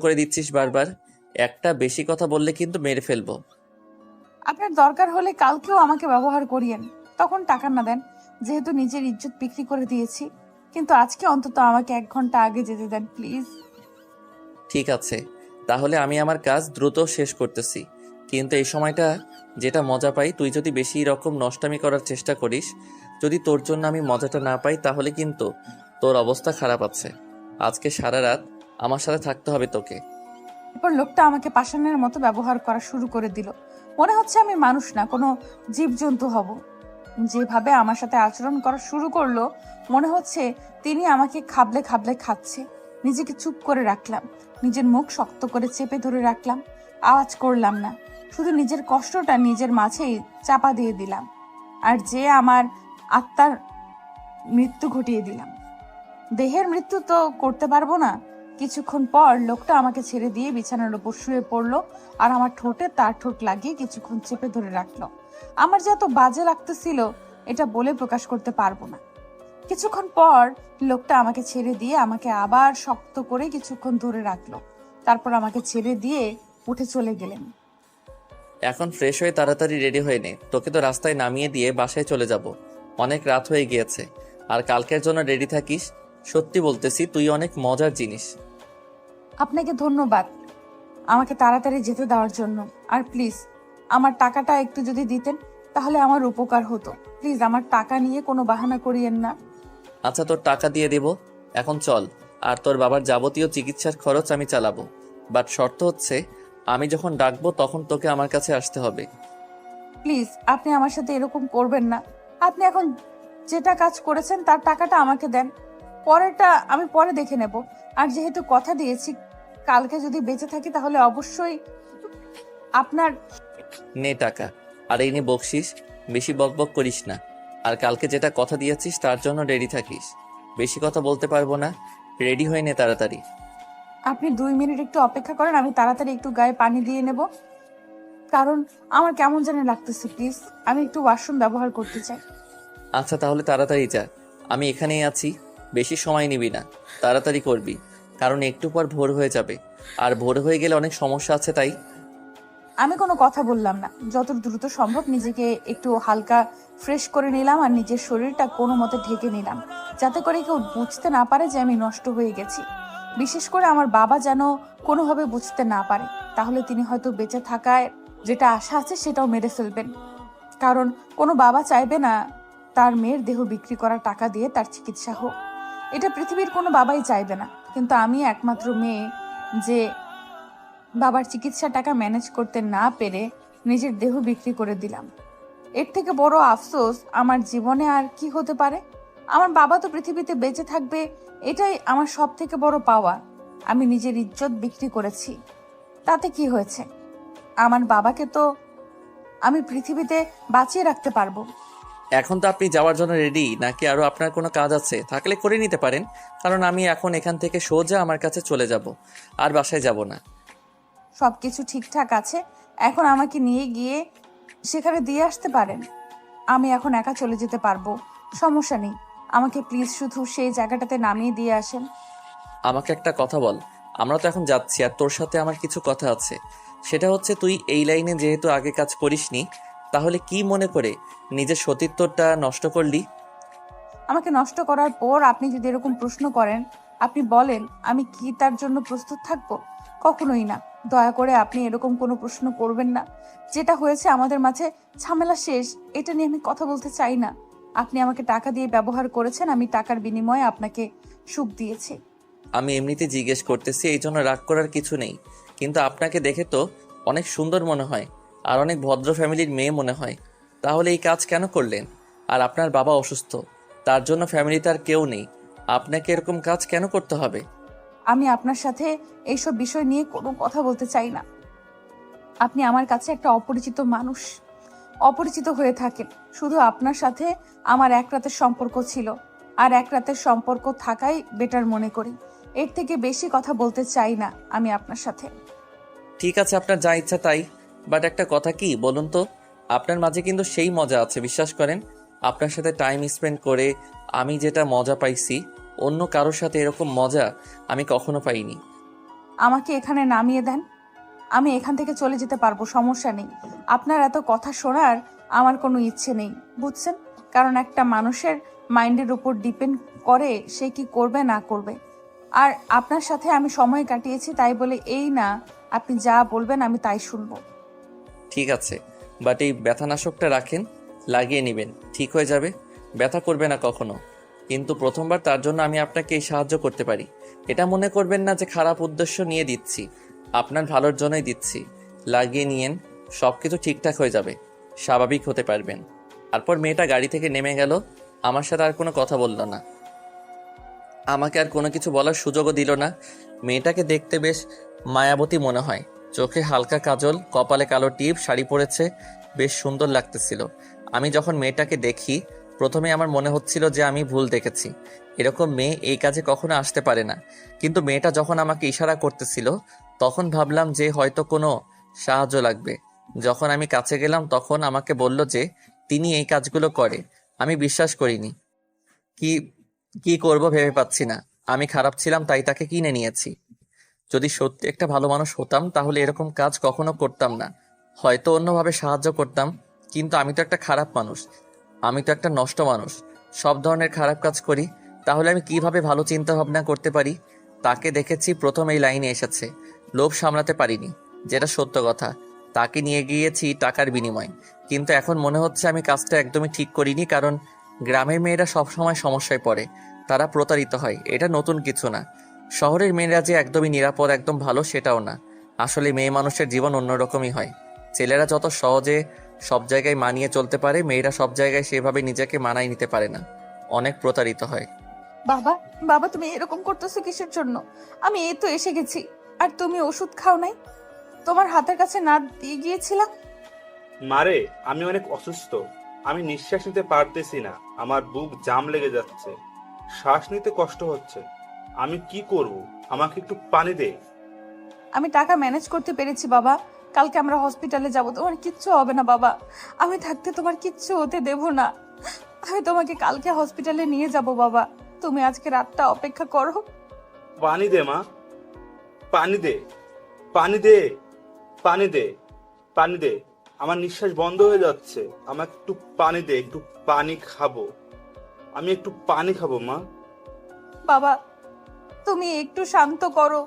করে দিচ্ছিস বারবার। একটা বেশি কথা বললে কিন্তু মেরে ফেলবো। আপনার দরকার হলে কালকেও আমাকে ব্যবহার করিয়েন, তখন টাকা না দেন, যেহেতু নিজের ইজ্জত বিক্রি করে দিয়েছি। কিন্তু আজকে অন্তত আমাকে 1 ঘন্টা আগে যেতে দেন প্লিজ। ঠিক আছে, তাহলে আমি আমার কাজ দ্রুত শেষ করতেছি। কিন্তু এই সময়টা যেটা মজা পাই, তুই যদি বেশি রকম নষ্টামি করার চেষ্টা করিস, যদি তোর জন্য আমি মজাটা না পাই, তাহলে কিন্তু তোর অবস্থা খারাপ আছে। আজকে সারা রাত আমার সাথে থাকতে হবে তোকে। এরপর লোকটা আমাকে পাষাণের মতো ব্যবহার করা শুরু করে দিল। মনে হচ্ছে আমি মানুষ না, কোনো জীবজন্তু হব। যেভাবে আমার সাথে আচরণ করা শুরু করলো, মনে হচ্ছে তিনি আমাকে খাবলে খাবলে খাচ্ছে। নিজেকে চুপ করে রাখলাম, নিজের মুখ শক্ত করে চেপে ধরে রাখলাম। আওয়াজ করলাম না, শুধু নিজের কষ্টটা নিজের মাঝেই চাপা দিয়ে দিলাম। আর যে আমার আত্মার মৃত্যু ঘটিয়ে দিলাম। দেহের মৃত্যু তো করতে পারবো না। কিছুক্ষণ পর লোকটা আমাকে ছেড়ে দিয়ে বিছানার উপর শুয়ে পড়লো আর আমার ঠোঁটে তার ঠোঁট লাগিয়ে কিছুক্ষণ চেপে ধরে রাখলো। আমার যে এত বাজে লাগতেছিল এটা বলে প্রকাশ করতে পারবো না। কিছুক্ষণ পর লোকটা আমাকে ছেড়ে দিয়ে আমাকে আবার শক্ত করে কিছুক্ষণ ধরে রাখলো। তারপর আমাকে ছেড়ে দিয়ে উঠে চলে গেলেন। এখন ফ্রেশ হয়ে তাড়াতাড়ি রেডি হয়ে নে, তোকে তো রাস্তায় নামিয়ে দিয়ে বাসায় চলে যাব। অনেক রাত হয়ে গিয়েছে। আর কালকের জন্য রেডি থাকিস। সত্যি বলতেছি, তুই অনেক মজার জিনিস। আপনাকে ধন্যবাদ আমাকে তাড়াতাড়ি যেতে দেওয়ার জন্য। আর প্লিজ আমার টাকাটা একটু যদি দিতেন তাহলে আমার উপকার হতো। প্লিজ আমার টাকা নিয়ে কোনো বাহানা করিয়েন না। আচ্ছা, তোর টাকা দিয়ে দেব। এখন চল। আর তোর বাবার যাবতীয় চিকিৎসার খরচ আমি চালাবো। বাট শর্ত হচ্ছে, আমি যখন ডাকবো তখন তোকে আমার কাছে আসতে হবে। প্লিজ আপনি আমার সাথে এরকম করবেন না। আপনি এখন যেটা কাজ করেছেন তার টাকাটা আমাকে দেন, পরেরটা আমি পরে দেখে নেব। আর যেহেতু কথা দিয়েছি কালকে যদি বেঁচে থাকি তাহলে অবশ্যই আপনার। নে টাকা। আর এই নে বকশিস। বেশি বকবক করিস না। আর কালকে যেটা কথা দিয়েছিস তার জন্য রেডি থাকিস। বেশি কথা বলতে পারবো না। রেডি হয়ে নে তাড়াতাড়ি। আপনি 2 মিনিট একটু অপেক্ষা করেন, আমি তাড়াতাড়ি একটু গায়ে পানি দিয়ে নেব, কারণ আমার কেমন জানি লাগতেছে। প্লিজ আমি একটু ওয়াশরুম ব্যবহার করতে চাই। আচ্ছা, তাহলে তাড়াতাড়ি যা। আমি এখানেই আছি। বেশি সময় নিবি না। তাড়াতাড়ি করবি। কারণ একটু পর ভোর হয়ে যাবে। আর ভোর হয়ে গেলে অনেক সমস্যা আছে, তাই। আমি কোনো কথা বললাম না, যত দ্রুত সম্ভব নিজেকে একটু হালকা ফ্রেশ করে নিলাম আর নিজের শরীরটা কোনো মতে ঢেকে নিলাম, যাতে করে কেউ বুঝতে না পারে যে আমি নষ্ট হয়ে গেছি। বিশেষ করে আমার বাবা যেন কোনোভাবে বুঝতে না পারে, তাহলে তিনি হয়তো বেঁচে থাকায় যেটা আশা আছে সেটাও মেরে ফেলবেন। কারণ কোনো বাবা চাইবে না তার মেয়ের দেহ বিক্রি করার টাকা দিয়ে তার চিকিৎসা হোক। এটা পৃথিবীর কোনো বাবাই চাইবে না, কিন্তু আমি একমাত্র মেয়ে যে বাবার চিকিৎসা টাকা ম্যানেজ করতে না পেরে নিজের দেহ বিক্রি করে দিলাম। এর থেকে বড় আফসোস আমার জীবনে আর কি হতে পারে। আমার বাবা তো পৃথিবীতে বেঁচে থাকবে, এটাই আমার সব থেকে বড় পাওয়া। আমি নিজের ইজ্জত বিক্রি করেছি, তাতে কি হয়েছে? আমার বাবাকে তো আমি পৃথিবীতে বাঁচিয়ে রাখতে পারবো। এখন তো আপনি যাওয়ার জন্য রেডি, নাকি আরো আপনার কোনো কাজ আছে? থাকলে করে নিতে পারেন। কারণ আমি এখন এখান থেকে সোজা আমার কাছে চলে যাব। আর বাসায় যাব না। সবকিছু ঠিকঠাক আছে, এখন আমাকে নিয়ে গিয়ে সেখানে দিয়ে আসতে পারেন। আমি এখন একা চলে যেতে পারবো, সমস্যা নেই। আমাকে প্লিজ শুধু সেই জায়গাটাতে নামিয়ে দিয়ে আসেন। আমাকে একটা কথা বল। আমরা তো এখন যাচ্ছি, আর তোর সাথে আমার কিছু কথা আছে। সেটা হচ্ছে, তুই এই লাইনে যেহেতু আগে কাজ করিসনি, তাহলে কি মনে করে নিজের সতীত্বটা নষ্ট করলি? আমাকে নষ্ট করার পর আপনি যদি এরকম প্রশ্ন করেন, আপনি বলেন আমি কি তার জন্য প্রস্তুত থাকবো? কখনোই না। দয়া করে আপনি এরকম কোনো প্রশ্ন করবেন না। যেটা হয়েছে আমাদের মাঝে, ঝামেলা শেষ, এটা নিয়ে আমি কথা বলতে চাই না। আপনি আমাকে টাকা দিয়ে ব্যবহার করেছেন, আমি টাকার বিনিময়ে আপনাকে সুখ দিয়েছি। আমি এমনিতে জিজ্ঞেস করতেছি, এই জন্য রাগ করার কিছু নেই। কিন্তু আপনাকে দেখে তো অনেক সুন্দর মনে হয়, আর অনেক ভদ্র ফ্যামিলির মেয়ে মনে হয়। তাহলে এই কাজ কেন করলেন? আর আপনার বাবা অসুস্থ, তার জন্য ফ্যামিলিতে আর কেউ নেই। আপনাকে এরকম কাজ কেন করতে হবে? আমি আপনার সাথে এইসব বিষয় নিয়ে কোনো কথা বলতে চাই না। আপনি আমার কাছে একটা অপরিচিত মানুষ, অপরিচিত হয়ে থাকেন। শুধু আপনার সাথে আমার এক রাতের সম্পর্ক ছিল, আর এক রাতের সম্পর্ক থাকাই বেটার মনে করি। এর থেকে বেশি কথা বলতে চাই না আমি আপনার সাথে। ঠিক আছে, আপনার যা ইচ্ছা তাই। বাট একটা কথা কি বলুন তো, আপনার মাঝে কিন্তু সেই মজা আছে, বিশ্বাস করেন। আপনার সাথে টাইম স্পেন্ড করে আমি যেটা মজা পাইছি, অন্য কারোর সাথে এরকম মজা আমি কখনো পাইনি। আমাকে এখানে নামিয়ে দেন, আমি এখান থেকে চলে যেতে পারবো, সমস্যা নেই। আপনার এত কথা শোনার আমার কোনো ইচ্ছে নেই, বুঝছেন? কারণ একটা মানুষের মাইন্ডের উপর ডিপেন্ড করে সে কি করবে না করবে। আর আপনার সাথে আমি সময় কাটিয়েছি তাই বলে এই না আপনি যা বলবেন আমি তাই শুনবো। ঠিক আছে, বাট এই ব্যথানাশকটা রাখেন, লাগিয়ে নেবেন, ঠিক হয়ে যাবে, ব্যথা করবে না কখনো। কিন্তু প্রথমবার তার জন্য আমি আপনাকে এই সাহায্য করতে পারি। এটা মনে করবেন না যে খারাপ উদ্দেশ্য নিয়ে দিচ্ছি, আপনার ভালোর জন্যই দিচ্ছি। লাগিয়ে নিয়েন, সব কিছু ঠিকঠাক হয়ে যাবে, স্বাভাবিক হতে পারবেন। তারপর মেয়েটা গাড়ি থেকে নেমে গেল, আমার সাথে আর কোনো কথা বলল না, আমাকে আর কোনো কিছু বলার সুযোগও দিল না। মেয়েটাকে দেখতে বেশ মায়াবতী মনে হয়, চোখে হালকা কাজল, কপালে কালো টিপ, শাড়ি পরেছে, বেশ সুন্দর লাগতেছিল। আমি যখন মেয়েটাকে দেখি প্রথমে আমার মনে হচ্ছিল যে আমি ভুল দেখেছি, এরকম মেয়ে এই কাজে কখনো আসতে পারে না। কিন্তু মেয়েটা যখন আমাকে ইশারা করতেছিল তখন ভাবলাম যে হয়তো কোনো সাহায্য লাগবে। যখন আমি কাছে গেলাম তখন আমাকে বলল যে তিনি এই কাজগুলো করে। আমি বিশ্বাস করিনি, কি কি করব ভেবে পাচ্ছি না। আমি খারাপ ছিলাম তাই তাকে কিনে নিয়েছি। যদি সত্যি একটা ভালো মানুষ হতাম তাহলে এরকম কাজ কখনো করতাম না, হয়তো অন্যভাবে সাহায্য করতাম। কিন্তু আমি তো একটা খারাপ মানুষ, আমি তো একটা নষ্ট মানুষ, সব ধরনের খারাপ কাজ করি। তাহলে আমি কিভাবে ভালো চিন্তা ভাবনা করতে পারি? তাকে দেখেছি প্রথম এই লাইনে এসেছে, লোভ সামলাতে পারিনি, যেটা সত্য কথা। তাকে নিয়ে গিয়েছি টাকার বিনিময়ে, কিন্তু এখন মনে হচ্ছে আমি কাজটা একদমই ঠিক করিনি। কারণ গ্রামের মেয়েরা সবসময় সমস্যায় পড়ে, তারা প্রতারিত হয়, এটা নতুন কিছু না। শহরের মেয়েরা যে একদমই নিরাপদ, একদম ভালো সেটাও না। আসলে মেয়ে মানুষের জীবন অন্যরকমই হয়। ছেলেরা যত সহজে সব জায়গায় মানিয়ে চলতে পারে, মেয়েরা সব জায়গায় সেভাবে নিজেকে মানায় নিতে পারে না, অনেক প্রতারিত হয়। বাবা, বাবা তুমি এরকম করতেছো কিসের জন্য? আমি এই তো এসে গেছি, আর তুমি ওষুধ খাও নাই? তোমার হাতের কাছে না দিয়ে গিয়েছিলাম? মারে, আমি অনেক অসুস্থ। আমি নিঃশ্বাস নিতে পারতেছি না, আমার বুক জাম লেগে যাচ্ছে, শ্বাস নিতে কষ্ট হচ্ছে। আমি কি করব? আমাকে একটু পানি দে। আমি টাকা ম্যানেজ করতে পেরেছি বাবা, কালকে আমরা হসপিটালে যাব, তোমার কিচ্ছু হবে না বাবা। আমি থাকতে তোমার কিচ্ছু হতে দেব না। আমি তোমাকে কালকে হসপিটালে নিয়ে যাব বাবা, তুমি আজকে রাতটা অপেক্ষা করো। পানি দে মা, পানি দে, পানি দে, পানি দে, পানি দে। আমার নিঃশ্বাস বন্ধ হয়ে যাচ্ছে, আমাকে একটু পানি দে, একটু পানি খাবো। আমি একটু পানি খাবো মা। বাবা তুমি একটু শান্ত করো,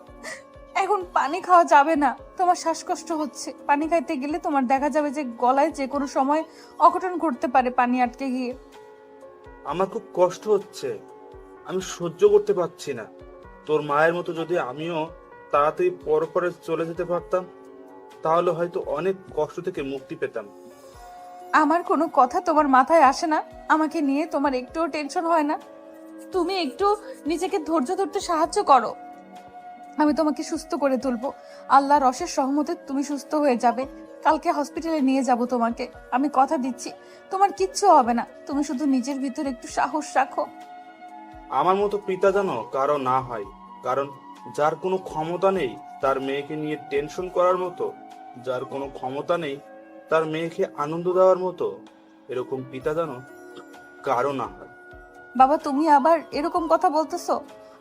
এখন পানি খাওয়া যাবে না, তোমার শ্বাসকষ্ট হচ্ছে। পানি খাইতে গেলে তোমার দেখা যাবে যে গলায় যে কোনো সময় অঘটন ঘটতে পারে পানি আটকে গিয়ে। আমার খুব কষ্ট হচ্ছে, আমি সহ্য করতে পারছি না। তোর মায়ের মতো যদি আমিও তাড়াতাড়ি পরে চলে যেতে পারতাম, তাহলে হয়তো অনেক কষ্ট থেকে মুক্তি পেতাম। আমার কোনো কথা তোমার মাথায় আসে না? আমাকে নিয়ে তোমার একটুও টেনশন হয় না? তুমি একটু নিজেকে ধৈর্য ধরতে সাহায্য করো, আমি তোমাকে সুস্থ করে তুলবো। আল্লাহর অশেষ রহমতে তুমি সুস্থ হয়ে যাবে। কালকে হসপিটালে নিয়ে যাব তোমাকে, আমি কথা দিচ্ছি তোমার কিচ্ছু হবে না। তুমি শুধু নিজের ভিতর একটু সাহস রাখো। আমার মতো পিতা যেন কারো না হয়, কারণ যার কোনো ক্ষমতা নেই তার মেয়েকে নিয়ে টেনশন করার মতো, যার কোনো ক্ষমতা নেই তার মেয়েকে আনন্দ দেওয়ার মতো, এরকম পিতা যেন কারো না হয়। বাবা তুমি আবার এরকম কথা বলতেছো,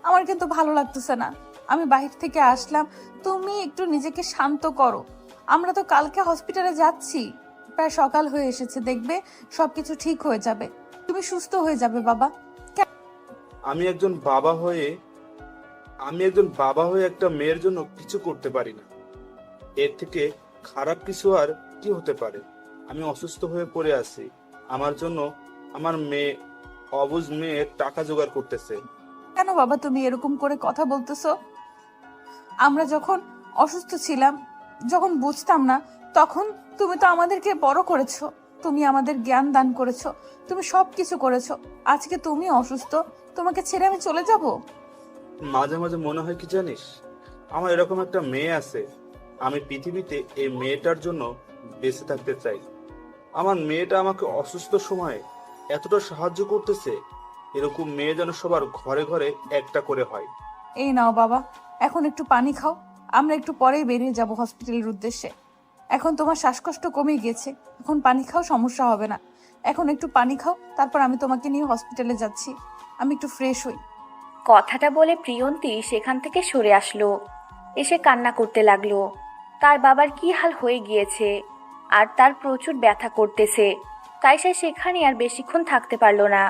আমার কিন্তু ভালো লাগতেছে না। আমি বাহির থেকে আসলাম, তুমি একটু নিজেকে শান্ত করো। আমরা তো কালকে হসপিটালে যাচ্ছি, প্রায় সকাল হয়ে এসেছে, দেখবে সবকিছু ঠিক হয়ে যাবে, তুমি সুস্থ হয়ে যাবে বাবা। আমি একজন বাবা হয়ে আমি একজন বাবা হয়ে একটা মেয়ের জন্য কিছু করতে পারি না, এর থেকে খারাপ কিছু আর কি হতে পারে? আমি অসুস্থ হয়ে পড়ে আছি, আমার জন্য আমার মেয়ে, অবুঝ মেয়ে টাকা জোগাড় করতেছে। কেন বাবা তুমি এরকম করে কথা বলতেছো? আমরা যখন অসুস্থ ছিলাম, যখন বুঝতাম না, তখন তুমি তো আমাদেরকে বড় করেছো, তুমি আমাদের জ্ঞান দান করেছো, তুমি সব কিছু করেছো। আজকে তুমি অসুস্থ, তোমাকে ছেড়ে আমি চলে যাব? মাঝে মাঝে মনে হয় কি জানিস, আমার এরকম একটা মেয়ে আছে, আমি পৃথিবীতে এই মেয়েটার জন্য বেঁচে থাকতে চাই। আমার মেয়েটা আমাকে অসুস্থ সময়ে এতটা সাহায্য করতেছে, এরকম মেয়ে যেন সবার ঘরে ঘরে একটা করে হয়। এই নাও বাবা, এখন একটু পানি খাও, আমরা একটু পরেই বেরিয়ে যাব হসপিটালের উদ্দেশ্যে। এখন তোমার শ্বাসকষ্ট কমে গিয়েছে, এখন পানি খাও, সমস্যা হবে না। এখন একটু পানি খাও, তারপর আমি তোমাকে নিয়ে হসপিটালে যাচ্ছি, আমি একটু ফ্রেশ হই। কথাটা বলে প্রিয়ন্তী সেখান থেকে সরে আসলো। এসে কান্না করতে লাগলো। তার বাবার কি হাল হয়ে গিয়েছে, আর তার প্রচুর ব্যথা করতেছে। তাই সে সেখানে আর বেশিক্ষণ থাকতে পারল না।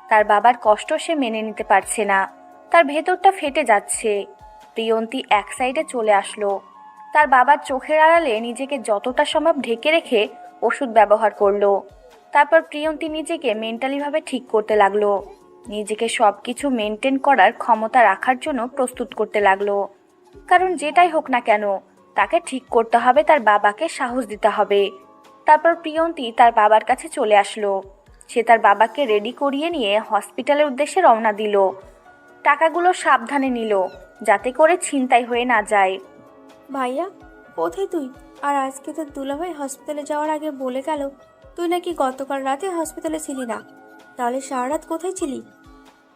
তার বাবার কষ্ট সে মেনে নিতে পারছে না, তার ভেতরটা ফেটে যাচ্ছে। প্রিয়ন্তী এক সাইডে চলে আসলো। তার বাবার চোখের আড়ালে নিজেকে যতটা সম্ভব ঢেকে রেখে ওষুধ ব্যবহার করলো। তারপর প্রিয়ন্তী নিজেকে মেন্টালিভাবে ঠিক করতে লাগলো। নিজেকে সব কিছু মেনটেন করার ক্ষমতা রাখার জন্য প্রস্তুত করতে লাগলো। কারণ যেটাই হোক না কেন, তাকে ঠিক করতে হবে, তার বাবাকে সাহস দিতে হবে। তারপর প্রিয়ন্তী তার বাবার কাছে চলে আসলো। সে তার বাবাকে রেডি করিয়ে নিয়ে হসপিটালের উদ্দেশ্যে রওনা দিল। টাকাগুলো সাবধানে নিল, যাতে করে ছিনতাই হয়ে না যায়। ভাইয়া, কোথায় তুই? আর আজকে তোর দুলাভাই হসপিটালে যাওয়ার আগে বলে গেল তুই নাকি গতকাল রাতে হসপিটালে ছিলি না। তাহলে সারা রাত কোথায় ছিলি?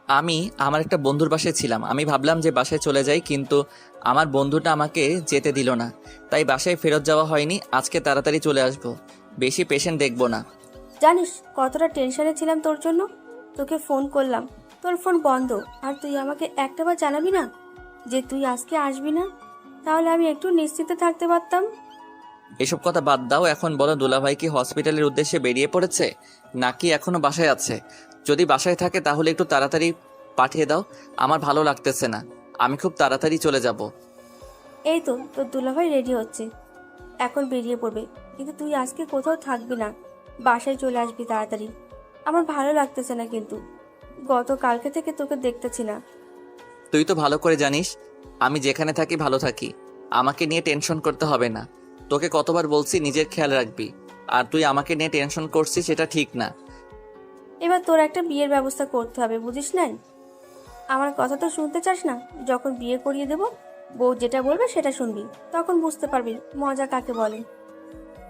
আমি আমার একটা বন্ধুর বাসায় ছিলাম। আমি ভাবলাম যে বাসায় চলে যাই, কিন্তু আমার বন্ধুটা আমাকে যেতে দিল না, তাই বাসায় ফেরত যাওয়া হয়নি। আজকে তাড়াতাড়ি চলে আসব, বেশি পেশেন্ট দেখব না। জানিস কতটা টেনশনে ছিলাম তোর জন্য। তোকে ফোন করলাম, তোর ফোন বন্ধ, আর তুই আমাকে একটাবার জানাবি না যে তুই আজকে আসবি না? তাহলে আমি একটু নিশ্চিন্তে থাকতে পারতাম। এসব কথা বাদ দাও, এখন বলো দুলাভাই কি হসপিটালের উদ্দেশ্যে বেরিয়ে পড়েছে নাকি এখনো বাসায় আছে? যদি বাসায় থাকে তাহলে একটু তাড়াতাড়ি পাঠিয়ে দাও, আমার ভালো লাগতেছে না। আমি খুব তাড়াতাড়ি চলে যাব। এই তো তোর দুলাভাই রেডি হচ্ছে, এখন বেরিয়ে পড়বে। কিন্তু তুই আজকে কোথাও থাকবি না, বাসায় চলে আসবি তাড়াতাড়ি। আমার ভালো লাগতেছে না, কিন্তু গতকালকে থেকে তোকে দেখতেছি না। তুই তো ভালো করে জানিস আমি যেখানে থাকি ভালো থাকি, আমাকে নিয়ে টেনশন করতে হবে না। তোকে কতবার বলছি নিজের খেয়াল রাখবি, আর তুই আমাকে নিয়ে টেনশন করছিস, সেটা ঠিক না। এবার তোর একটা বিয়ের ব্যবস্থা করতে হবে, বুঝিস না? আমার কথা তো শুনতে চাস না? যখন বিয়ে করিয়ে দেব, বউ যেটা বলবে সেটা শুনবি, তখন বুঝতে পারবি মজা কাকে বলে।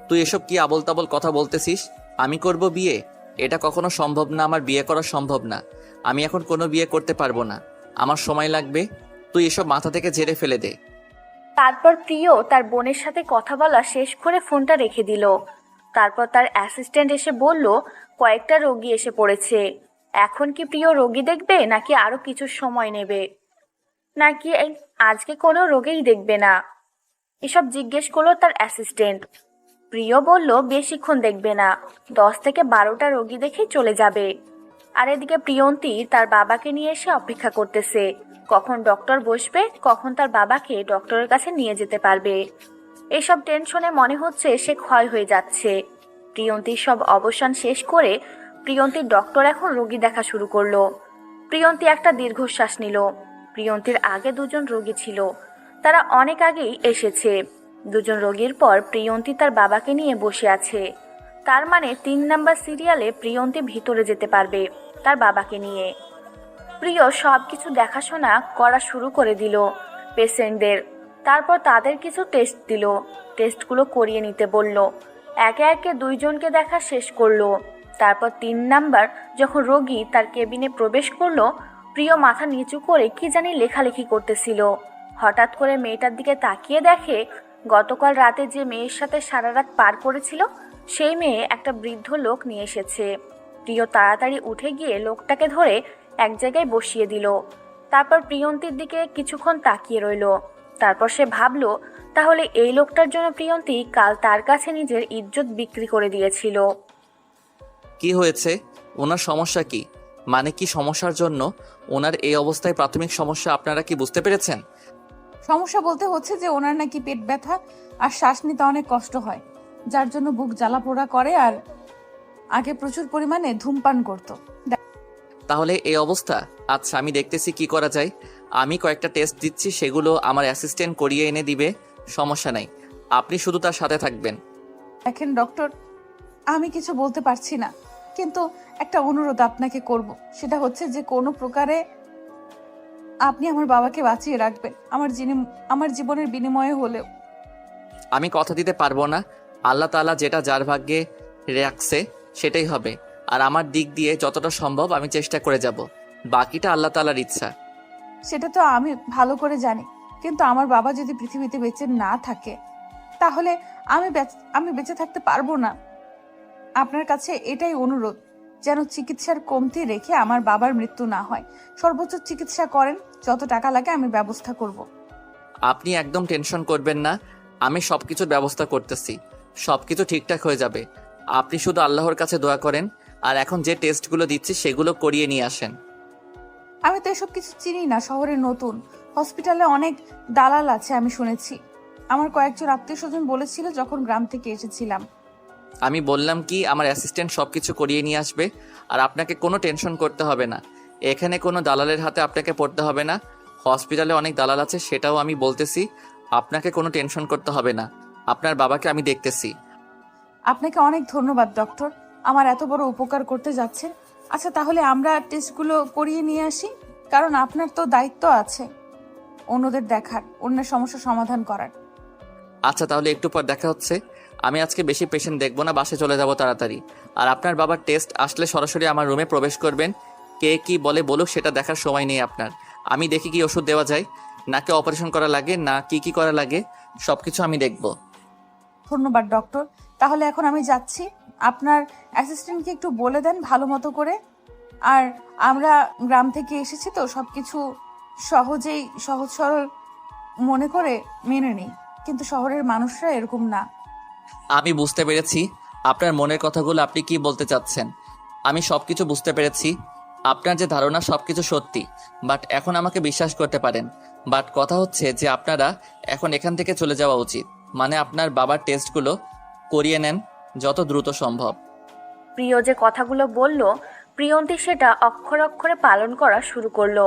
তুই এসব কি আবল তাবল কথা বলতেছিস? আমি করব বিয়ে? এটা কখনো সম্ভব না, আমার বিয়ে করা সম্ভব না। আমি এখন কোনো বিয়ে করতে পারবো না, আমার সময় লাগবে। তুই এসব মাথা থেকে ঝেড়ে ফেলে দে। তারপর প্রিয় তার বোনের সাথে কথা বলা শেষ করে ফোনটা রেখে দিল। তারপর তার অ্যাসিস্ট্যান্ট এসে বলল কয়েকটা রোগী এসে পড়েছে। এখন কি প্রিয় রোগী দেখবে নাকি আরো কিছু সময় নেবে, নাকি আজকে কোনো রোগীই দেখবে না, এসব জিজ্ঞেস করলো তার অ্যাসিস্ট্যান্ট। প্রিয় বলল বেশিক্ষণ দেখবে না, 10 থেকে 12টা রোগী দেখেই চলে যাবে। আর এদিকে প্রিয়ন্তী তার বাবাকে নিয়ে এসে অপেক্ষা করতেছে, কখন ডক্টর বসবে, কখন তার বাবাকে ডক্টরের কাছে নিয়ে যেতে পারবে। এইসব টেনশনে মনে হচ্ছে সে ক্ষয় হয়ে যাচ্ছে। প্রিয়ন্তীর সব অবসান শেষ করে প্রিয়ন্তীর ডক্টর এখন রোগী দেখা শুরু করলো। প্রিয়ন্তী একটা দীর্ঘশ্বাস নিল। প্রিয়ন্তীর আগে দুজন রোগী ছিল, তারা অনেক আগেই এসেছে। দুজন রোগীর পর প্রিয়ন্তী তার বাবাকে নিয়ে বসে আছে। তার মানে 3 নাম্বার সিরিয়ালে প্রিয়ন্তী ভিতরে যেতে পারবে তার বাবাকে নিয়ে। প্রিয় সবকিছু দেখাশোনা করা শুরু করে দিল পেশেন্টদের। তারপর তাদের কিছু টেস্ট দিল, টেস্টগুলো করিয়ে নিতে বলল। একে একে 2 জনকে দেখা শেষ করলো। তারপর 3 নাম্বার যখন রোগী তার কেবিনে প্রবেশ করলো, প্রিয় মাথা নিচু করে কি জানি লেখালেখি করতেছিল। হঠাৎ করে মেয়েটার দিকে তাকিয়ে দেখে গতকাল রাতে যে মেয়ের সাথে সারা রাত পার করেছিল, সেই মেয়ে একটা বৃদ্ধ লোক নিয়ে এসেছে। প্রিয় তাড়াতাড়ি উঠে গিয়ে লোকটাকে ধরে এক জায়গায় বসিয়ে দিল। তারপর প্রিয়ন্তীর দিকে কিছুক্ষণ তাকিয়ে রইল। তারপর সে ভাবলো তাহলে এই লোকটার জন্য প্রিয়ন্তী কাল তার কাছে নিজের ইজ্জত বিক্রি করে দিয়েছিল। কি হয়েছে? ওনার সমস্যা কি? মানে কি সমস্যার জন্য ওনার এই অবস্থায়? প্রাথমিক সমস্যা আপনারা কি বুঝতে পেরেছেন? সমস্যা বলতে হচ্ছে যে ওনার নাকি পেট ব্যথা আর শ্বাস নিতে অনেক কষ্ট হয়, যার জন্য বুক জ্বালা পোড়া করে, আর আগে প্রচুর পরিমাণে ধূমপান করতো। তাহলে এই অবস্থা? আচ্ছা, আমি দেখতেছি কি করা যায়। আমি কয়েকটা টেস্ট দিচ্ছি, সেগুলো আমার অ্যাসিস্ট্যান্ট করিয়ে এনে দিবে, সমস্যা নাই। আপনি শুধু তার সাথে থাকবেন। দেখেন ডক্টর, আমি কিছু বলতে পারছি না, কিন্তু একটা অনুরোধ আপনাকে করব। সেটা হচ্ছে যে কোনো প্রকারে আপনি আমার বাবাকে বাঁচিয়ে রাখবেন, আমার জীবনের বিনিময়ে হলেও। আমি কথা দিতে পারবো না। আল্লাহ তাআলা যেটা যার ভাগ্যে রাখছে সেটাই হবে, আর আমার দিক দিয়ে যতটা সম্ভব আমি চেষ্টা করে যাব। বাকিটা আল্লাহ তাআলার ইচ্ছা। সেটা তো আমি ভালো করে জানি, কিন্তু আমার বাবা যদি পৃথিবীতে বেঁচে না থাকে তাহলে আমি বেঁচে থাকতে পারবো না। আপনার কাছে এটাই অনুরোধ, যেন চিকিৎসার কমতি রেখে আমার বাবার মৃত্যু না হয়। সর্বোচ্চ চিকিৎসা করেন, যত টাকা লাগে আমি ব্যবস্থা করব। আপনি একদম টেনশন করবেন না, আমি সব কিছুর ব্যবস্থা করতেছি। সব কিছু ঠিকঠাক হয়ে যাবে। আপনি শুধু আল্লাহর কাছে দোয়া করেন, আর এখন যে টেস্টগুলো দিচ্ছি সেগুলো করিয়ে নিয়ে আসেন। আমি তো এসব কিছু চিনি না, শহরে নতুন। হসপিটালে অনেক দালাল আছে আমি শুনেছি। আমার কয়েকজন আত্মীয় স্বজন বলেছিল যখন গ্রাম থেকে এসেছিলাম। আমি বললাম কি আমার অ্যাসিস্ট্যান্ট সব কিছু করিয়ে নিয়ে আসবে, আর আপনাকে কোনো টেনশন করতে হবে না। এখানে কোনো দালালের হাতে আপনাকে পড়তে হবে না। হসপিটালে অনেক দালাল আছে, সেটাও আমি বলতেছি। আপনাকে কোনো টেনশন করতে হবে না। আপনার বাবাকে আমি দেখতেছি। আপনাকে অনেক ধন্যবাদ ডক্টর, আমার এত বড় উপকার করতে যাচ্ছেন। আচ্ছা তাহলে আমরা টেস্টগুলো করিয়ে নিয়ে আসি, কারণ আপনার তো দায়িত্ব আছে অন্যদের দেখার, অন্যের সমস্যা সমাধান করার। আচ্ছা তাহলে একটু পর দেখা হচ্ছে। আমি আজকে বেশি পেশেন্ট দেখবো না, বাসে চলে যাব তাড়াতাড়ি। আর আপনার বাবার টেস্ট আসলে সরাসরি আমার রুমে প্রবেশ করবেন। কে কি বলে বলুক, সেটা দেখার সময় নেই আপনার। আমি দেখি কি ওষুধ দেওয়া যায়, নাকি অপারেশন করা লাগে, না কি করা লাগে, সব কিছু আমি দেখব। ধন্যবাদ ডক্টর, তাহলে এখন আমি যাচ্ছি। আপনার অ্যাসিস্ট্যান্টকে একটু বলে দেন ভালো মতো করে। আর আমরা গ্রাম থেকে এসেছি তো সবকিছু সহজেই সহজ সরল মনে করে মেনে নেই, কিন্তু শহরের মানুষরা এরকম না। আমি বুঝতে পেরেছি আপনার মনের কথাগুলো, আপনি কি বলতে চাচ্ছেন। আমি সব কিছু বুঝতে পেরেছি। আপনার যে ধারণা সব কিছু সত্যি, বাট এখন আমাকে বিশ্বাস করতে পারেন। বাট কথা হচ্ছে যে আপনারা এখন এখান থেকে চলে যাওয়া উচিত। মানে আপনার বাবার টেস্টগুলো করিয়ে নেন যত দ্রুত সম্ভব। প্রিয় যে কথাগুলো বলল, প্রিয়ন্তী সেটা অক্ষরে অক্ষরে পালন করা শুরু করলো।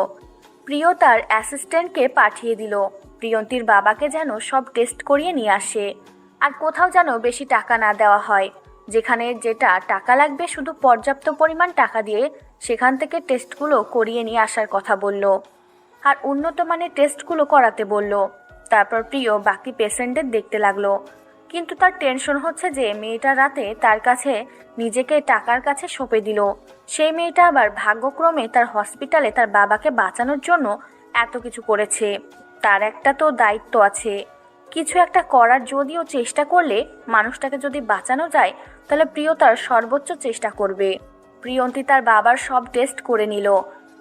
প্রিয় তার অ্যাসিস্ট্যান্টকে পাঠিয়ে দিল প্রিয়ন্তীর বাবাকে যেন সব টেস্ট করিয়ে নিয়ে আসে। আর কোথাও যেন বেশি টাকা না দেওয়া হয়। যেখানে যেটা টাকা লাগবে শুধু পর্যাপ্ত পরিমাণ টাকা দিয়ে সেখান থেকে টেস্টগুলো করিয়ে নিয়ে আসার কথা বলল। আর উন্নত মানের টেস্টগুলো করাতে বলল। তারপর প্রিয় বাকি পেশেন্টদের দেখতে লাগলো। কিন্তু তার টেনশন হচ্ছে যে মেয়েটা রাতে তার কাছে নিজেকে টাকার কাছে সঁপে দিল। সেই মেয়েটা আবার ভাগ্যক্রমে তার হসপিটালে তার বাবাকে বাঁচানোর জন্য এত কিছু করেছে। তার একটা তো দায়িত্ব আছে, কিছু একটা করার। যদিও চেষ্টা করলে মানুষটাকে যদি বাঁচানো যায়, তাহলে প্রিয় তার সর্বোচ্চ চেষ্টা করবে। প্রিয়ন্তী তার বাবার সব টেস্ট করে নিল।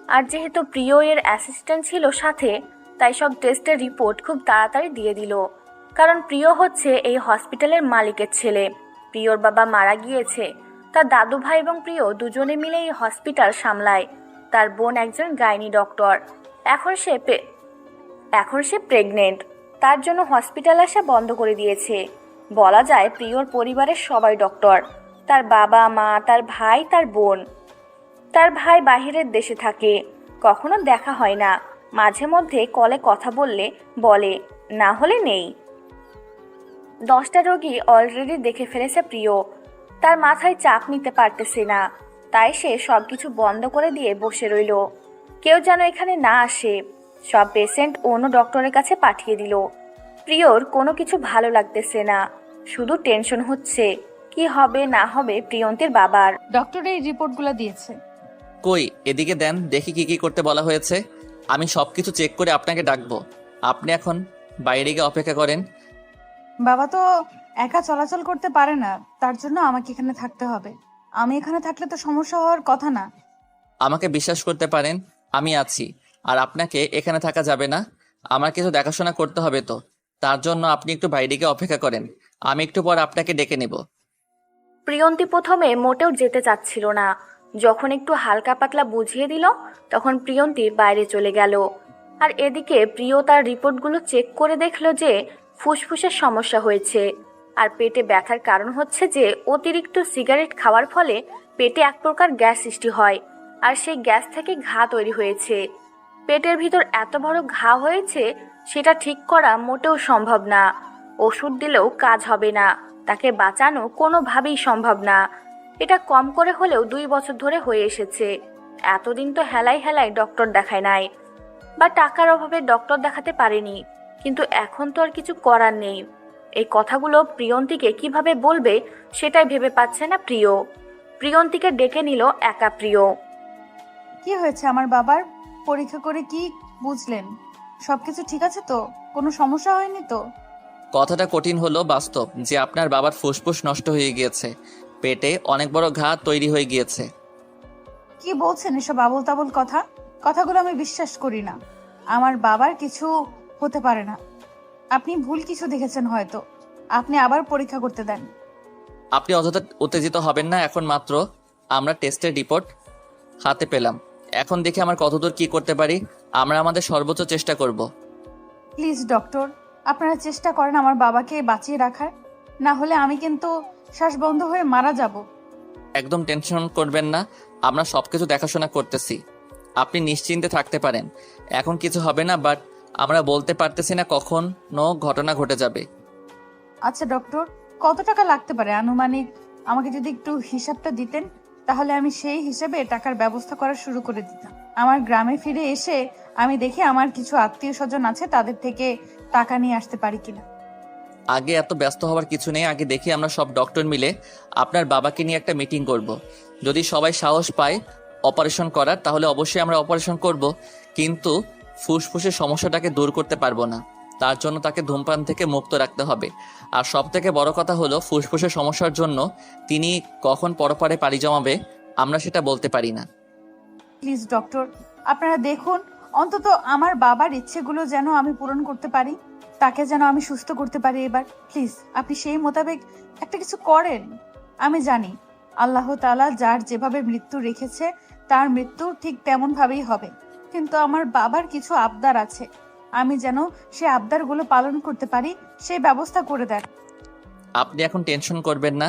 আর যেহেতু প্রিয় এর অ্যাসিস্ট্যান্ট ছিল সাথে, তাই সব টেস্টের রিপোর্ট খুব তাড়াতাড়ি দিয়ে দিল। কারণ প্রিয় হচ্ছে এই হসপিটালের মালিকের ছেলে। প্রিয়র বাবা মারা গিয়েছে। তার দাদু ভাই এবং প্রিয় দুজনে মিলে এই হসপিটাল সামলায়। তার বোন একজন গাইনি ডক্টর। এখন সে প্রেগনেন্ট। তার জন্য হসপিটাল আসা বন্ধ করে দিয়েছে। বলা যায় প্রিয়র পরিবারের সবাই ডক্টর। তার বাবা মা, তার ভাই, তার বোন। তার ভাই বাহিরের দেশে থাকে, কখনো দেখা হয় না। মাঝে মধ্যে কলে কথা বলে, না হলে নেই। 10টা রোগী অলরেডি দেখে ফেলেছে প্রিয়। তার মাথায় চাপ নিতে পারতেছে না, তাই সে সবকিছু বন্ধ করে দিয়ে বসে রইল। কেউ যেন এখানে না আসে। সব পেশেন্ট অন্য ডক্টরের কাছে পাঠিয়ে দিল। প্রিয়র কোনো কিছু ভালো লাগতেছে না, শুধু টেনশন হচ্ছে কি হবে না হবে প্রিয়ন্তীর বাবার। ডক্টর এই রিপোর্টগুলো দিয়েছে। কই এদিকে দেন, দেখি কি করতে বলা হয়েছে। আমি সব কিছু চেক করে আপনাকে ডাকবো। আপনি এখন বাইরে গিয়ে অপেক্ষা করেন। বাবা তো একা চলাচল করতে পারে না, তার জন্য আমাকে এখানে থাকতে হবে। আমি এখানে থাকলে তো সমস্যা হওয়ার কথা না। আমাকে বিশ্বাস করতে পারেন, আমি আছি। আর আপনাকে এখানে থাকা যাবে না, আমার কিছু দেখাশোনা করতে হবে তো। তার জন্য আপনি একটু বাইরে গিয়ে অপেক্ষা করেন, আমি একটু পর আপনাকে ডেকে নেব। প্রিয়ন্তী প্রথমে মোটেও যেতে চাচ্ছিল না। যখন একটু হালকা পাতলা বুঝিয়ে দিল, তখন প্রিয়ন্তী বাইরে চলে গেল। আর এদিকে প্রিয় তার রিপোর্টগুলো চেক করে দেখল যে ফুসফুসের সমস্যা হয়েছে। আর পেটে ব্যথার কারণ হচ্ছে যে অতিরিক্ত সিগারেট খাওয়ার ফলে পেটে এক প্রকার গ্যাস সৃষ্টি হয়। আর সেই গ্যাস থেকে ঘা তৈরি হয়েছে। পেটের ভিতর এত বড় ঘা হয়েছে, সেটা ঠিক করা মোটেও সম্ভব না। ওষুধ দিলেও কাজ হবে না, তাকে বাঁচানো কোনোভাবেই সম্ভব না। এটা কম করে হলেও 2 বছর ধরে হয়ে এসেছে। এতদিন তো হেলায় ডক্টর দেখায় নাই, বা টাকার অভাবে ডক্টর দেখাতে পারেনি। কিন্তু এখন তো আর কিছু করার নেই। এই কথাগুলো প্রিয়ন্তীকে কিভাবে বলবে সেটাই ভেবে পাচ্ছে না প্রিয়। প্রিয়ন্তীকে ডেকে নিল একা প্রিয়। কি হয়েছে আমার বাবার? পরীক্ষা করে কি বুঝলেন? সবকিছু ঠিক আছে তো? কোনো সমস্যা হয়নি তো? কথাটা কঠিন হলো বাস্তব যে আপনার বাবার ফুসফুস নষ্ট হয়ে গিয়েছে, পেটে অনেক বড় ঘা তৈরি হয়ে গিয়েছে। কি বলছেন এসব আবোল তাবোল কথা? কথাগুলো আমি বিশ্বাস করি না। আমার বাবার কিছু হতে পারে না। আপনি ভুল কিছু দেখেছেন হয়তো। আপনি আবার পরীক্ষা করতে দেন। আপনি অযথা উত্তেজিত হবেন না। এখন মাত্র আমরা টেস্টের রিপোর্ট হাতে পেলাম। এখন দেখি আমার কতদূর কি করতে পারি। আমরা আমাদের সর্বোচ্চ চেষ্টা করব। প্লিজ ডক্টর, আপনারা চেষ্টা করেন আমার বাবাকে বাঁচিয়ে রাখার। না হলে আমি কিন্তু শ্বাস বন্ধ হয়ে মারা যাব। একদম টেনশন করবেন না, আমরা সবকিছু দেখাশোনা করতেছি। আপনি নিশ্চিন্তে থাকতে পারেন। এখন কিছু হবে না, বাট আমরা বলতে পারতেছি না কখন ঘটনা ঘটে যাবে। আচ্ছা ডক্টর, কত টাকা লাগতে পারে আনুমানিক? আমাকে যদি একটু হিসাবটা দিতেন, তাহলে আমি সেই হিসেবে টাকার ব্যবস্থা করা শুরু করে দিতাম। আমার গ্রামে ফিরে এসে আমি দেখি আমার কিছু আত্মীয় স্বজন আছে, তাদের থেকে টাকা নিয়ে আসতে পারি কিনা। আগে এত ব্যস্ত হওয়ার কিছু নেই। আগে দেখি আমরা সব ডক্টর মিলে আপনার বাবাকে নিয়ে একটা মিটিং করব। যদি সবাই সাহস পায় অপারেশন করার, তাহলে অবশ্যই আমরা অপারেশন করব। কিন্তু ফুসফুসের সমস্যাটাকে দূর করতে পারবো না। তার জন্য তাকে ধূমপান থেকে মুক্ত রাখতে হবে। আর সব থেকে বড় কথা হলো, ফুসফুসের সমস্যার জন্য তিনি কখন পরপারে পাড়ি জমাবে আমরা সেটা বলতে পারি না। প্লিজ ডক্টর, আপনারা দেখুন, অন্তত আমার বাবার ইচ্ছেগুলো যেন আমি পূরণ করতে পারি, তাকে যেন আমি সুস্থ করতে পারি এবার। প্লিজ আপনি সেই মোতাবেক একটা কিছু করেন। আমি জানি আল্লাহ তাআলা যার যেভাবে মৃত্যু রেখেছে, তার মৃত্যু ঠিক তেমন ভাবেই হবে। কিন্তু আমার বাবার কিছু আবদার আছে, আমি যেন সেই আবদারগুলো পালন করতে পারি, সেই ব্যবস্থা করে দেন। আপনি এখন টেনশন করবেন না।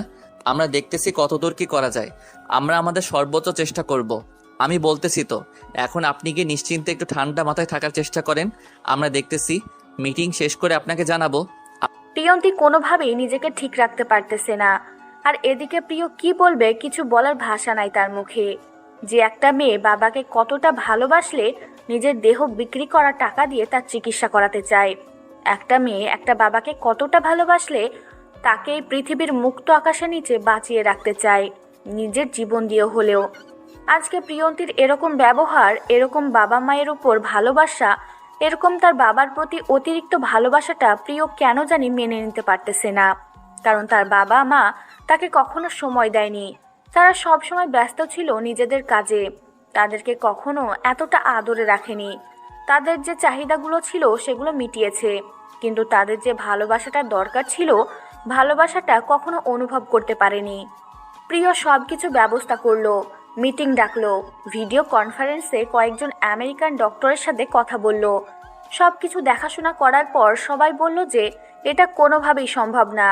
আমরা দেখতেছি কতদূর কি করা যায়। আমরা আমাদের সর্বোচ্চ চেষ্টা করব। আমি বলতেছি তো, এখন আপনি কি নিশ্চিন্তে একটু ঠান্ডা মাথায় থাকার চেষ্টা করেন। আমরা দেখতেছি, মিটিং শেষ করে আপনাকে জানাবো। প্রিয়ন্তী কোনোভাবেই নিজেকে ঠিক রাখতে পারতেছে না। আর এদিকে প্রিয় কি বলবে কিছু বলার ভাষা নাই তার মুখে। যে একটা মেয়ে বাবাকে কতটা ভালোবাসলে নিজের দেহ বিক্রি করা টাকা দিয়ে তার চিকিৎসা করাতে চায়। একটা মেয়ে একটা বাবাকে কতটা ভালোবাসলে তাকে এই পৃথিবীর মুক্ত আকাশের নিচে বাঁচিয়ে রাখতে চায়, নিজের জীবন দিয়ে হলেও। আজকে প্রিয়ন্তীর এরকম ব্যবহার, এরকম বাবা মায়ের উপর ভালোবাসা, এরকম তার বাবার প্রতি অতিরিক্ত ভালোবাসাটা প্রিয় কেন জানি মেনে নিতে পারতেছে না। কারণ তার বাবা মা তাকে কখনো সময় দেয়নি। তারা সব সময় ব্যস্ত ছিল নিজেদের কাজে। তাদেরকে কখনো এতটা আদরে রাখেনি। তাদের যে চাহিদাগুলো ছিল সেগুলো মিটিয়েছে, কিন্তু তাদের যে ভালোবাসাটা দরকার ছিল, ভালোবাসাটা কখনো অনুভব করতে পারেনি। প্রিয় সব কিছু ব্যবস্থা করলো, মিটিং ডাকলো, ভিডিও কনফারেন্সে কয়েকজন আমেরিকান ডক্টরের সাথে কথা বলল। সব কিছু দেখাশোনা করার পর সবাই বলল যে এটা কোনোভাবেই সম্ভব না,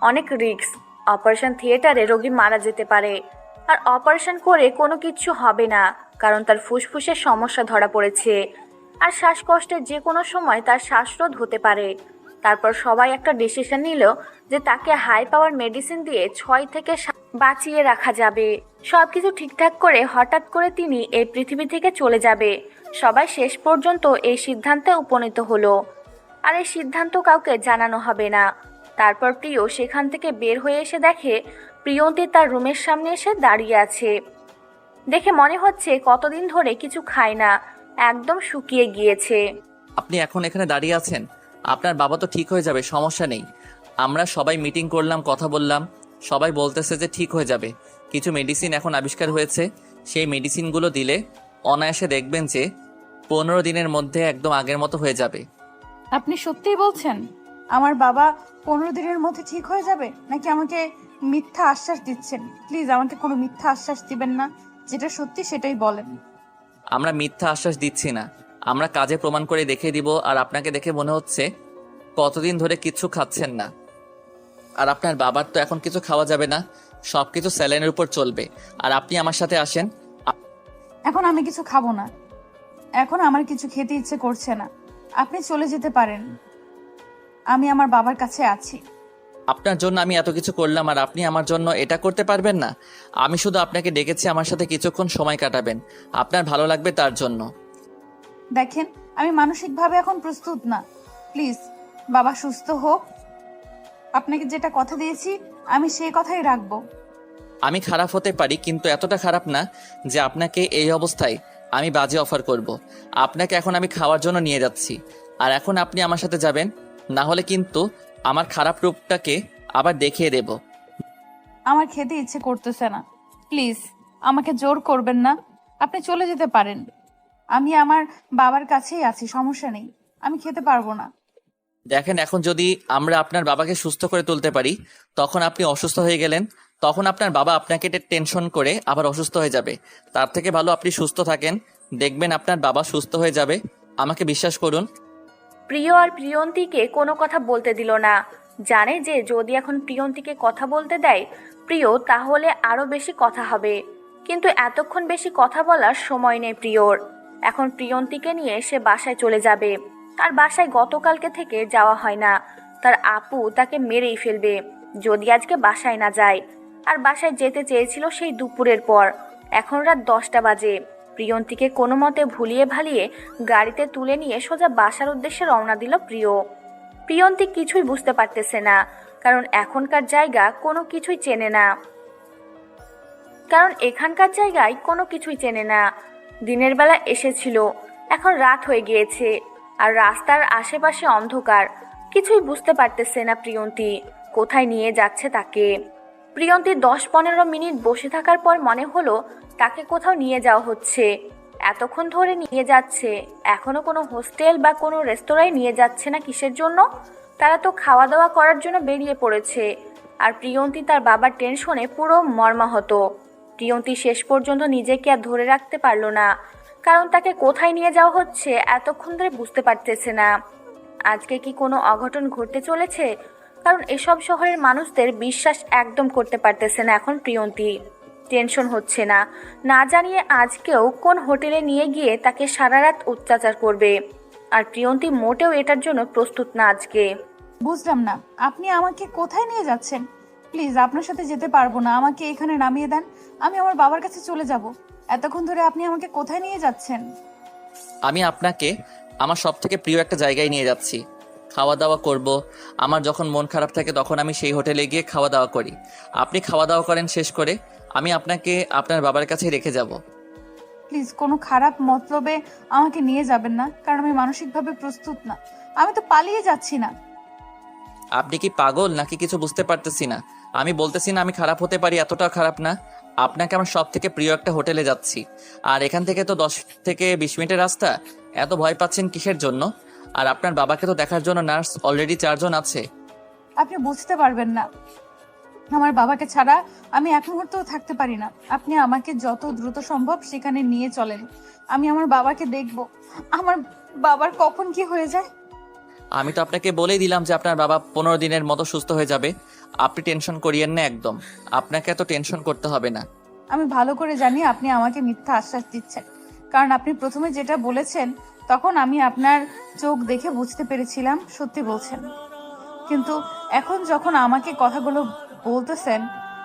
অনেক রিস্ক। অপারেশন থিয়েটারে রোগী মারা যেতে পারে। আর অপারেশন করে কোনো কিছু হবে না, কারণ তার ফুসফুসের সমস্যা ধরা পড়েছে। আর শ্বাসকষ্টের যে কোনো সময় তার শ্বাসরোধ হতে পারে। তারপর সবাই একটা ডিসিশন নিল যে তাকে হাই পাওয়ার মেডিসিন দিয়ে 6 থেকে 7 বাঁচিয়ে রাখা যাবে। সবকিছু ঠিকঠাক করে হঠাৎ করে তিনি এই পৃথিবী থেকে চলে যাবে। সবাই শেষ পর্যন্ত এই সিদ্ধান্তে উপনীত হলো। আর এই সিদ্ধান্ত কাউকে জানানো হবে না। তারপর প্রিয় সেখান থেকে বের হয়ে এসে দেখে প্রিয়ন্তী তার রুমের সামনে এসে দাঁড়িয়ে আছে। দেখে মনে হচ্ছে কতদিন ধরে কিছু খায় না, একদম শুকিয়ে গিয়েছে। আপনি এখন এখানে দাঁড়িয়ে আছেন। আপনার বাবা তো ঠিক হয়ে যাবে, সমস্যা নেই। আমরা সবাই মিটিং করলাম, কথা বললাম, সবাই বলতেছে যে ঠিক হয়ে যাবে। কিছু মেডিসিন এখন আবিষ্কার হয়েছে, সেই মেডিসিনগুলো দিলে অনায়াসে দেখবেন যে 15 দিনের মধ্যে একদম আগের মতো হয়ে যাবে। আপনি সত্যিই বলছেন আমার বাবা 15 দিনের মধ্যে ঠিক হয়ে যাবে, নাকি আমাকে মিথ্যা আশ্বাস দিচ্ছেন? প্লিজ আমাকে কোনো মিথ্যা আশ্বাস দিবেন না, যেটা সত্যি সেটাই বলেন। আমরা মিথ্যা আশ্বাস দিচ্ছি না, আমরা কাজে প্রমাণ করে দেখিয়ে দিব। আর আপনাকে দেখে মনে হচ্ছে কতদিন ধরে কিছু খাচ্ছেন না। আর আপনার বাবার তো এখন কিছু খাওয়া যাবে না, সবকিছু স্যালাইনের উপর চলবে। আর আপনি আমার সাথে আসেন। এখন আমি কিছু খাবো না, এখন আমার কিছু খেতে ইচ্ছে করছে না। আপনি চলে যেতে পারেন, আমি আমার বাবার কাছে আছি। আপনার জন্য আমি এত কিছু করলাম, আর আপনি আমার জন্য এটা করতে পারবেন না? আমি শুধু আপনাকে ডেকেছি আমার সাথে কিছুক্ষণ সময় কাটাবেন, আপনার ভালো লাগবে তার জন্য। দেখেন, আমি মানসিকভাবে এখন প্রস্তুত না। প্লিজ বাবা সুস্থ হোক, আপনাকে যেটা কথা দিয়েছি আমি সেই কথাই রাখবো। আমি খারাপ হতে পারি, কিন্তু এতটা খারাপ না যে আপনাকে এই অবস্থায় আমি বাজে অফার করব। আপনাকে এখন আমি খাওয়ার জন্য নিয়ে যাচ্ছি, আর এখন আপনি আমার সাথে যাবেন, না হলে কিন্তু আমার খারাপ রূপটাকে আবার দেখিয়ে দেব। আমার খেতে ইচ্ছে করতেছে না, প্লিজ আমাকে জোর করবেন না। আপনি চলে যেতে পারেন, আমি আমার বাবার কাছেই আছি, সমস্যা নেই, আমি খেতে পারবো না। দেখেন, এখন যদি আমরা আপনার বাবাকে সুস্থ করে তুলতে পারি, তখন আপনি অসুস্থ হয়ে গেলেন, তখন আপনার বাবা আপনাকে টেনশন করে আবার অসুস্থ হয়ে যাবে। তার থেকে ভালো আপনি সুস্থ থাকেন, দেখবেন আপনার বাবা সুস্থ হয়ে যাবে। আমাকে বিশ্বাস করুন। প্রিয় আর প্রিয়ন্তীকে কোনো কথা বলতে দিল না। জানে যে যদি এখন প্রিয়ন্তীকে কথা বলতে দেয় প্রিয়, তাহলে আরো বেশি কথা হবে। কিন্তু এতক্ষণ বেশি কথা বলার সময় নেই প্রিয়র। এখন প্রিয়ন্তীকে নিয়ে সে বাসায় চলে যাবে। আর বাসায় গতকালকে থেকে যাওয়া হয় না। তার আপু তাকে মেরেই ফেলবে যদি আজকে বাসায় না যায়। আর বাসায় যেতে চেয়েছিল সেই দুপুরের পর। এখন রাত 10টা বাজে। প্রিয়ন্তীকে কোনো মতে ভুলিয়ে ভালিয়ে গাড়িতে তুলে নিয়ে সোজা বাসার উদ্দেশ্যে রওনা দিল প্রিয়। প্রিয়ন্তী কিছুই বুঝতে পারতেছে না, কারণ এখনকার জায়গা কোনো কিছুই চেনে না। দিনের বেলা এসেছিল, এখন রাত হয়ে গিয়েছে, আর রাস্তার আশেপাশে অন্ধকার। কিছুই বুঝতে পারতেছে না প্রিয়ন্তী কোথায় নিয়ে যাচ্ছে তাকে। প্রিয়ন্তী 10-15 মিনিট বসে থাকার পর মনে হলো তাকে কোথাও নিয়ে যাওয়া হচ্ছে। এতক্ষণ ধরে নিয়ে যাচ্ছে, এখনো কোনো হোস্টেল বা কোনো রেস্তোরাঁয় নিয়ে যাচ্ছে না কিসের জন্য? তারা তো খাওয়া দাওয়া করার জন্য বেরিয়ে পড়েছে। আর প্রিয়ন্তী তার বাবার টেনশনে পুরো মর্মাহত। প্রিয়ন্তী শেষ পর্যন্ত নিজেকে আর ধরে রাখতে পারলো না, কারণ তাকে কোথায় নিয়ে যাওয়া হচ্ছে এতক্ষণ ধরে বুঝতে পারতেছে না। আজকে কি কোনো অঘটন ঘটতে চলেছে? কারণ এসব শহরের মানুষদের বিশ্বাস একদম করতে পারতেছে না এখন প্রিয়ন্তী। টেনশন হচ্ছে না, না জানিয়ে আজকেও কোন হোটেলে নিয়ে গিয়ে তাকে সারা রাত অত্যাচার করবে। আর প্রিয়ন্তী মোটেও এটার জন্য প্রস্তুত না আজকে। বুঝলাম না, আপনি আমাকে কোথায় নিয়ে যাচ্ছেন? প্লিজ, আপনার সাথে যেতে পারবো না, আমাকে এখানে নামিয়ে দেন। আমি আমার বাবার কাছে চলে যাব। এতক্ষণ ধরে আপনি আমাকে কোথায় নিয়ে যাচ্ছেন? আমি আপনাকে আমার সব থেকে প্রিয় একটা জায়গায় নিয়ে যাচ্ছি। খাওয়া দাওয়া করব। আমার যখন মন খারাপ থাকে তখন আমি সেই হোটেলে গিয়ে খাওয়া দাওয়া করি। আপনি খাওয়া দাওয়া করেন, শেষ করে আমি আপনাকে আপনার বাবার কাছে রেখে যাব। প্লিজ, কোনো খারাপ মতলবে আমাকে নিয়ে যাবেন না, কারণ আমি মানসিকভাবে প্রস্তুত না। আমি তো পালিয়ে যাচ্ছি না। আপনি কি পাগল নাকি কিছু বুঝতে পারতেছি না? আমি বলতেছি না আমি খারাপ হতে পারি, এতটা খারাপ না। আপনাকে আমার সব থেকে প্রিয় একটা হোটেলে যাচ্ছি, আর এখান থেকে তো 10 থেকে 20 মিনিটের রাস্তা। এত ভয় পাচ্ছেন কিসের জন্য? আর আপনার বাবাকে তো দেখার জন্য নার্স অলরেডি 4 জন আছে। আপনি বুঝতে পারবেন না, আমার বাবাকে ছাড়া আমি এক মুহূর্তও থাকতে পারি না। আপনি আমাকে যত দ্রুত সম্ভব সেখানে নিয়ে চলেন। আমি আমার বাবাকে দেখব। আমার বাবার কখন কি হয়ে যায়। আমি তো আপনাকে বলেই দিলাম যে আপনার বাবা 15 দিনের মতো সুস্থ হয়ে যাবে। আপনি টেনশন করিয়েন না একদম। আপনাকে এত টেনশন করতে হবে না। আমি ভালো করে জানি আপনি আমাকে মিথ্যা আশ্বাস দিচ্ছেন, কারণ আপনি প্রথমে যেটা বলেছেন তখন আমি আপনার চোখ দেখে বুঝতে পেরেছিলাম সত্যি বলছেন। কিন্তু এখন যখন আমাকে কথাগুলো বলতেছেন,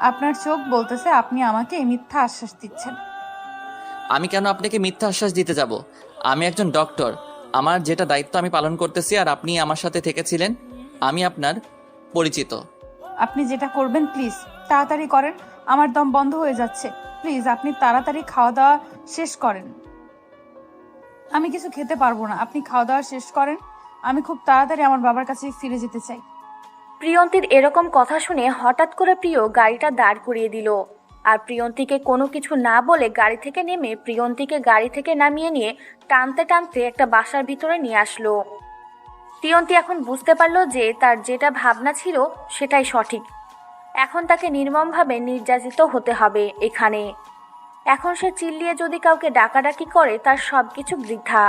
আপনার চোখ বলতেছে আপনি আমাকে এই মিথ্যা আশ্বাস দিচ্ছেন। আমি কেন আপনাকে মিথ্যা আশ্বাস দিতে যাব? আমি একজন ডক্টর, আমার যেটা দায়িত্ব আমি পালন করতেছি। আর আপনি আমার সাথে থেকেছিলেন, আমি আপনার পরিচিত। আপনি যেটা করবেন প্লিজ তাড়াতাড়ি করেন, আমার দম বন্ধ হয়ে যাচ্ছে। প্লিজ আপনি তাড়াতাড়ি খাওয়া দাওয়া শেষ করেন। আমি কিছু খেতে পারবো না, আপনি খাওয়া দাওয়া শেষ করেন। আমি খুব তাড়াতাড়ি আমার বাবার কাছে ফিরে যেতে চাই। প্রিয়ন্তীর এরকম কথা শুনে হঠাৎ করে প্রিয় গাড়িটা দাঁড় করিয়ে দিল। আর প্রিয়ন্তীকে কোনো কিছু না বলে গাড়ি থেকে নেমে প্রিয়ন্তীকে গাড়ি থেকে নামিয়ে নিয়ে টানতে টানতে একটা বাসার ভিতরে নিয়ে আসলো। প্রিয়ন্তী এখন বুঝতে পারলো যে তার যেটা ভাবনা ছিল সেটাই সঠিক। এখন তাকে নির্মমভাবে নির্যাতিত হতে হবে এখানে। এখন সে চিল্লিয়ে যদি কাউকে ডাকাডাকি করে তার সবকিছু বৃথা।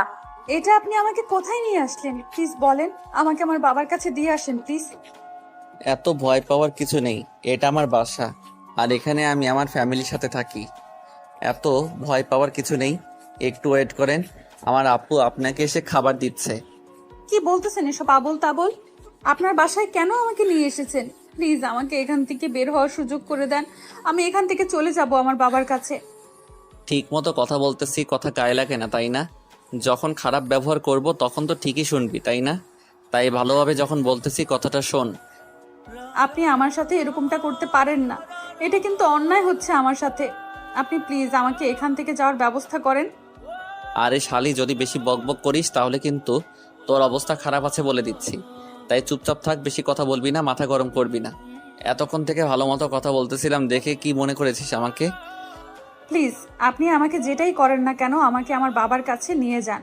এটা আপনি আমাকে কোথায় নিয়ে আসলেন? প্লিজ বলেন, আমাকে আমার বাবার কাছে দিয়ে আসেন প্লিজ। এত ভয় পাওয়ার কিছু নেই, এটা আমার বাসা, আর এখানে আমি আমার ফ্যামিলির সাথে থাকি। এত ভয় পাওয়ার কিছু নেই, একটু ওয়েট করেন। আমার আপু আপনাকে এসে খাবার দিচ্ছে। কি বলতেছেন এসব আবোল তাবোল? আপনার বাসায় কেন আমাকে নিয়ে এসেছেন? প্লিজ আমাকে এখান থেকে বের হওয়ার সুযোগ করে দেন। আমি এখান থেকে চলে যাব আমার বাবার কাছে। ঠিক মতো কথা বলতেছি, কথা গায়ে লাগে না তাই না? যখন খারাপ ব্যবহার করব তখন তো ঠিকই শুনবি তাই না? তাই ভালোভাবে যখন বলতেছি কথাটা শোন। আপনি আমার সাথে এরকমটা করতে পারেন না, এটা কিন্তু অন্যায় হচ্ছে আমার সাথে। আপনি প্লিজ আমাকে এখান থেকে যাওয়ার ব্যবস্থা করেন। আরে শালি, যদি বেশি বকবক করিস তাহলে কিন্তু তোর অবস্থা খারাপ আছে বলে দিচ্ছি। তাই চুপচাপ থাক, বেশি কথা বলবি না, মাথা গরম করবি না। এতক্ষণ থেকে ভালো মতো কথা বলতেছিলাম দেখে কি মনে করেছিস আমাকে? প্লিজ আপনি আমাকে যেটাই করেন না কেন আমাকে আমার বাবার কাছে নিয়ে যান।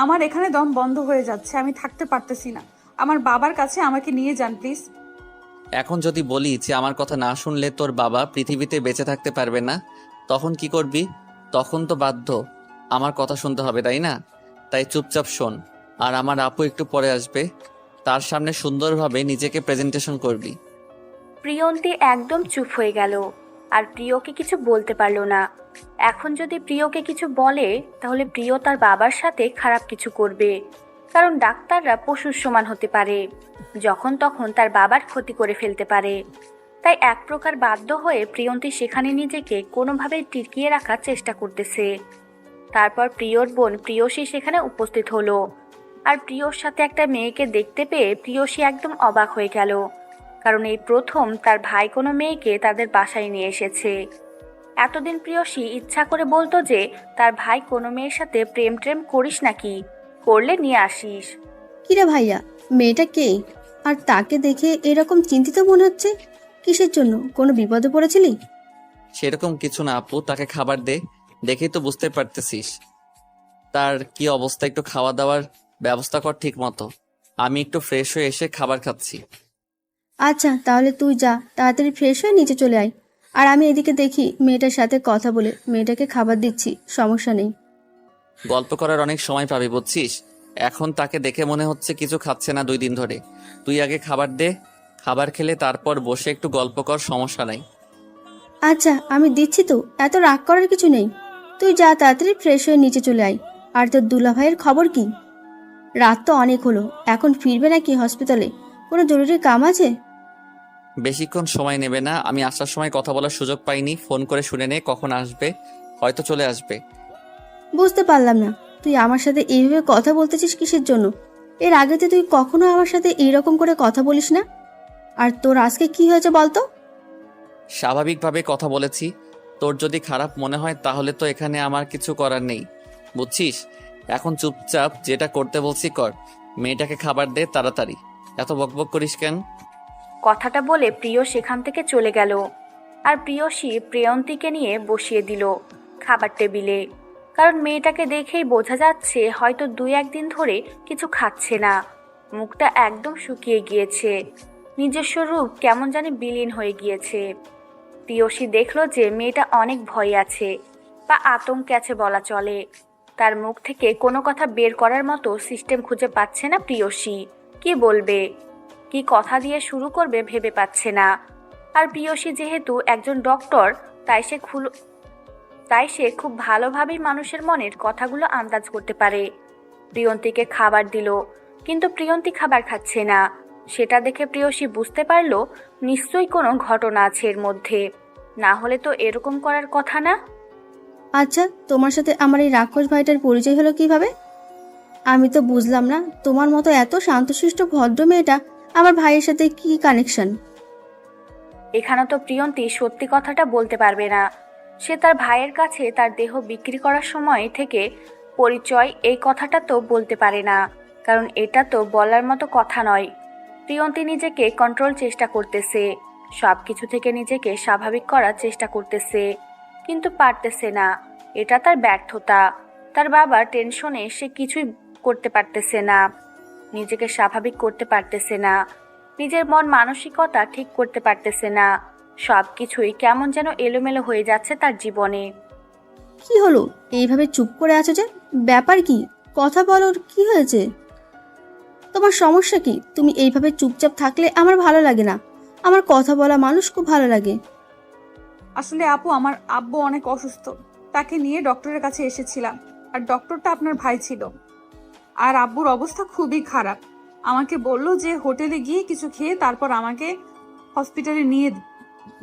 আমার এখানে দম বন্ধ হয়ে যাচ্ছে, আমি থাকতে পারতেছি না। আমার বাবার কাছে আমাকে নিয়ে যান প্লিজ। এখন যদি বলি যে আমার কথা না শুনলে তোর বাবা পৃথিবীতে বেঁচে থাকতে পারবে না, তখন কি করবি? তখন তো বাধ্য আমার কথা শুনতে হবে, তাই না? তাই চুপচাপ শোন। আর আমার আপু একটু পরে আসবে, তার সামনে সুন্দরভাবে নিজেকে প্রেজেন্টেশন করবি। প্রিয়ন্তী একদম চুপ হয়ে গেল আর প্রিয়কে কিছু বলতে পারল না। এখন যদি প্রিয়কে কিছু বলে তাহলে প্রিয় তার বাবার সাথে খারাপ কিছু করবে, কারণ ডাক্তাররা পশুর সমান হতে পারে, যখন তখন তার বাবার ক্ষতি করে ফেলতে পারে। তাই এক প্রকার বাধ্য হয়ে প্রিয়ন্তী সেখানে নিজেকে কোনোভাবে টিকিয়ে রাখার চেষ্টা করতেছে। তারপর প্রিয়র বোন প্রিয়সী সেখানে উপস্থিত হলো। আর প্রিয়র সাথে একটা মেয়েকে দেখতে পেয়ে প্রিয়সী একদম অবাক হয়ে গেল, কারণ এই প্রথম তার ভাই কোনো মেয়েকে তাদের বাসায় নিয়ে এসেছে। এতদিন প্রিয়সী ইচ্ছা করে বলতো যে তার ভাই কোনো মেয়ের সাথে প্রেম ট্রেম করিস নাকি, করলে নিয়ে আসিস। কিরে ভাইয়া, মেয়েটা কে? আর তাকে দেখে এরকম চিন্তিত মনে হচ্ছে, কিসের জন্য? কোনো বিপদে পড়েছিলি? সেরকম কিছু না আপু, তাকে খাবার দে, দেখেই তো বুঝতে পারতেছিস তার কি অবস্থা। একটু খাওয়া দাওয়ার ব্যবস্থা কর ঠিক মতো। আমি একটু ফ্রেশ হয়ে এসে খাবার খাচ্ছি। আচ্ছা তাহলে তুই যা, তাড়াতাড়ি ফ্রেশ হয়ে নিচে চলে আয়। আর আমি এদিকে দেখি মেয়েটার সাথে কথা বলে মেয়েটাকে খাবার দিচ্ছি, সমস্যা নেই। গল্প করার অনেক সময় পাবি বুঝছিস। এখন তাকে দেখে মনে হচ্ছে কিছু খাচ্ছে না 2 দিন ধরে। তুই আগে খাবার দে, খাবার খেলে তারপর বসে একটু গল্প কর, সমস্যা নাই। আচ্ছা আমি দিচ্ছি তো, এত রাগ করার কিছু নেই। তুই যা, তাড়াতাড়ি ফ্রেশ হয়ে নিচে চলে আয়। আর তোর দুলা ভাইয়ের খবর কি? রাত তো অনেক হলো, এখন ফিরবে নাকি হসপিটালে? কোনো জরুরি কাম আছে? বেশিক্ষণ সময় নেবে না, আমি আসার সময় কথা বলার সুযোগ পাইনি। ফোন করে শুনে নে কখন আসবে, হয়তো চলে আসবে। বুঝতে পারলাম না, তুই আমার সাথে এইভাবে কথা বলতেছিস কিসের জন্য? এর আগে তো তুই কখনো আমার সাথে এইরকম করে কথা বলিস না। আর তোর আজকে কি হয়েছে বলতো? স্বাভাবিকভাবে কথা বলেছি। তোর যদি খারাপ মনে হয় তাহলে তো এখানে আমার কিছু করার নেই, বুঝছিস। এখন চুপচাপ যেটা করতে বলছি কর। মেয়েটাকে খাবার দে তাড়াতাড়ি, এত বকবক করিস কেন? কথাটা বলে প্রিয় সেখান থেকে চলে গেল। আর প্রিয়সী প্রিয়ন্তীকে নিয়ে বসিয়ে দিল খাবার টেবিলে, কারণ মেয়েটাকে দেখেই বোঝা যাচ্ছে হয়তো 2-1 দিন ধরে কিছু খাচ্ছে না। মুখটা একদম শুকিয়ে গিয়েছে, নিজস্ব রূপ কেমন জানি বিলীন হয়ে গিয়েছে। প্রিয়সী দেখলো যে মেয়েটা অনেক ভয়ে আছে বা আতঙ্কে আছে বলা চলে। তার মুখ থেকে কোনো কথা বের করার মতো সিস্টেম খুঁজে পাচ্ছে না প্রিয়সী। কি বলবে, কি কথা দিয়ে শুরু করবে ভেবে পাচ্ছে না। আর প্রিয়সী যেহেতু একজন ডক্টর, তাই সে খুব ভালোভাবেই মানুষের মনের কথাগুলো আন্দাজ করতে পারে। প্রিয়ন্তীকে খাবার দিল, কিন্তু প্রিয়ন্তী খাবার খাচ্ছে না। সেটা দেখে প্রিয়সী বুঝতে পারল নিশ্চয়ই কোনো ঘটনা আছে এর মধ্যে, না হলে তো এরকম করার কথা না। আচ্ছা তোমার সাথে আমার এই রাক্ষস ভাইটার পরিচয় হলো কিভাবে? আমি তো বুঝলাম না, তোমার মতো এত শান্তশিষ্ট ভদ্র মেয়েটা আমার ভাইয়ের সাথে কি কানেকশন? এখানে তো প্রিয়ন্তী সত্যি কথাটা বলতে পারবে না। সে তার ভাইয়ের কাছে তার দেহ বিক্রি করার সময় থেকে পরিচয়, এই কথাটা তো বলতে পারে না, কারণ এটা তো বলার মতো কথা নয়। প্রিয়ন্তী নিজেকে কন্ট্রোল চেষ্টা করতেছে, সব কিছু থেকে নিজেকে স্বাভাবিক করার চেষ্টা করতেছে, কিন্তু পারতেছে না। এটা তার ব্যর্থতা। তার বাবার টেনশনে সে কিছুই করতে পারতেছে না, নিজেকে স্বাভাবিক করতে পারতেছে না, নিজের মন মানসিকতা ঠিক করতে পারতেছে না। সব কিছুই কেমন যেন এলোমেলো হয়ে যাচ্ছে তার জীবনে। কি হলো, এইভাবে চুপ করে আছো যে? ব্যাপার কি? কথা বলো, কি হয়েছে? তোমার সমস্যা কি? তুমি এইভাবে চুপচাপ থাকলে আমার ভালো লাগে না। আমার কথা বলা মানুষ খুব ভালো লাগে। আসলে আপু, আমার আব্বু অনেক অসুস্থ, তাকে নিয়ে ডক্টরের কাছে এসেছিলাম। আর ডক্টরটা আপনার ভাই ছিল। আর আব্বুর অবস্থা খুবই খারাপ। আমাকে বলল যে হোটেলে গিয়ে কিছু খেয়ে তারপর আমাকে হসপিটালে নিয়ে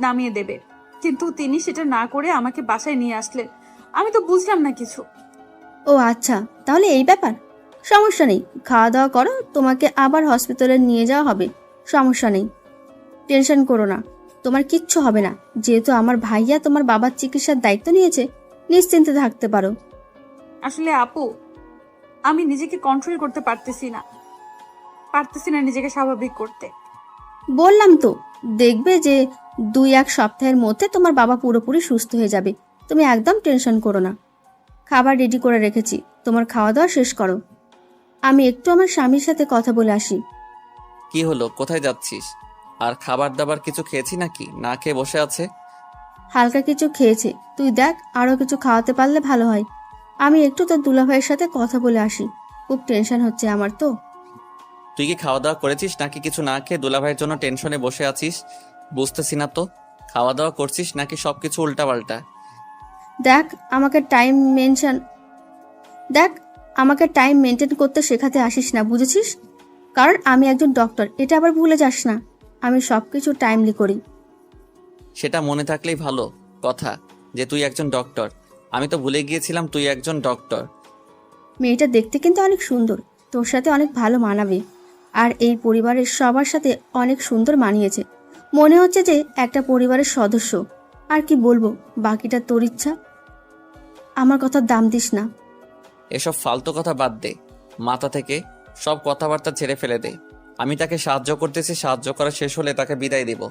নামিয়ে দেবে, কিন্তু তিনি সেটা না করে আমাকে বাসায় নিয়ে আসলেন। আমি তো বুঝলাম না কিছু। ও আচ্ছা, তাহলে এই ব্যাপার। সমস্যা নেই, খাওয়া দাওয়া করো, তোমাকে আবার হসপিটালে নিয়ে যাওয়া হবে, সমস্যা নেই। টেনশন করো না, তোমার কিচ্ছু হবে না। যেহেতু আমার ভাইয়া তোমার বাবার চিকিৎসার দায়িত্ব নিয়েছে, নিশ্চিন্তে থাকতে পারো। আসলে আপু, আমি নিজেকে কন্ট্রোল করতে পারতেছি না নিজেকে স্বাভাবিক করতে। বললাম তো, দেখবে যে 2-1 সপ্তাহের মধ্যে তোমার বাবা পুরোপুরি সুস্থ হয়ে যাবে। তুমি একদম টেনশন করো না। খাবার রেডি করে রেখেছি, তোমার খাওয়া দাওয়া শেষ করো। আমি একটু আমার স্বামীর সাথে কথা বলে আসি। কি হলো, কোথায় যাচ্ছিস? আর খাবার দাবার কিছু খেয়েছি নাকি, না খেয়ে বসে আছে? হালকা কিছু খেয়েছে, তুই দেখ আরও কিছু খাওয়াতে পারলে ভালো হয়। আমি একটু তোর দুলাভাইয়ের সাথে কথা বলে আসি, খুব টেনশন হচ্ছে আমার তো। তুই কি খাওয়া দাওয়া করেছিস নাকি কিছু না খেয়ে দুলাভাইয়ের জন্য টেনশনে বসে আছিস? বুঝতেছি না তো, খাওয়া দাওয়া করছিস নাকি সব কিছু উল্টাপাল্টা? দেখ আমাকে টাইম মেনটেন করতে শেখাতে আসিস না, বুঝেছিস? কারণ আমি একজন ডক্টর, এটা আবার ভুলে যাস না। আমি সব কিছু টাইমলি করি। সেটা মনে থাকলেই ভালো কথা যে তুই একজন ডক্টর। আমি তো ভুলে গিয়েছিলাম তুই একজন ডক্টর। মেয়েটা দেখতে কিন্তু অনেক সুন্দর, তোর সাথে অনেক ভালো মানাবে। আর এই পরিবারের সবার সাথে অনেক সুন্দর মানিয়েছে, মনে হচ্ছে যে একটা পরিবারের সদস্য। আর কি বলবো, বাকিটা তোর ইচ্ছা। আমার কথার দাম দিস না। এসব ফালতু কথা বাদ দে, মাথা থেকে সব কথাবার্তা ছেড়ে ফেলে দে। আমি তাকে সাহায্য করতেছি, সাহায্য করা শেষ হলে তাকে বিদায় দিব।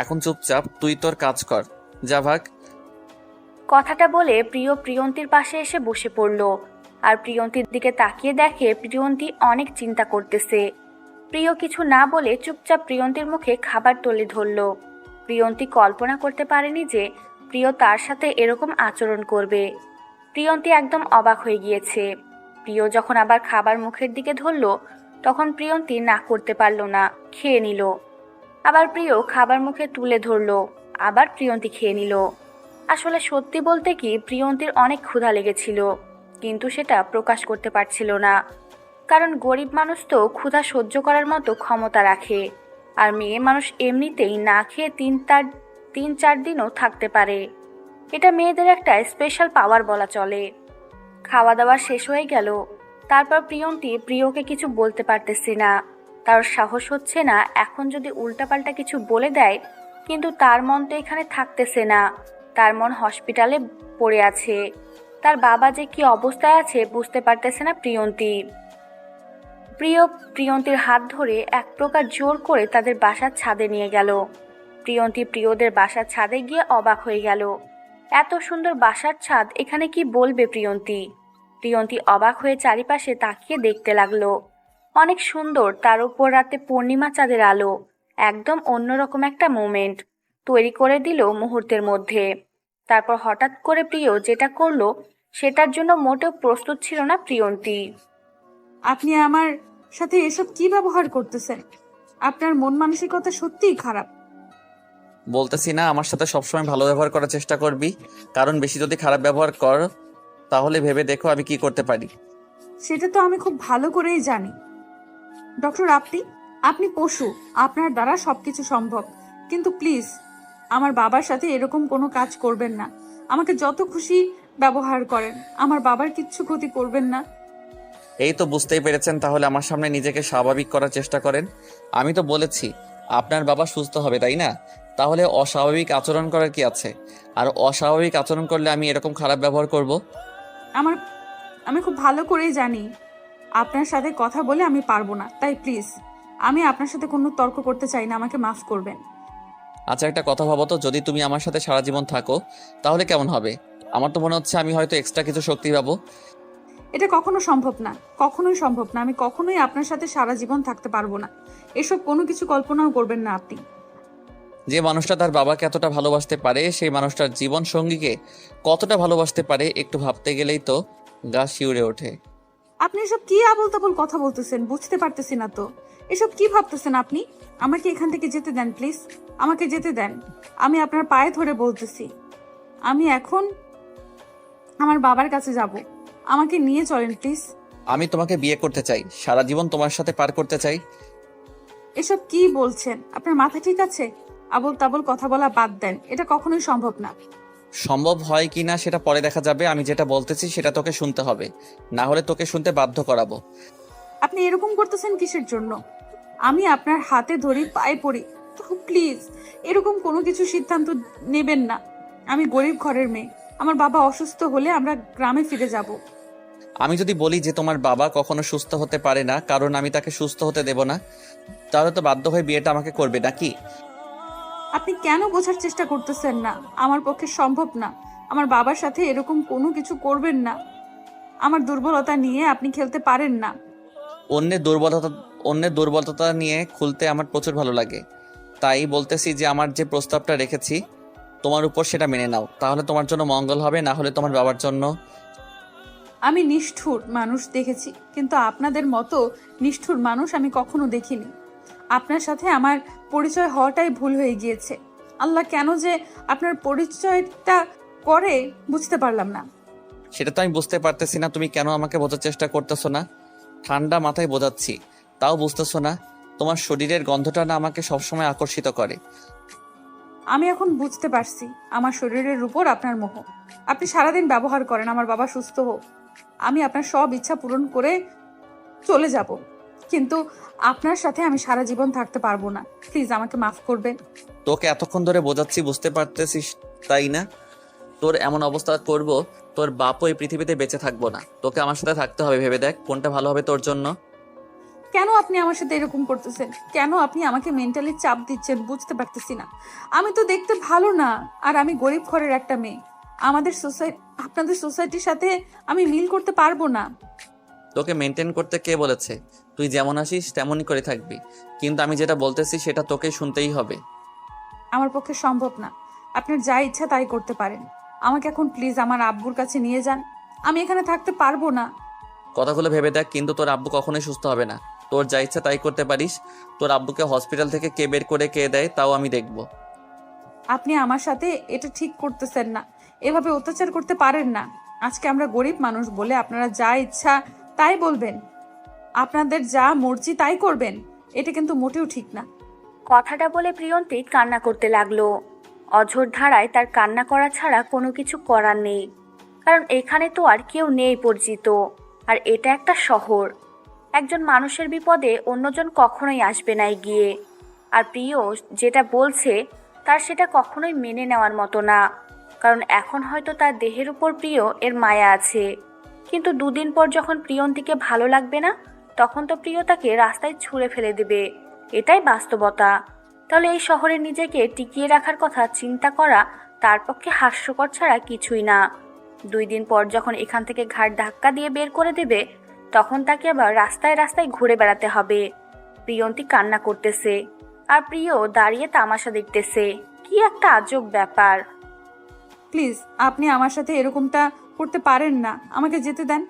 এখন চুপচাপ তুই তোর কাজ কর, যা ভাগ। কথাটা বলে প্রিয় প্রিয়ন্তীর পাশে এসে বসে পড়ল। আর প্রিয়ন্তীর দিকে তাকিয়ে দেখে প্রিয়ন্তী অনেক চিন্তা করতেছে। প্রিয় কিছু না বলে চুপচাপ প্রিয়ন্তীর মুখে খাবার তুলে ধরল। প্রিয়ন্তী কল্পনা করতে পারেনি যে প্রিয় তার সাথে এরকম আচরণ করবে। প্রিয়ন্তী একদম অবাক হয়ে গিয়েছে। প্রিয় যখন আবার খাবার মুখের দিকে ধরল, তখন প্রিয়ন্তী না করতে পারল না, খেয়ে নিল। আবার প্রিয় খাবার মুখে তুলে ধরল, আবার প্রিয়ন্তী খেয়ে নিল। আসলে সত্যি বলতে কি, প্রিয়ন্তীর অনেক ক্ষুধা লেগেছিল, কিন্তু সেটা প্রকাশ করতে পারছিল না। কারণ গরিব মানুষ তো ক্ষুধা সহ্য করার মতো ক্ষমতা রাখে, আর মেয়ে মানুষ এমনিতেই না খেয়ে 3-4 দিনও থাকতে পারে। এটা মেয়েদের একটা স্পেশাল পাওয়ার বলা চলে। খাওয়া দাওয়া শেষ হয়ে গেল। তারপর প্রিয়ন্তী প্রিয়কে কিছু বলতে পারতেছে না। তার সাহস হচ্ছে না, এখন যদি উল্টাপাল্টা কিছু বলে দেয়। কিন্তু তার মন তো এখানে থাকতেছে না, তার মন হসপিটালে পড়ে আছে। তার বাবা যে কি অবস্থায় আছে বুঝতে পারতেছে না প্রিয়ন্তী। প্রিয় প্রিয়ন্তীর হাত ধরে এক প্রকার জোর করে তাদের বাসার ছাদে নিয়ে গেল। প্রিয়ন্তী প্রিয়দের বাসার ছাদে গিয়ে অবাক হয়ে গেল। এত সুন্দর বাসার ছাদ, এখানে কি বলবে প্রিয়ন্তী? প্রিয়ন্তী অবাক হয়ে চারিপাশে তাকিয়ে দেখতে লাগলো। অনেক সুন্দর, তার উপর রাতে পূর্ণিমা চাঁদের আলো। একদম অন্যরকম একটা মোমেন্ট তৈরি করে দিল মুহূর্তের মধ্যে। তারপর হঠাৎ করে প্রিয় যেটা করলো, সেটার জন্য মোটেও প্রস্তুত ছিল না প্রিয়ন্তী। আপনি আমার সাথে এসব কি ব্যবহার করতেছেন? আপনার মন মানসিকতা সত্যিই খারাপ। বলতেছি না আমার সাথে সবসময় ভালো ব্যবহার করার চেষ্টা করবি? কারণ বেশি যদি খারাপ ব্যবহার কর, তাহলে ভেবে দেখো আমি কি করতে পারি। সেটা তো আমি খুব ভালো করেই জানি। ডক্টর, আপনি পশু, আপনার দ্বারা সবকিছু সম্ভব। কিন্তু প্লিজ আমার বাবার সাথে এরকম কোনো কাজ করবেন না। আমাকে যত খুশি ব্যবহার করেন, আমার বাবার কিচ্ছু ক্ষতি করবেন না। এই তো বুঝতেই পেরেছেন, তাহলে আমার সামনে নিজেকে স্বাভাবিক করার চেষ্টা করেন। আমি তো বলেছি আপনার বাবা সুস্থ হবে, তাই না? তাহলে অস্বাভাবিক আচরণ করার কি আছে? আর অস্বাভাবিক আচরণ করলে আমি এরকম খারাপ ব্যবহার করব? আমি খুব ভালো করেই জানি আপনার সাথে কথা বলে আমি পারবো না, তাই প্লিজ আমি আপনার সাথে কোনো তর্ক করতে চাই না, আমাকে মাফ করবেন। আচ্ছা একটা কথা ভাবো তো, যদি তুমি আমার সাথে সারা জীবন থাকো তাহলে কেমন হবে? আমার তো মনে হচ্ছে আমি হয়তো এক্সট্রা কিছু শক্তি পাবো। এটা কখনো সম্ভব না, কখনোই সম্ভব না। আমি কখনোই আপনার সাথে সারা জীবন থাকতে পারবো না। এসব কোনো কিছু কল্পনাও করবেন না আপনি। যে মানুষটা তার বাবাকে এতটা ভালোবাসতে পারে, সেই মানুষটার জীবন সঙ্গীকে কতটা ভালোবাসতে পারে, একটু ভাবতে গেলেই তো গা শিউরে ওঠে। আপনি এসব কি আবোল তাবোল কথা বলতেছেন, বুঝতে পারতেছি না তো। এসব কি ভাবতেছেন আপনি? আমাকে এখান থেকে যেতে দেন প্লিজ, আমাকে যেতে দেন। আমি আপনার পায়ে ধরে বলতেছি, আমি এখন আমার বাবার কাছে যাব। আমাকে নিয়ে চলেন প্লিজ। আমি তোমাকে বিয়ে করতে চাই, সারা জীবন তোমার সাথে পার করতে চাই। এসব কি বলছেন? আপনার মাথা ঠিক আছে? আবোল তাবোল কথা বলা বাদ দেন, এটা কখনোই সম্ভব না। সম্ভব হয় কি না সেটা পরে দেখা যাবে। আমি যেটা বলতেছি সেটা তোকে শুনতে হবে, না হলে তোকে শুনতে বাধ্য করাবো। আপনি এরকম করতেছেন কিসের জন্য? আমি আপনার হাতে ধরি, পায়ে পড়ি, তো প্লিজ এরকম কোনো কিছু সিদ্ধান্ত নেবেন না। আমি গরিব ঘরের মেয়ে, আমার বাবা অসুস্থ হলে আমরা গ্রামে ফিরে যাব। আমি যদি বলি যে তোমার বাবা কখনো সুস্থ হতে পারে না, কারণ আমি তাকে সুস্থ হতে দেব না, তাহলে তো বাধ্য হয়ে বিয়েটা আমাকে করবে নাকি? আপনি কেন বোঝার চেষ্টা করতেছেন না? আমার পক্ষে সম্ভব না। আমার বাবার সাথে এরকম কোনো কিছু করবেন না। আমার দুর্বলতা নিয়ে আপনি খেলতে পারেন না। অন্যের দুর্বলতা নিয়ে খুলতে আমার প্রচুর ভালো লাগে। তাই বলতেছি যে আমার যে প্রস্তাবটা রেখেছি তোমার উপর সেটা মেনে নাও, তাহলে তোমার জন্য মঙ্গল হবে, না হলে তোমার বাবার জন্য। আমি নিষ্ঠুর মানুষ দেখেছি, কিন্তু আপনাদের মতো নিষ্ঠুর মানুষ আমি কখনো দেখিনি। আপনার সাথে আমার পরিচয় হওয়াটাই ভুল হয়ে গিয়েছে। আল্লাহ কেন যে আপনার পরিচয়টা করে বুঝতে পারলাম না। সেটা তো আমি বুঝতে পারতেছি না, তুমি কেন আমাকে বোঝার চেষ্টা করতেছো না? ঠান্ডা মাথায় বোঝাচ্ছি, তাও বুঝতেছো না? তোমার শরীরের গন্ধটা না আমাকে সবসময় আকর্ষিত করে। আমি এখন বুঝতে পারছি আমার শরীরের উপর আপনার মোহ। আপনি সারাদিন ব্যবহার করেন আমার বাবা সুস্থ হোক, আমি আপনার সব ইচ্ছা পূরণ করে চলে যাব, কিন্তু আপনার সাথে আমি সারা জীবন থাকতে পারবো না। প্লিজ আমাকে মাফ করবেন। তোকে এতক্ষণ ধরে বোঝাচ্ছি, বুঝতে পারতেছিস তাই না? তোর এমন অবস্থা করব, তোর বাপও এই পৃথিবীতে বেঁচে থাকবো না। তোকে আমার সাথে থাকতে হবে, ভেবে দেখ কোনটা ভালো হবে তোর জন্য। কেন আপনি আমার সাথে এরকম করতেছেন? কেন আপনি আমাকে মেন্টালি চাপ দিচ্ছেন? বুঝতে পারতেছি না। আমি তো দেখতে ভালো না, আর আমি গরিব ঘরের একটা মেয়ে। আপনাদের সোসাইটির সাথে আমি মিল করতে পারবো না। তোকে মেনটেন করতে কে বলেছে? তুই যেমন আসিস তেমনই করে থাকবি, কিন্তু আমি যেটা বলতেছি সেটা তোকে শুনতেই হবে। আমার পক্ষে সম্ভব না। আপনার যা ইচ্ছা তাই করতে পারেন। আমাকে এখন প্লিজ আমার আব্বুর কাছে নিয়ে যান। আমি এখানে থাকতে পারবো না। কথাগুলো ভেবে দেখ, কিন্তু তোর আব্বু কখনোই সুস্থ হবে না। তোর যা ইচ্ছা তাই করতে পারিস। তোর আব্বুকে হসপিটাল থেকে কে বের করে কে দেয় তাও আমি দেখব। আপনি আমার সাথে এটা ঠিক করতেছেন না। এভাবে অত্যাচার করতে পারেন না। আজকে আমরা গরিব মানুষ বলে আপনারা যা ইচ্ছা তাই বলবেন, আপনাদের যা মর্জি তাই করবেন, এটা কিন্তু মোটেও ঠিক না। কথাটা বলে প্রিয়ন্তী কান্না করতে লাগলো। অঝোর ধারায় তার কান্না করা ছাড়া কোনো কিছু করার নেই, কারণ এখানে তো আর কেউ নেই পরিচিত, আর এটা একটা শহর। একজন মানুষের বিপদে অন্যজন কখনোই আসবে না এগিয়ে। আর প্রিয় যেটা বলছে তার সেটা কখনোই মেনে নেওয়ার মতো না, কারণ এখন হয়তো তার দেহের উপর প্রিয় এর মায়া আছে, কিন্তু দুদিন পর যখন প্রিয়ন্তীকে ভালো লাগবে না, তখন তো প্রিয় তাকে রাস্তায় ছুঁড়ে ফেলে দেবে। এটাই বাস্তবতা। তাহলে এই শহরে নিজেকে টিকিয়ে রাখার কথা চিন্তা করা তার পক্ষে হাস্যকর ছাড়া কিছুই না। 2 দিন পর যখন এখান থেকে ঘাট ধাক্কা দিয়ে বের করে দেবে, তখন তাকে আবার রাস্তায় রাস্তায় ঘুরে বেড়াতে হবে। প্রিয়ন্তী কান্না করতেছে, আর প্রিয় দাঁড়িয়ে তামাশা দেখতেছে। কি একটা আজব ব্যাপার। প্লিজ আপনি আমার সাথে এরকমটা করতে পারেন না। আমাকে যেতে দেন।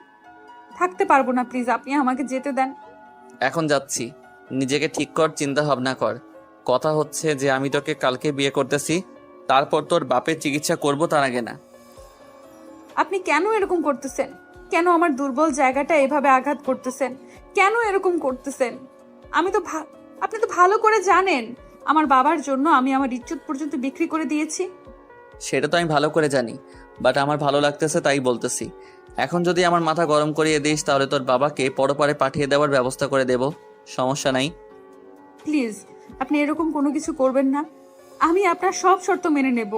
থাকতে পারবো না, প্লিজ আপনি আমাকে যেতে দেন। এখন যাচ্ছি, নিজেকে ঠিক কর, চিন্তা ভাবনা কর। কথা হচ্ছে যে আমি তোকে কালকে বিয়ে করতেছি, তারপর তোর বাপের চিকিৎসা করব, তার আগে না। আপনি কেন এরকম করতেছেন? কেন আমার দুর্বল জায়গাটা এভাবে আঘাত করতেছেন? কেন এরকম করতেছেন? আপনি তো ভালো করে জানেন আমার বাবার জন্য আমি আমার ইজ্জত পর্যন্ত বিক্রি করে দিয়েছি। সেটা তো আমি ভালো করে জানি, বাট আমার ভালো লাগতেছে তাই বলতেছি। এখন যদি আমার মাথা গরম করিয়ে দিস তাহলে তোর বাবাকে পরপারে পাঠিয়ে দেওয়ার ব্যবস্থা করে দেব, সমস্যা নাই। প্লিজ আপনি এরকম কোনো কিছু করবেন না। আমি আপনার সব শর্ত মেনে নেব।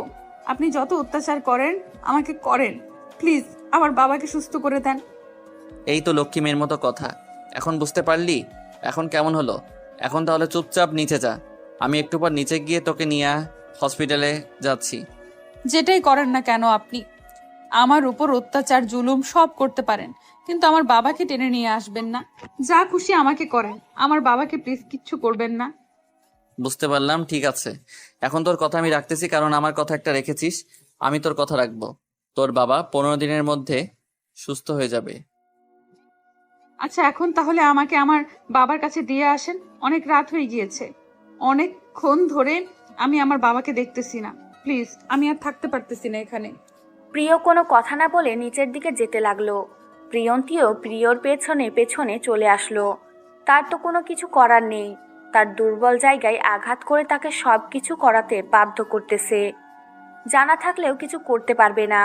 আপনি যত অত্যাচার করেন আমাকে করেন, প্লিজ আমার বাবাকে সুস্থ করে দেন। এই তো লক্ষ্মী মেয়ের মতো কথা, এখন বুঝতে পারলি? এখন কেমন হলো? এখন তাহলে চুপচাপ নিচে যা, আমি একটু পর নিচে গিয়ে তোকে নিয়ে হসপিটালে যাচ্ছি। যেটাই করেন না কেন আপনি আমার উপর অত্যাচার জুলুম সব করতে পারেন, কিন্তু আমার বাবাকে টেনে নিয়ে আসবেন না। যা খুশি আমাকে করেন, আমার বাবাকে প্লিজ কিচ্ছু করবেন না। বুঝতে পারলাম, ঠিক আছে। এখন তোর কথা আমি রাখতেছি, কারণ আমার কথা একটা রেখেছিস, আমি তোর কথা রাখবো। তোর বাবা 15 দিনের মধ্যে সুস্থ হয়ে যাবে। আচ্ছা এখন তাহলে আমাকে আমার বাবার কাছে দিয়ে আসেন। অনেক রাত হয়ে গিয়েছে, অনেকক্ষণ ধরে আমি আমার বাবাকে দেখতেছি না। প্লিজ আমি আর থাকতে পারতেছি না এখানে। প্রিয় কোনো কথা না বলে নিচের দিকে যেতে লাগলো। প্রিয়ন্তীও প্রিয়র পেছনে পেছনে চলে আসলো। তার তো কোনো কিছু করার নেই, তার দুর্বল জায়গায় আঘাত করে তাকে সব কিছু করাতে বাধ্য করতেছে। জানা থাকলেও কিছু করতে পারবে না।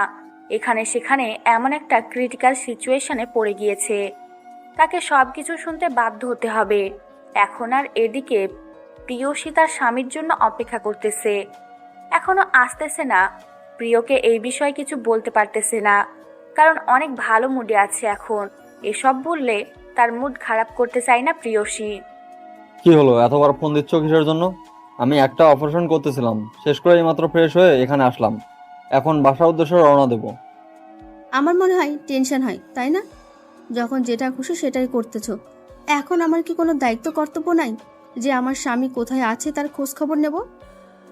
এখানে সেখানে এমন একটা ক্রিটিক্যাল সিচুয়েশনে পড়ে গিয়েছে, তাকে সব কিছু শুনতে বাধ্য হতে হবে। এখন আর এদিকে প্রিয়সী তার স্বামীর জন্য অপেক্ষা করতেছে, এখনো আসতেছে না। প্রিয়কে এই বিষয়ে কিছু বলতে পারতেছে না, কারণ অনেক ভালো মুডে আছে এখন। এসব বললে তার মুড খারাপ করতে চায় না প্রিয়সী। কি হলো, এতবার ফোন দিচ্ছ কিসের জন্য? আমি একটা অপারেশন করতেছিলাম, শেষ করে এইমাত্র ফ্রেশ হয়ে এখানে আসলাম। এখন বাসার উদ্দেশ্যে রওনা দেব। আমার মনে হয় টেনশন হয়, তাই না? যখন যেটা খুশি সেটাই করতেছো। এখন আমার কি কোনো দায়িত্ব কর্তব্য নাই যে আমার স্বামী কোথায় আছে তার খোঁজ খবর নেব?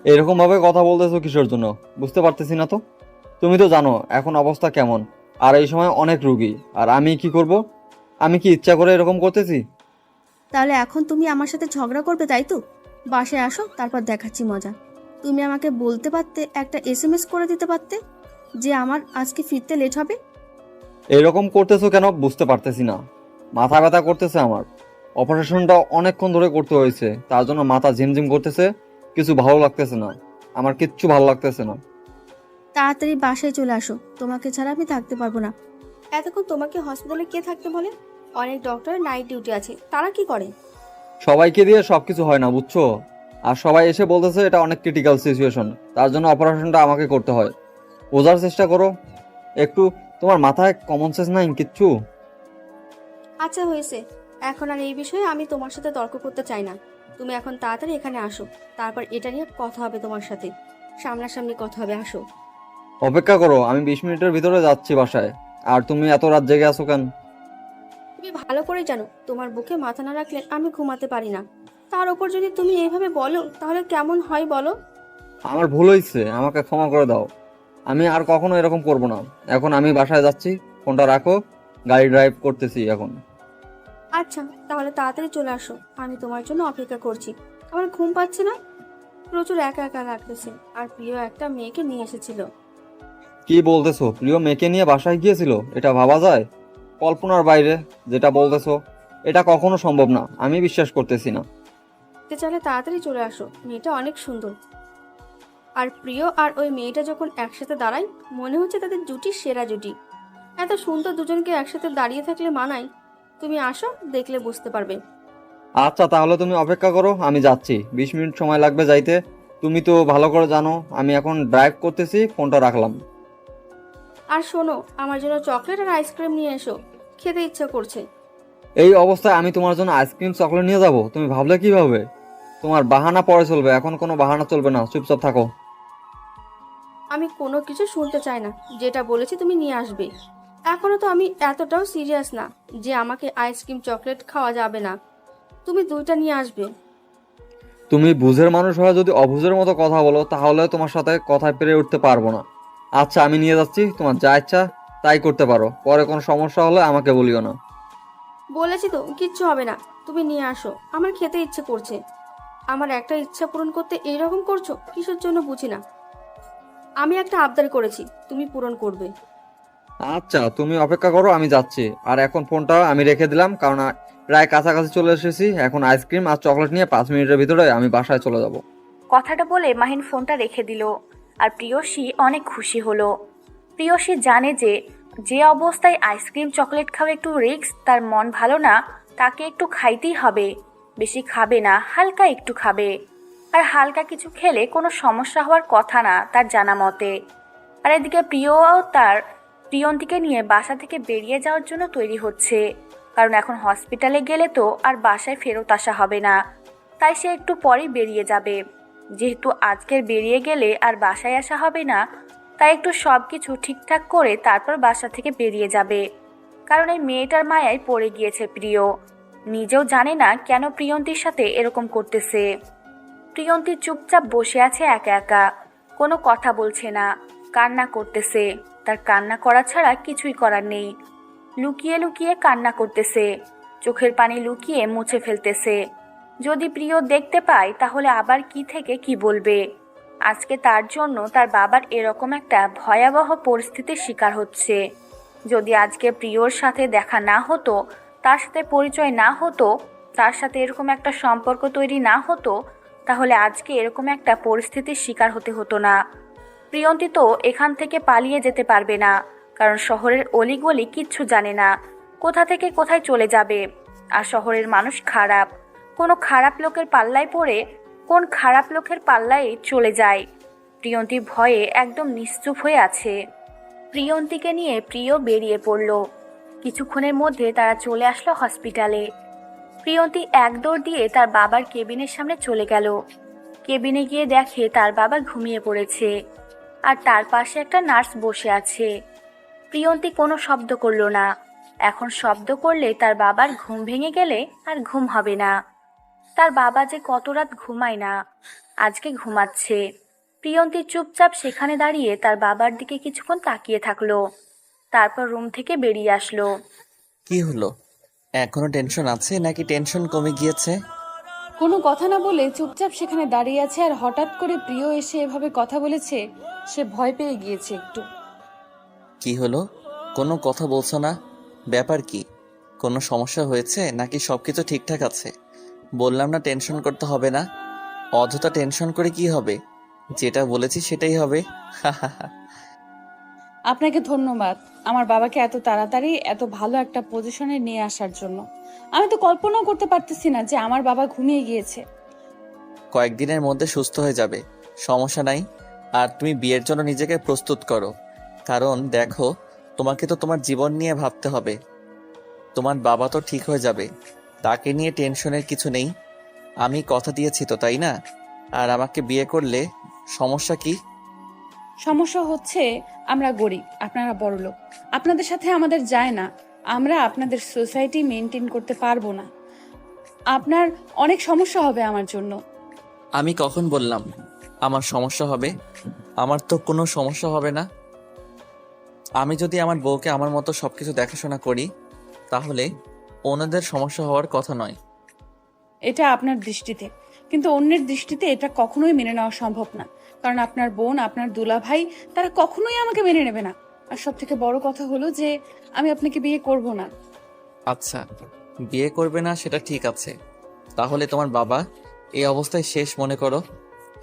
এরকম ভাবে কথা বলতেছো কিসের জন্য বুঝতে পারতেছি না তো। তুমি তো জানো এখন অবস্থা কেমন, আর এই সময় অনেক রুগী, আর আমি কি করব? আমি কি ইচ্ছা করে এরকম করতেছি? তাহলে এখন তুমি আমার সাথে ঝগড়া করবে, তাই তো? বাসায় আসো, তারপর দেখাচ্ছি মজা। তুমি আমাকে বলতে পারতে, একটা SMS করে দিতে পারতে যে আমার আজকে ফিরতে লেট হবে। এরকম করতেছো কেন বুঝতে পারতেছি না। মাথা ব্যথা করতেছে আমার। অপারেশনটা অনেকক্ষণ ধরে করতে হয়েছে, তার জন্য মাথা ঝিমঝিম করতেছে, কিছু ভালো লাগতেছে না। আমার কিচ্ছু ভালো লাগতেছে না। তাড়াতাড়ি বাসায় চলে আসো, তোমাকে ছাড়া আমি থাকতে পারবো না। এতক্ষণ তোমাকে হসপিটালে কে থাকতে বলে? অনেক ডক্টরের নাইট ডিউটি আছে, তারা কি করে? সবাইকে দিয়ে সবকিছু হয় না বুঝছো, আর সবাই এসে বলতেছে এটা অনেক ক্রিটিক্যাল সিচুয়েশন, তার জন্য অপারেশনটা আমাকে করতে হয়। বোঝার চেষ্টা করো একটু, তোমার মাথায় কমন সেন্স নাই কিচ্ছু? আচ্ছা হয়েছে, এখন আর এই বিষয়ে আমি তোমার সাথে তর্ক করতে চাই না। তুমি এখন তাড়াতাড়ি এখানে আসো, তারপর এটা নিয়ে কথা হবে তোমার সাথে, সামনাসামনি কথা হবে, আসো। অপেক্ষা করো, আমি 20 মিনিটের ভিতরে যাচ্ছি বাসায়। আর তুমি এত রাত জেগে আছো কেন? তুমি ভালো করে জানো তোমার বুকে মাথা না রাখলে আমি ঘুমাতে পারি না। তার উপর যদি তুমি এইভাবে বলো তাহলে কেমন হয় বলো? আমার ভুল হয়েছে, আমাকে ক্ষমা করে দাও। আমি আর কখনো এরকম করব না। এখন আমি বাসায় যাচ্ছি, ফোনটা রাখো, গাড়ি ড্রাইভ করতেছি এখন। আচ্ছা তাহলে তাড়াতাড়ি চলে আসো, আমি তোমার জন্য অপেক্ষা করছি। আমার ঘুম পাচ্ছে না, প্রচুর একা একা লাগতেছে। আর প্রিয় একটা মেয়েকে নিয়ে এসেছিল। কি বলতেছো? প্রিয় মেয়েকে নিয়ে বাসায় গিয়েছিল? এটা ভাবা যায়? কল্পনার বাইরে যেটা বলতেছো, এটা কখনো সম্ভব না, আমি বিশ্বাস করতেছি না। দেখতে চাইলে তাড়াতাড়ি চলে আসো, মেয়েটা অনেক সুন্দর। আর প্রিয় আর ওই মেয়েটা যখন একসাথে দাঁড়ায় মনে হচ্ছে তাদের জুটি সেরা জুটি। এত সুন্দর দুজনকে একসাথে দাঁড়িয়ে থাকলে মানায়। তুমি আসো, দেখলে বুঝতে পারবে। আচ্ছা তাহলে তুমি অপেক্ষা করো, আমি যাচ্ছি। 20 মিনিট সময় লাগবে যাইতে। তুমি তো ভালো করে জানো আমি এখন ড্রাইভ করতেছি, ফোনটা রাখলাম। আর শোনো, আমার জন্য চকলেট আর আইসক্রিম নিয়ে এসো, খেতে ইচ্ছা করছে। এই অবস্থায় আমি তোমার জন্য আইসক্রিম চকলেট নিয়ে যাব? তুমি ভাবলে কিভাবে? তোমার বাহানা পরে চলবে, এখন কোনো বাহানা চলবে না, চুপচাপ থাকো। আমি কোনো কিছু শুনতে চাই না, যেটা বলেছি তুমি নিয়ে আসবে। এখনো তো আমি এতটাও সিরিয়াস না যে আমাকে আইসক্রিম চকলেট খাওয়া যাবে না। তুমি দুইটা নিয়ে আসবে। তুমি বুঝের মানুষ হয়ে যদি অবুঝের মতো কথা বলো তাহলে তোমার সাথে কথায় পেরে উঠতে পারবো না। আচ্ছা আমি নিয়ে যাচ্ছি, তোমার যা ইচ্ছা তাই করতে পারো, পরে কোনো সমস্যা হলে আমাকে বলিও না। বলেছি তো কিচ্ছু হবে না, তুমি নিয়ে আসো। আমার খেতে ইচ্ছে করছে। আমার একটা ইচ্ছা পূরণ করতে এইরকম করছো কিসের জন্য বুঝি না। আমি একটা আবদার করেছি, তুমি পূরণ করবে। আচ্ছা তুমি অপেক্ষা করো, আমি যাচ্ছি। আর এখন ফোনটা আমি রেখে দিলাম, কারণ প্রায় কাছাকাছি চলে এসেছি। এখন আইসক্রিম আর চকলেট নিয়ে 5 মিনিটের ভিতরে আমি বাসায় চলে যাব। কথাটা বলে মাহিন ফোনটা রেখে দিল। আর প্রিয়সী অনেক খুশি হলো। প্রিয়সী জানে যে যে অবস্থায় আইসক্রিম চকলেট খাওয়া একটু রিস্ক, তার মন ভালো না, তাকে একটু খাইতেই হবে। বেশি খাবে না, হালকা একটু খাবে। আর হালকা কিছু খেলে কোনো সমস্যা হওয়ার কথা না তার জানা মতে। আর এদিকে প্রিয়ও তার প্রিয়ন্তীকে নিয়ে বাসা থেকে বেরিয়ে যাওয়ার জন্য তৈরি হচ্ছে, কারণ এখন হসপিটালে গেলে তো আর বাসায় ফেরত আসা হবে না। তাই সে একটু পরেই বেরিয়ে যাবে। যেহেতু আজকের বেরিয়ে গেলে আর বাসায় আসা হবে না, তাই একটু সব কিছু ঠিকঠাক করে তারপর বাসা থেকে বেরিয়ে যাবে। কারণ এই মেয়েটার মায়ায় পড়ে গিয়েছে প্রিয়। নিজেও জানে না কেন প্রিয়ন্তীর সাথে এরকম করতেছে। প্রিয়ন্তী চুপচাপ বসে আছে একা একা, কোনো কথা বলছে না, কান্না করতেছে। তার কান্না করা ছাড়া কিছুই করার নেই। লুকিয়ে লুকিয়ে কান্না করতেছে, চোখের পানি লুকিয়ে মুছে ফেলতেছে। যদি প্রিয় দেখতে পায় তাহলে আবার কি থেকে কি বলবে। আজকে তার জন্য তার বাবার এরকম একটা ভয়াবহ পরিস্থিতির শিকার হচ্ছে। যদি আজকে প্রিয়র সাথে দেখা না হতো, তার সাথে পরিচয় না হতো, তার সাথে এরকম একটা সম্পর্ক তৈরি না হতো, তাহলে আজকে এরকম একটা পরিস্থিতির শিকার হতে হতো না। প্রিয়ন্তী তো এখান থেকে পালিয়ে যেতে পারবে না, কারণ শহরের অলিগলি কিচ্ছু জানে না, কোথা থেকে কোথায় চলে যাবে। আর শহরের মানুষ খারাপ, কোনো খারাপ লোকের পাল্লায় পড়ে কোন খারাপ লোকের পাল্লায় চলে যায়। প্রিয়ন্তী ভয়ে একদম নিশ্চুপ হয়ে আছে। প্রিয়ন্তীকে নিয়ে প্রিয় বেরিয়ে পড়ল। কিছুক্ষণের মধ্যে তারা চলে আসলো হসপিটালে। প্রিয়ন্তী এক দৌড় দিয়ে তার বাবার কেবিনের সামনে চলে গেল। কেবিনে গিয়ে দেখে তার বাবা ঘুমিয়ে পড়েছে, আর তার পাশে একটা নার্স বসে আছে। প্রিয়ন্তী কোনো শব্দ করল না, এখন শব্দ করলে তার বাবার ঘুম ভেঙে গেলে আর ঘুম হবে না। তার বাবা যে কত রাত ঘুমায় না, আজকে ঘুমাচ্ছে। প্রিয়ন্তী চুপচাপ সেখানে দাঁড়িয়ে তার বাবার দিকে কিছুক্ষণ তাকিয়ে থাকলো, তারপর রুম থেকে বেরিয়ে আসলো। কি হলো? এখনো টেনশন আছে নাকি টেনশন কমে গিয়েছে? কোনো কথা না বলে চুপচাপ সেখানে দাঁড়িয়ে আছে, আর হঠাৎ করে প্রিয় এসে এভাবে কথা বলেছে, সে ভয় পেয়ে গিয়েছে একটু। কি হলো? কোনো কথা বলছো না? ব্যাপার কি? কোনো সমস্যা হয়েছে নাকি সবকিছু ঠিকঠাক আছে? বললাম না টেনশন করতে হবে না। অযথা টেনশন করে কি হবে? যেটা বলেছি সেটাই হবে। আপনাকে ধন্যবাদ আমার বাবাকে এত তাড়াতাড়ি এত ভালো একটা পজিশনে নিয়ে আসার জন্য। আমি তো কল্পনাও করতে পারতেছি না যে আমার বাবা ঘুমিয়ে গিয়েছে। কয়েকদিনের মধ্যে সুস্থ হয়ে যাবে, সমস্যা নাই। আর তুমি বিয়ের জন্য নিজেকে প্রস্তুত করো, কারণ দেখো, তোমাকে তো তোমার জীবন নিয়ে ভাবতে হবে। তোমার বাবা তো ঠিক হয়ে যাবে, তাকে নিয়ে টেনশনের কিছু নেই। আমি কথা দিয়েছি তো, তাই না? আর আমাকে বিয়ে করলে সমস্যা কি? সমস্যা হচ্ছে আমরা গরিব, আপনারা বড়লোক। আপনাদের সাথে আমাদের যায় না, আমরা আপনাদের সোসাইটি মেনটেন করতে পারবো না। আপনার অনেক সমস্যা হবে আমার জন্য। আমি কখন বললাম আমার সমস্যা হবে? আমার তো কোনো সমস্যা হবে না। আমি যদি আমার বউকে আমার মতো সবকিছু দেখাশোনা করি, তাহলে ওনাদের সমস্যা হওয়ার কথা নয়। এটা আপনার দৃষ্টিতে, কিন্তু অন্যের দৃষ্টিতে এটা কখনোই মেনে নেওয়া সম্ভব না। কারণ আপনার বোন, আপনার দুলাভাই, তারা কখনোই আমাকে মেনে নেবে না। আর সব থেকে বড় কথা হলো যে আমি আপনাকে বিয়ে করব না। আচ্ছা, বিয়ে করবে না সেটা ঠিক আছে, তাহলে তোমার বাবা এই অবস্থায় শেষ মনে করো।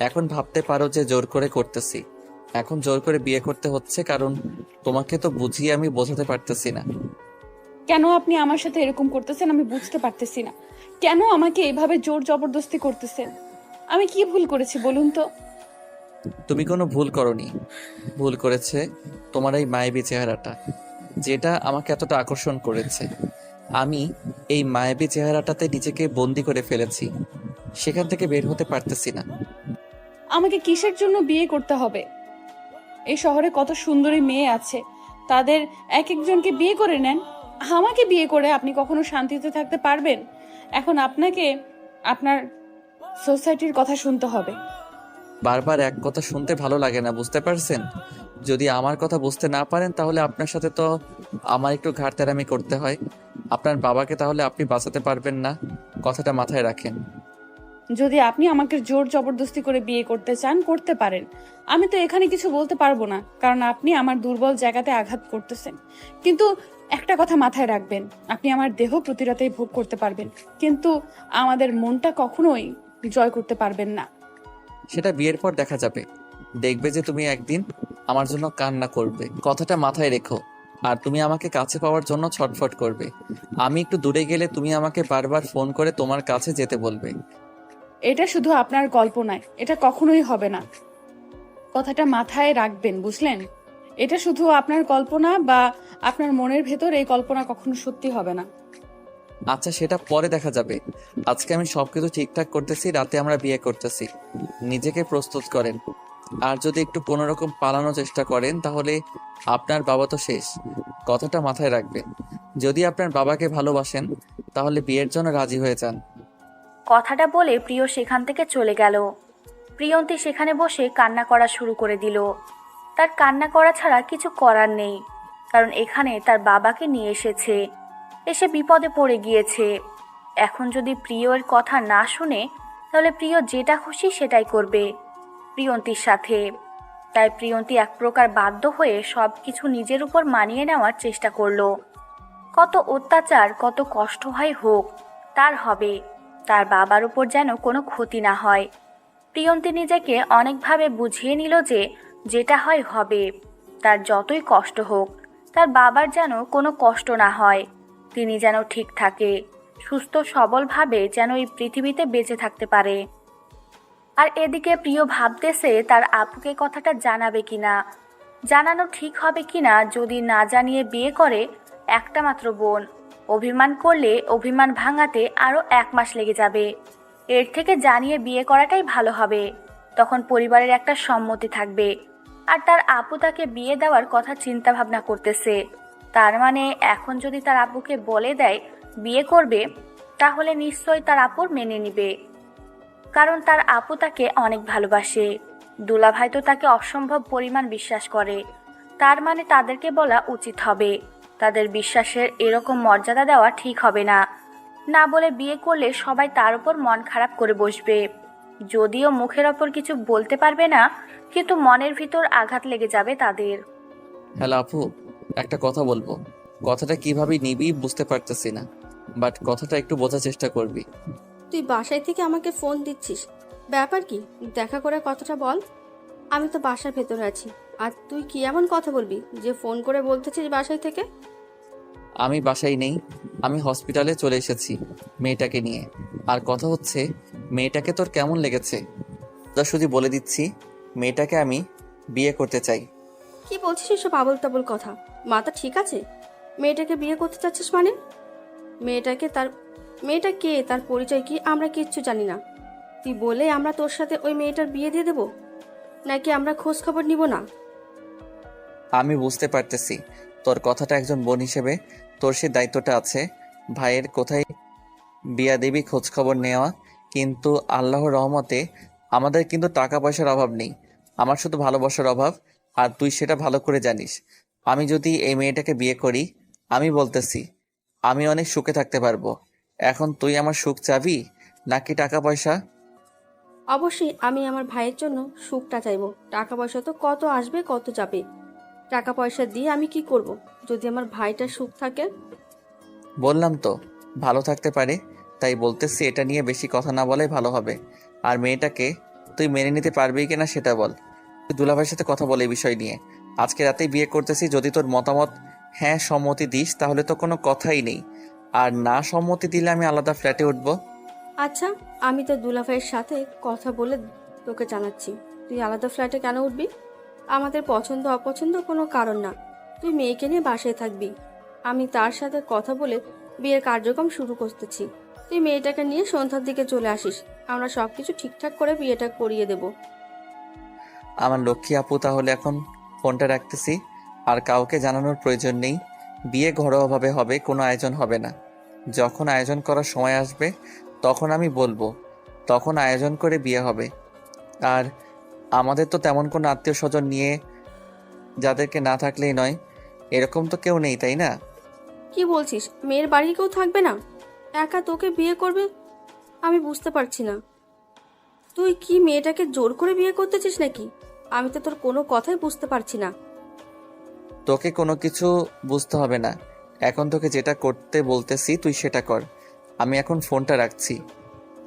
এখন ভাবতে পারো যে জোর করে করতেছি। এখন জোর করে বিয়ে করতে হচ্ছে, কারণ তোমাকে তো বুঝিয়ে আমি বোঝাতে পারতেছি না। কেন আপনি আমার সাথে এরকম করতেছেন আমি বুঝতে পারতেছি না। কেন আমাকে এভাবে জোর জবরদস্তি করতেছেন? আমি কি ভুল করেছি বলুন তো? তুমি কোনো ভুল করনি। ভুল করেছে তোমার এই মায়াবী চেহারাটা, যেটা আমাকে এতটা আকর্ষণ করেছে। আমি এই মায়াবী চেহারাটাতে নিজেকে বন্দি করে ফেলেছি, সেখান থেকে বের হতে পারতেছি না। আমাকে কিসের জন্য বিয়ে করতে হবে? এই শহরে কত সুন্দরী মেয়ে আছে, তাদের এক একজনকে বিয়ে করে নেন। আমাকে বিয়ে করে আপনি কখনো শান্তিতে থাকতে পারবেন? এখন আপনাকে আপনার সোসাইটির কথা শুনতে হবে। বারবার এক কথা শুনতে ভালো লাগে না, বুঝতে পারছেন? যদি আমার কথা বুঝতে না পারেন, তাহলে আপনার সাথে তো আমার একটু ঘাড়তেরামি করতে হয়। আপনার বাবাকে তাহলে আপনি বাঁচাতে পারবেন না, কথাটা মাথায় রাখেন। যদি আপনি আমাকে জোর জবরদস্তি করে বিয়ে করতে চান, করতে পারেন। আমি তো এখানে কিছু বলতে পারবো না, কারণ আপনি আমার দুর্বল জায়গাতে আঘাত করতেছেন। কিন্তু একটা কথা মাথায় রাখবেন, আপনি আমার দেহ প্রতি রাতেই ভোগ করতে পারবেন, কিন্তু আমাদের মনটা কখনোই জয় করতে পারবেন না। সেটা বিয়ের পর দেখা যাবে। দেখবে যে তুমি একদিন আমার জন্য কান্না করবে, কথাটা মাথায় রেখো। আর তুমি আমাকে কাছে পাওয়ার জন্য ছটফট করবে। আমি একটু দূরে গেলে তুমি আমাকে বারবার ফোন করে তোমার কাছে যেতে বলবে। এটা শুধু আপনার কল্পনায়, এটা কখনোই হবে না। কথাটা মাথায় রাখবেন, বুঝলেন? এটা শুধু আপনার কল্পনা, বা আপনার মনের ভেতর এই কল্পনা কখনো সত্যি হবে না। আচ্ছা, সেটা পরে দেখা যাবে। আজকে আমি সবকিছু ঠিকঠাক করতেছি, রাতে আমরা বিয়ে করতেছি। নিজেকে প্রস্তুত করেন। আর যদি একটু কোনোরকম পালানোর চেষ্টা করেন, তাহলে আপনার বাবা তো শেষ। কথাটা মাথায় রাখবেন। যদি আপনার বাবাকে ভালোবাসেন, তাহলে বিয়ের জন্য রাজি হয়ে যান। কথাটা বলে প্রিয় সেখান থেকে চলে গেল। প্রিয়ন্তী সেখানে বসে কান্না করা শুরু করে দিল। তার কান্না করা ছাড়া কিছু করার নেই, কারণ এখানে তার বাবাকে নিয়ে এসেছে, এসে বিপদে পড়ে গিয়েছে। এখন যদি প্রিয়র কথা না শুনে, তাহলে প্রিয় যেটা খুশি সেটাই করবে প্রিয়ন্তীর সাথে। তাই প্রিয়ন্তী এক প্রকার বাধ্য হয়ে সব কিছু নিজের উপর মানিয়ে নেওয়ার চেষ্টা করলো। কত অত্যাচার, কত কষ্ট হয় হোক, তার হবে। তার বাবার উপর যেন কোনো ক্ষতি না হয়। প্রিয়ন্তী নিজেকে অনেকভাবে বুঝিয়ে নিল যে যেটা হয় হবে। তার যতই কষ্ট হোক, তার বাবার যেন কোনো কষ্ট না হয়। তিনি যেন ঠিক থাকে, সুস্থ সবলভাবে যেন এই পৃথিবীতে বেঁচে থাকতে পারে। আর এদিকে প্রিয় ভাবতেছে তার আপুকে কথাটা জানাবে কিনা, জানানো ঠিক হবে কিনা। যদি না জানিয়ে বিয়ে করে, একটা মাত্র বোন, অভিমান করলে অভিমান ভাঙাতে আরও 1 মাস লেগে যাবে। এর থেকে জানিয়ে বিয়ে করাটাই ভালো হবে। তখন পরিবারের একটা সম্মতি থাকবে। আর তার আপু তাকে বিয়ে দেওয়ার কথা চিন্তা ভাবনা করতেছে। তার মানে এখন যদি তার আব্বুকে বলে দেয় বিয়ে করবে, তাহলে নিশ্চয়ই তার আপুর মেনে নিবে, কারণ তার আপু তাকে অনেক ভালোবাসে। দুলাভাই তো তাকে অসম্ভব পরিমাণ বিশ্বাস করে। তার মানে তাদেরকে বলা উচিত হবে। তাদের বিশ্বাসের এরকম মর্যাদা দেওয়া ঠিক হবে না। না বলে বিয়ে করলে সবাই তার উপর মন খারাপ করে বসবে। যদিও মুখের ওপর কিছু বলতে পারবে না, কিন্তু মনের ভিতর আঘাত লেগে যাবে তাদের। হ্যালো আপু, একটা কথা বলবো। কথাটা কিভাবে নিবি বুঝতে পারতেছি না, বাট কথাটা একটু বোঝার চেষ্টা করবি। তুই বাসায় থেকে আমাকে ফোন দিচ্ছিস, ব্যাপার কি? দেখা করে কথাটা বল। আমি তো বাসার ভেতরে আছি, আর তুই কি এমন কথা বলবি যে ফোন করে বলতেছিস বাসায় থেকে? আমি বাসায় নেই, আমি হসপিটালে চলে এসেছি মেয়েটাকে নিয়ে। আর কথা হচ্ছে, মেয়েটাকে তোর কেমন লেগেছে? শুধু বলে দিচ্ছি, মেয়েটাকে আমি বিয়ে করতে চাই। কি বলছিস এসব আবল তাবল কথা? মাথা ঠিক আছে? মেয়েটাকে বিয়ে করতে চাচ্ছিস মানে? মেয়েটা কে, তার পরিচয় কি, আমরা কিচ্ছু জানি না। তুই বলে আমরা তোর সাথে ওই মেয়েটার বিয়ে দিয়ে দেব, নাকি আমরা খোঁজ খবর নিব না? আমি বুঝতে পারতেছি তোর কথাটা, একজন বোন হিসেবে তোর সে দায়িত্বটা আছে ভাইয়ের কোথায় বিয়া দেবী খোঁজ খবর নেওয়া। কিন্তু আল্লাহর রহমতে আমাদের কিন্তু টাকা পয়সার অভাব নেই, আমার শুধু ভালোবাসার অভাব, আর তুই সেটা ভালো করে জানিস। আমি যদি এই মেয়েটাকে বিয়ে করি, আমি বলতেছি আমি অনেক সুখে থাকতে পারবো। এখন তুই আমার সুখ চাবি নাকি টাকা পয়সা? অবশ্যই আমি আমার ভাইয়ের জন্য সুখটা চাইবো। টাকা পয়সা তো কত আসবে কত যাবে, টাকা পয়সা দিয়ে আমি কি করব যদি আমার ভাইটার সুখ থাকে? বললাম তো ভালো থাকতে পারে, তাই বলতেছি এটা নিয়ে বেশি কথা না বলাই ভালো হবে। আর মেয়েটাকে তুই মেনে নিতে পারবি কিনা সেটা বল। তুই দুলাভাইয়ের সাথে কথা বলে এই বিষয় নিয়ে। আজকে রাতেই বিয়ে করতেছি, যদি তোর মতামত হ্যাঁ সম্মতি দিস তাহলে তো কোনো কথাই নেই, আর না সম্মতি দিলে আমি আলাদা ফ্ল্যাটে উঠবো। আচ্ছা, আমি তো দুলাভাইয়ের সাথে কথা বলে তোকে জানাচ্ছি। তুই আলাদা ফ্ল্যাটে কেন উঠবি? আমাদের পছন্দ অপছন্দ কোনো কারণ না। তুই মেয়েকে নিয়ে বাসায় থাকবি, আমি তার সাথে কথা বলে বিয়ের কার্যক্রম শুরু করতেছি। তুই মেয়েটাকে নিয়ে সন্ধ্যার দিকে চলে আসিস, আমরা সব কিছু ঠিকঠাক করে বিয়েটা করিয়ে দেব। আমার লক্ষ্মী আপু, তাহলে এখন ফোনটা রাখতেছি, আর কাউকে জানানোর প্রয়োজন নেই। বিয়ে ঘরোয়াভাবে হবে, কোনো আয়োজন হবে না। যখন আয়োজন করার সময় আসবে তখন আমি বলবো, তখন আয়োজন করে বিয়ে হবে। আর আমাদের তো তেমন কোনো আত্মীয় স্বজন নিয়ে যাদেরকে না থাকলেই নয়, এরকম তো কেউ নেই, তাই না? কি বলছিস? মেয়ের বাড়ি কেউ থাকবে না, একা তোকে বিয়ে করবে? আমি বুঝতে পারছি না, তুই কি মেয়েটাকে জোর করে বিয়ে করতেছিস নাকি? আমি তো তোর কোনো কথাই বুঝতে পারছি না। তোকে কোনো কিছু বুঝতে হবে না, এখন তোকে যেটা করতে বলতেছি তুই সেটা কর। আমি এখন ফোনটা রাখছি,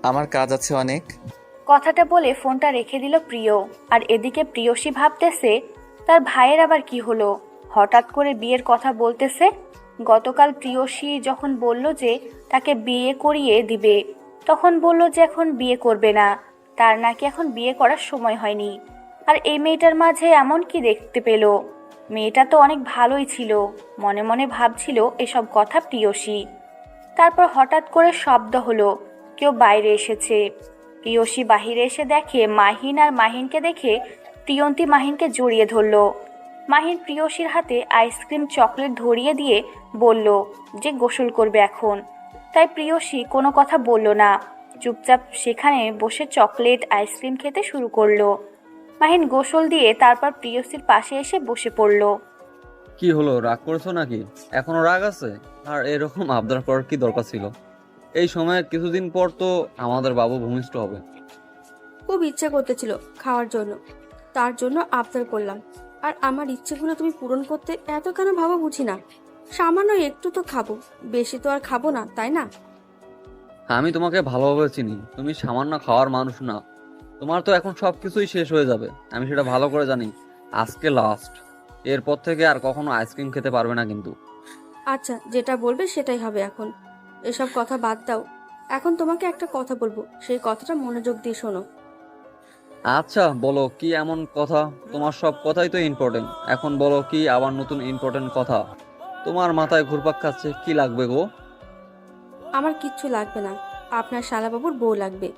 আমার কাজ আছে অনেক। কথাটা বলে ফোনটা রেখে দিল প্রিয়। আর এদিকে প্রিয়সী ভাবতেছে তার ভাইয়ের আবার কি হলো, হঠাৎ করে বিয়ের কথা বলতেছে। গতকাল প্রিয়সী যখন বলল যে তাকে বিয়ে করিয়ে দিবে, তখন বলল যে এখন বিয়ে করবে না, তার নাকি এখন বিয়ে করার সময় হয়নি। আর এই মেয়েটার মাঝে এমন কি দেখতে পেল? মেয়েটা তো অনেক ভালোই ছিল, মনে মনে ভাবছিল এসব কথা প্রিয়সী। তারপর হঠাৎ করে শব্দ হলো, কেউ বাইরে এসেছে। প্রিয়সী বাহিরে এসে দেখে মাহিন, আর মাহিনকে দেখে প্রিয়ন্তী মাহিনকে জড়িয়ে ধরল। মাহিন প্রিয়সীর হাতে আইসক্রিম চকলেট ধরিয়ে দিয়ে বলল যে গোসল করবে এখন। তাই প্রিয়সী কোনো কথা বলল না, চুপচাপ সেখানে বসে চকলেট আইসক্রিম খেতে শুরু করলো। মাহিন গোসল দিয়ে তারপর প্রিয়সীর পাশে এসে বসে পড়ল। কি হলো, রাগ করেছো নাকি? এখনো রাগ আছে? আর এরকম আবদার করার কি দরকার ছিল? এই সময় কিছুদিন পর তো আমাদের বাবু ভূমিষ্ঠ হবে। খুব ইচ্ছে করতেছিল খাওয়ার জন্য, তার জন্য আবদার করলাম। আর আমার ইচ্ছেগুলো তুমি পূরণ করতে এত কেন ভাবা বুঝি না। সামান্য একটু তো খাবো, বেশি তো আর খাবো না, তাই না? আমি তোমাকে ভালোভাবে চিনি, তুমি সামান্য খাওয়ার মানুষ না। তোমার তো এখন সবকিছুই শেষ হয়ে যাবে, আমি সেটা ভালো করে জানি। আজকে লাস্ট, এরপর থেকে আর কখনো আইসক্রিম খেতে পারবে না কিন্তু। আচ্ছা, যেটা বলবে সেটাই হবে এখন। এসব কথা বাদ দাও, এখন তোমাকে একটা কথা বলবো, সেই কথাটা মনোযোগ দিয়ে শোনো। আচ্ছা বলো, কি এমন কথা? তোমার সব কথাই তো ইম্পর্টেন্ট, এখন বলো কি আবার নতুন ইম্পর্টেন্ট কথা? তোমার মাথায় ঘুরপাক খাচ্ছে, কি লাগবে গো? আমার কিচ্ছু লাগবে না, আপনার শালাবাবুর বউ লাগবে।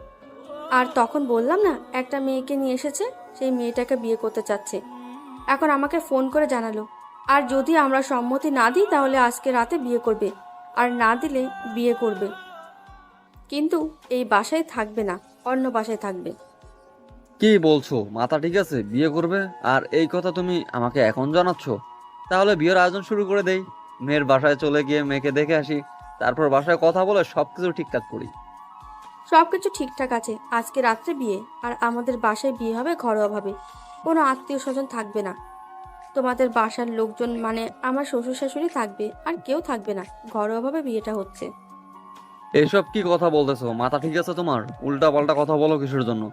আর তখন বললাম না একটা মেয়েকে নিয়ে এসেছে, সেই মেয়েটাকে বিয়ে করতে চাচ্ছে। এখন আমাকে ফোন করে জানালো আর যদি আমরা সম্মতি না দিই তাহলে আজকে রাতে বিয়ে করবে, আর না দিলে বিয়ে করবে, কিন্তু এই বাসায় থাকবে না, অন্য বাসায় থাকবে। কি বলছো? মাথা ঠিক আছে? বিয়ে করবে আর এই কথা তুমি আমাকে এখন জানাচ্ছ? তাহলে বিয়ের আয়োজন শুরু করে দেই। মেয়ের বাসায় চলে গিয়ে মেয়েকে দেখে আসি, তারপর বাসায় কথা বলে সবকিছু ঠিকঠাক করি। সবকিছু ঠিকঠাক আছে, আজকে রাত্রে বিয়ে, আর আমাদের বাসায় বিয়ে হবে ঘরোয়াভাবে, কোনো আত্মীয় স্বজন থাকবে না। তোমাদের বাসার লোকজন মানে আমার শ্বশুর শাশুড়ি থাকবে, আর কেউ থাকবে না, ঘরোয়াভাবে বিয়েটা হচ্ছে। এইসব কি কথা বলতেছো? মাথা ঠিক আছে তোমার? উল্টা পাল্টা কথা বলো কিসের জন্য?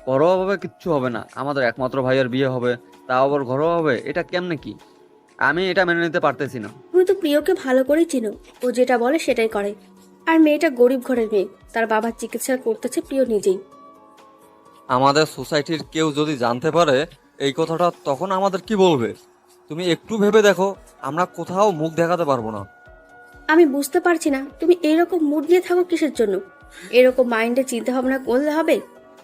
ঘরোয়াভাবে কিচ্ছু হবে না, আমাদের একমাত্র ভাইয়ের বিয়ে হবে, তা আবার ঘরোয়া হবে? এটা কেমনে কি? আমি এটা মেনে নিতে পারতেছি না। তুমি তো প্রিয়কে ভালো করেই চিনো, ও যেটা বলে সেটাই করে। আর মেয়েটা গরিব ঘরের মেয়ে, তার বাবার চিকিৎসা করতেছে প্রিয় নিজেই। আমাদের সোসাইটির কেউ যদি জানতে পারে এই কথাটা, তখন আমাদের কি বলবে? তুমি একটু ভেবে দেখো, আমরা কোথাও মুখ দেখাতে পারবো না। আমি বুঝতে পারছি না তুমি এইরকম মুড নিয়ে থাকো কিসের জন্য। এরকম মাইন্ডে চিন্তা ভাবনা করলে হবে?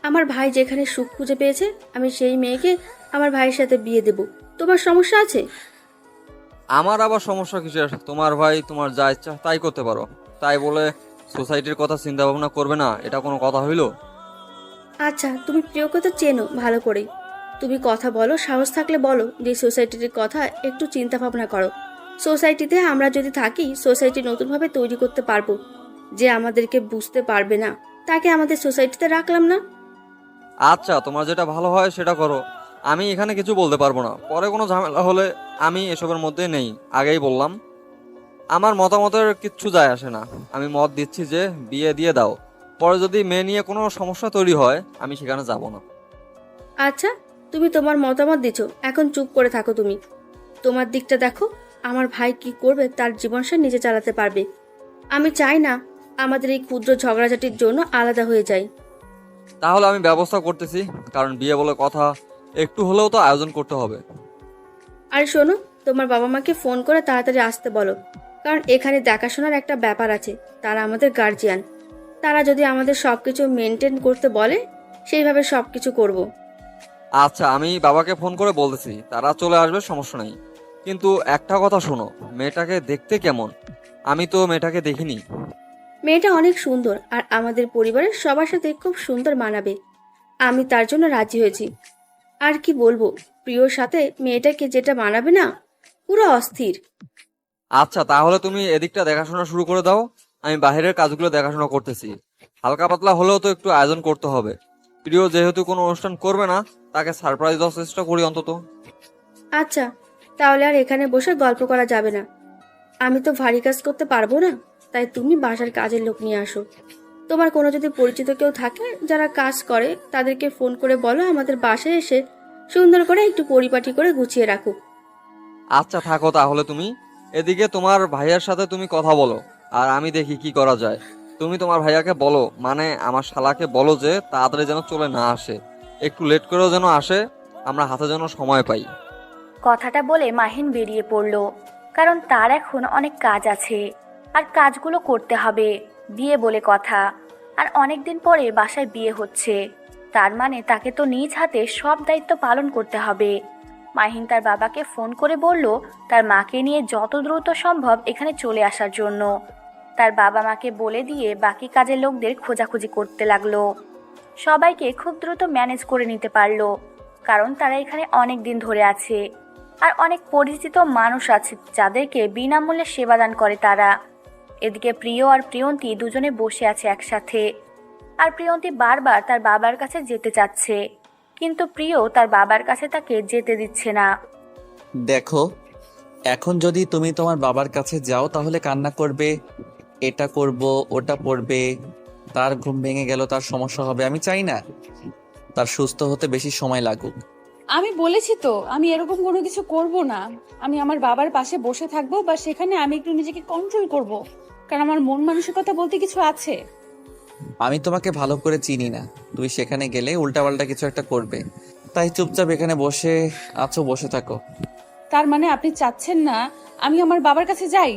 আমার ভাই যেখানে সুখ খুঁজে পেয়েছে, আমি সেই মেয়েকে আমার ভাইয়ের সাথে বিয়ে দেব। তোমার সমস্যা আছে? আমার আবার সমস্যা কিসের? তোমার ভাই তোমার যা ইচ্ছা তাই করতে পারো, তাই বলে সোসাইটির কথা চিন্তা ভাবনা করবে না, এটা কোনো কথা হইলো? আচ্ছা, তুমি প্রিয়কে তো চেনো ভালো করেই, তুমি কথা বলো, সাহস থাকলে বলো যে সোসাইটির কথা একটু চিন্তা ভাবনা করো। সোসাইটিতে আমরা যদি থাকি, সোসাইটি নতুনভাবে তৈরি করতে পারবো। যে আমাদেরকে বুঝতে পারবে না, তাকে আমাদের সোসাইটিতে রাখলাম না। আচ্ছা, তোমার যেটা ভালো হয় সেটা করো, আমি এখানে কিছু বলতে পারবো না। পরে কোনো ঝামেলা হলে আমি এসবের মধ্যে নেই, আগেই বললাম। আমার মতামতের কিচ্ছু যায় আসে না। আমি মত দিচ্ছি যে বিয়ে দিয়ে দাও, পরে যদি মেয়ে নিয়ে কোনো সমস্যা তৈরি হয় আমি সেখানে যাব না। আচ্ছা, তুমি তোমার মতামত দিচ্ছ, এখন চুপ করে থাকো। তুমি তোমার দিকটা দেখো, আমার ভাই কি করবে তার জীবন সে নিজে চালাতে পারবে। আমি চাই না আমাদের এই ক্ষুদ্র ঝগড়াঝাটির জন্য আলাদা হয়ে যাই। তাহলে আমি ব্যবস্থা করতেছি, কারণ বিয়ে বলে কথা, একটু হলেও তো আয়োজন করতে হবে। আর শোনো, তোমার বাবা মাকে ফোন করে তাড়াতাড়ি আসতে বলো, কারণ এখানে দেখাশোনার একটা ব্যাপার আছে। তারা আমাদের গার্জিয়ান, তারা যদি আমাদের সবকিছু মেনটেন করতে বলে সেইভাবে সবকিছু করব। আচ্ছা, আমি বাবাকে ফোন করে বলতেছি, তারা চলে আসবে, সমস্যা নেই। কিন্তু একটা কথা শোনো, মেয়েটাকে দেখতে কেমন? আমি তো মেয়েটাকে দেখিনি। মেয়েটা অনেক সুন্দর, আর আমাদের পরিবারের সবার সাথে খুব সুন্দর মানাবে। আমি তার জন্য রাজি হয়েছি। আর কি বলবো, প্রিয়র সাথে মেয়েটাকে যেটা মানাবে না, পুরো অস্থির। আচ্ছা, তাহলে তুমি এদিকটা দেখাশোনা শুরু করে দাও, আমি বাইরের কাজগুলো দেখাশোনা করতেছি। হালকা পাতলা হলেও তো একটু আয়োজন করতে হবে। প্রিয় যেহেতু কোনো অনুষ্ঠান করবে না, তাকে সারপ্রাইজ দেওয়ার চেষ্টা করি অন্তত। আচ্ছা, তাহলে আর এখানে বসে গল্প করা যাবে না। আমি তো ভারী কাজ করতে পারবো না, তাই তুমি বাসার কাজের লোক নিয়ে আসো। তোমার কোনো যদি পরিচিত কেউ থাকে যারা কাজ করে, তাদেরকে ফোন করে বলো আমাদের বাসায় এসে সুন্দর করে একটু পরিপাটি করে গুছিয়ে রাখুক। আচ্ছা, থাকো তাহলে তুমি। এদিকে তোমার ভাইয়ার সাথে তুমি কথা বলো, আর আমি দেখি কি করা যায়। তুমি তোমার ভাইয়াকে বলো, মানে আমার শালাকে বলো যে তাড়াতাড়ি যেন চলে না আসে, একটু লেট করেও যেন আসে, আমরা হাতে যেন সময় পাই। কথাটা বলে মাহিন বেরিয়ে পড়ল, কারণ তার এখন অনেক কাজ আছে, আর কাজগুলো করতে হবে। বিয়ে বলে কথা, আর অনেক দিন পরে বাসায় বিয়ে হচ্ছে, তার মানে তাকে তো নিজ হাতে সব দায়িত্ব পালন করতে হবে। মাহিন তার বাবাকে ফোন করে বলল তার মাকে নিয়ে যত দ্রুত সম্ভব এখানে চলে আসার জন্য। তার বাবা মাকে বলে দিয়ে বাকি কাজের লোকদের খোঁজাখুঁজি করতে লাগলো। সবাইকে খুব দ্রুত ম্যানেজ করে নিতে পারলো, কারণ তারা এখানে অনেক দিন ধরে আছে, আর অনেক পরিচিত মানুষ আছে যাদেরকে বিনামূল্যে সেবাদান করে তারা। এদিকে প্রিয় আর প্রিয়ন্তী দুজনে বসে আছে একসাথে, আর প্রিয়ন্তী বারবার তার বাবার কাছে যেতে চাচ্ছে, কিন্তু প্রিয় তার বাবার কাছে তাকে যেতে দিচ্ছে না। দেখো, এখন যদি তুমি তোমার বাবার কাছে যাও তাহলে কান্না করবে, এটা করব ওটা পড়বে, তার ঘুম ভেঙে গেল, তার সমস্যা হবে। আমি চাই না তার সুস্থ হতে বেশি সময় লাগুক। আমি বলেছি তো আমি এরকম কোনো কিছু করব না। আমি আমার বাবার পাশে বসে থাকবো, বা সেখানে আমি একটু নিজেকে কন্ট্রোল করব, কারণ আমার মন মানসিকতা বলতে কিছু আছে। আমি তোমাকে ভালো করে চিনি না, তুই সেখানে গেলে উল্টাপাল্টা কিছু একটা করবে, তাই চুপচাপ এখানে বসে আছো, বসে থাকো। তার মানে আপনি চাচ্ছেন না আমি আমার বাবার কাছে যাই?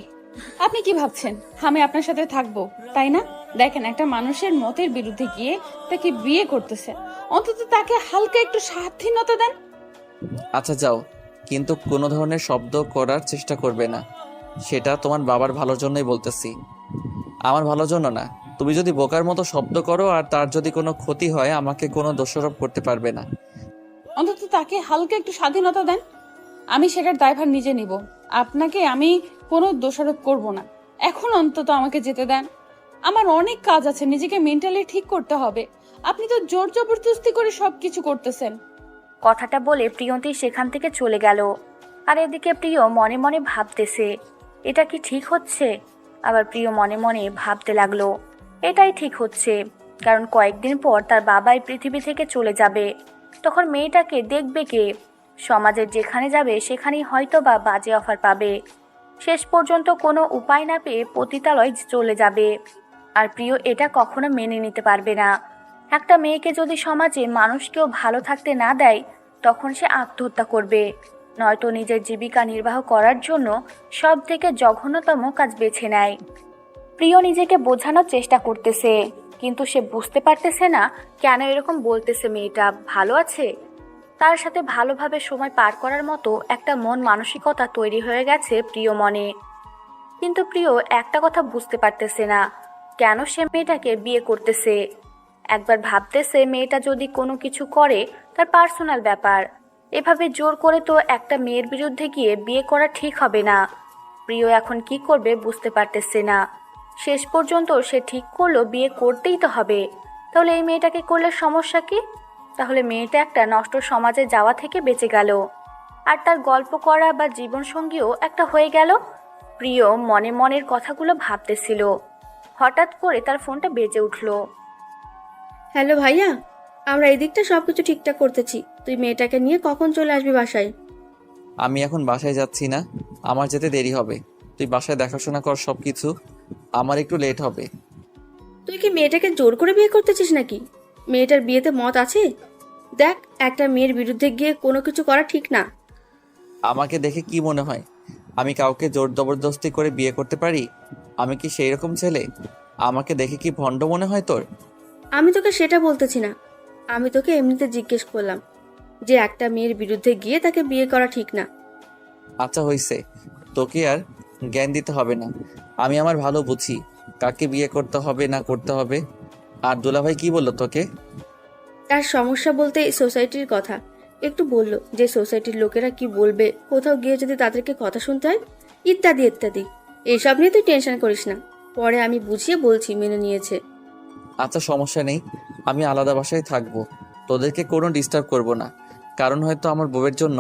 আপনি কি ভাবছেন আমি আপনার সাথে থাকবো, তাই না? দেখেন, একটা মানুষের মতের বিরুদ্ধে গিয়ে তাকে বিয়ে করতেছে, অন্তত তাকে হালকা একটু স্বাধীনতা দেন। আচ্ছা যাও, কিন্তু কোনো ধরনের শব্দ করার চেষ্টা করবে না। সেটা তোমার বাবার ভালোর জন্যই বলতেছি, আমার ভালোর জন্য না। তুমি যদি বোকার মতো শব্দ করো আর তার যদি কোনো ক্ষতি হয়, আমাকে কোনো দোষারোপ করতে পারবে না। অন্তত তাকে হালকা একটু স্বাধীনতা দেন, আমি সেটার দায়ভার নিজে নিব। আপনাকে আমি কোনো দোষারোপ করব না। এখন অন্তত আমাকে যেতে দেন, আমার অনেক কাজ আছে, নিজেকে মেন্টালি ঠিক করতে হবে। আপনি তো জোর জবরদস্তি করে সবকিছু করতেছেন। কথাটা বলে প্রিয়ন্তী সেখান থেকে চলে গেল। আর এদিকে প্রিয় মনে মনে ভাবতেছে, এটা কি ঠিক হচ্ছে? আবার প্রিয় মনে মনে ভাবতে লাগলো, এটাই ঠিক হচ্ছে। কারণ কয়েকদিন পর তার বাবা এই পৃথিবী থেকে চলে যাবে। তখন মেয়েটাকে দেখবে কে? সমাজের যেখানে যাবে সেখানেই হয়তো বা বাজে অফার পাবে। শেষ পর্যন্ত কোনো উপায় না পেয়ে পতিতালয় চলে যাবে। আর প্রিয় এটা কখনো মেনে নিতে পারবে না। একটা মেয়েকে যদি সমাজে মানুষ কেউ ভালো থাকতে না দেয়, তখন সে আত্মহত্যা করবে, নয়তো নিজের জীবিকা নির্বাহ করার জন্য সব থেকে জঘন্যতম কাজ বেছে নেয়। প্রিয় নিজেকে বোঝানোর চেষ্টা করতেছে, কিন্তু সে বুঝতে পারতেছে না কেন এরকম বলতেছে। মেয়েটা ভালো আছে, তার সাথে ভালোভাবে সময় পার করার মতো একটা মন মানসিকতা তৈরি হয়ে গেছে প্রিয় মনে। কিন্তু প্রিয় একটা কথা বুঝতে পারতেছে না, কেন সে মেয়েটাকে বিয়ে করতেছে। একবার ভাবতেছে মেয়েটা যদি কোনো কিছু করে তার পার্সোনাল ব্যাপার, এভাবে জোর করে তো একটা মেয়ের বিরুদ্ধে গিয়ে বিয়ে করা ঠিক হবে না। প্রিয় এখন কি করবে বুঝতে পারতেছে না। শেষ পর্যন্ত সে ঠিক করলো বিয়ে করতেই তো হবে। তাহলে এই মেয়েটাকে করলে সমস্যা কি? তাহলে মেয়েটা একটা নষ্ট সমাজে যাওয়া থেকে বেঁচে গেল, আর তার গল্প করা বা জীবনসঙ্গীও একটা হয়ে গেল। প্রিয় মনে মনের কথাগুলো ভাবতেছিল, হঠাৎ করে তার ফোনটা বেজে উঠল। হ্যালো ভাইয়া, আমরা এই দিকটা সবকিছু ঠিকঠাক করতেছি। তুই মেয়েটাকে নিয়ে কখন চলে আসবি বাসায়? আমি এখন বাসায় যাচ্ছি না, আমার যেতে দেরি হবে। তুই বাসায় দেখাশোনা কর সব কিছু, আমার একটু লেট হবে। তুই কি মেয়েটাকে জোর করে বিয়ে করতেছিস নাকি? মেয়েটার বিয়েতে মত আছে? দেখ, একটা মেয়ের বিরুদ্ধে গিয়ে কোনো কিছু করা ঠিক না। আমাকে দেখে কি মনে হয় আমি কাউকে জোর জবরদস্তি করে বিয়ে করতে পারি? আমি কি সেই রকম ছেলে? আমাকে দেখে কি ভণ্ড মনে হয় তোর? আমি তোকে সেটা বলতেছি না, আমি তোকে এমনিতে জিজ্ঞেস করলাম যে একটা মেয়ের বিরুদ্ধে গিয়ে তাকে বিয়ে করা ঠিক না। আচ্ছা হইছে, তোকে আর জ্ঞান দিতে হবে না। আমি আমার ভালো বুঝি কাকে বিয়ে করতে হবে না করতে হবে। আর দুলাভাই কি বললো তোকে? তার সমস্যা বলতে সোসাইটির কথা একটু বললো, যে সোসাইটির লোকেরা কি বলবে, কোথাও গিয়ে যদি তাদেরকে কথা শুনতে হয়, ইত্যাদি ইত্যাদি। এইসব নিয়ে তুই টেনশন করিস না, পরে আমি বুঝিয়ে বলছি, মেনে নিয়েছে। আচ্ছা সমস্যা নেই, আমি আলাদা বাসায় থাকবো, তোদেরকে কোনো ডিস্টার্ব করব না। কারণ হয়তো আমার বউয়ের জন্য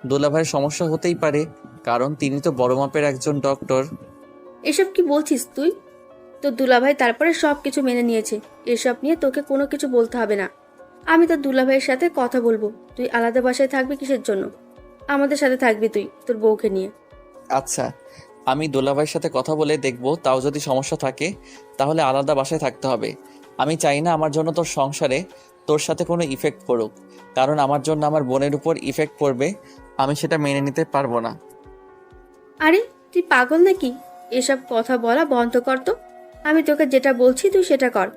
দুলাভাইয়ের সমস্যা হতেই পারে, কারণ তিনি তো বড় মাপের একজন ডক্টর। এসব কি বলছিস তুই? তোর দুলাভাই তারপরে সব কিছু মেনে নিয়েছে, এসব নিয়ে তোকে কোনো কিছু বলতে হবে না। আমি তোর দুলাভাইয়ের সাথে কথা বলবো। তুই আলাদা বাসায় থাকবি কিসের জন্য? আমাদের সাথে থাকবি তুই তোর বউকে নিয়ে। আচ্ছা, আমি দুলাভাইয়ের সাথে কথা বলে দেখবো, তাও যদি সমস্যা থাকে তাহলে আলাদা বাসায় থাকতে হবে। আমি চাই না আমার জন্য তোর সংসারে তোর সাথে কোনো ইফেক্ট পড়ুক, কারণ আমার জন্য আমার বোনের উপর ইফেক্ট পড়বে, আমি সেটা মেনে নিতে পারবো না। আরে তুই পাগল নাকি? এসব কথা বলা বন্ধ কর তো। আমি তোকে যেটা বলছি তুই সেটা কর।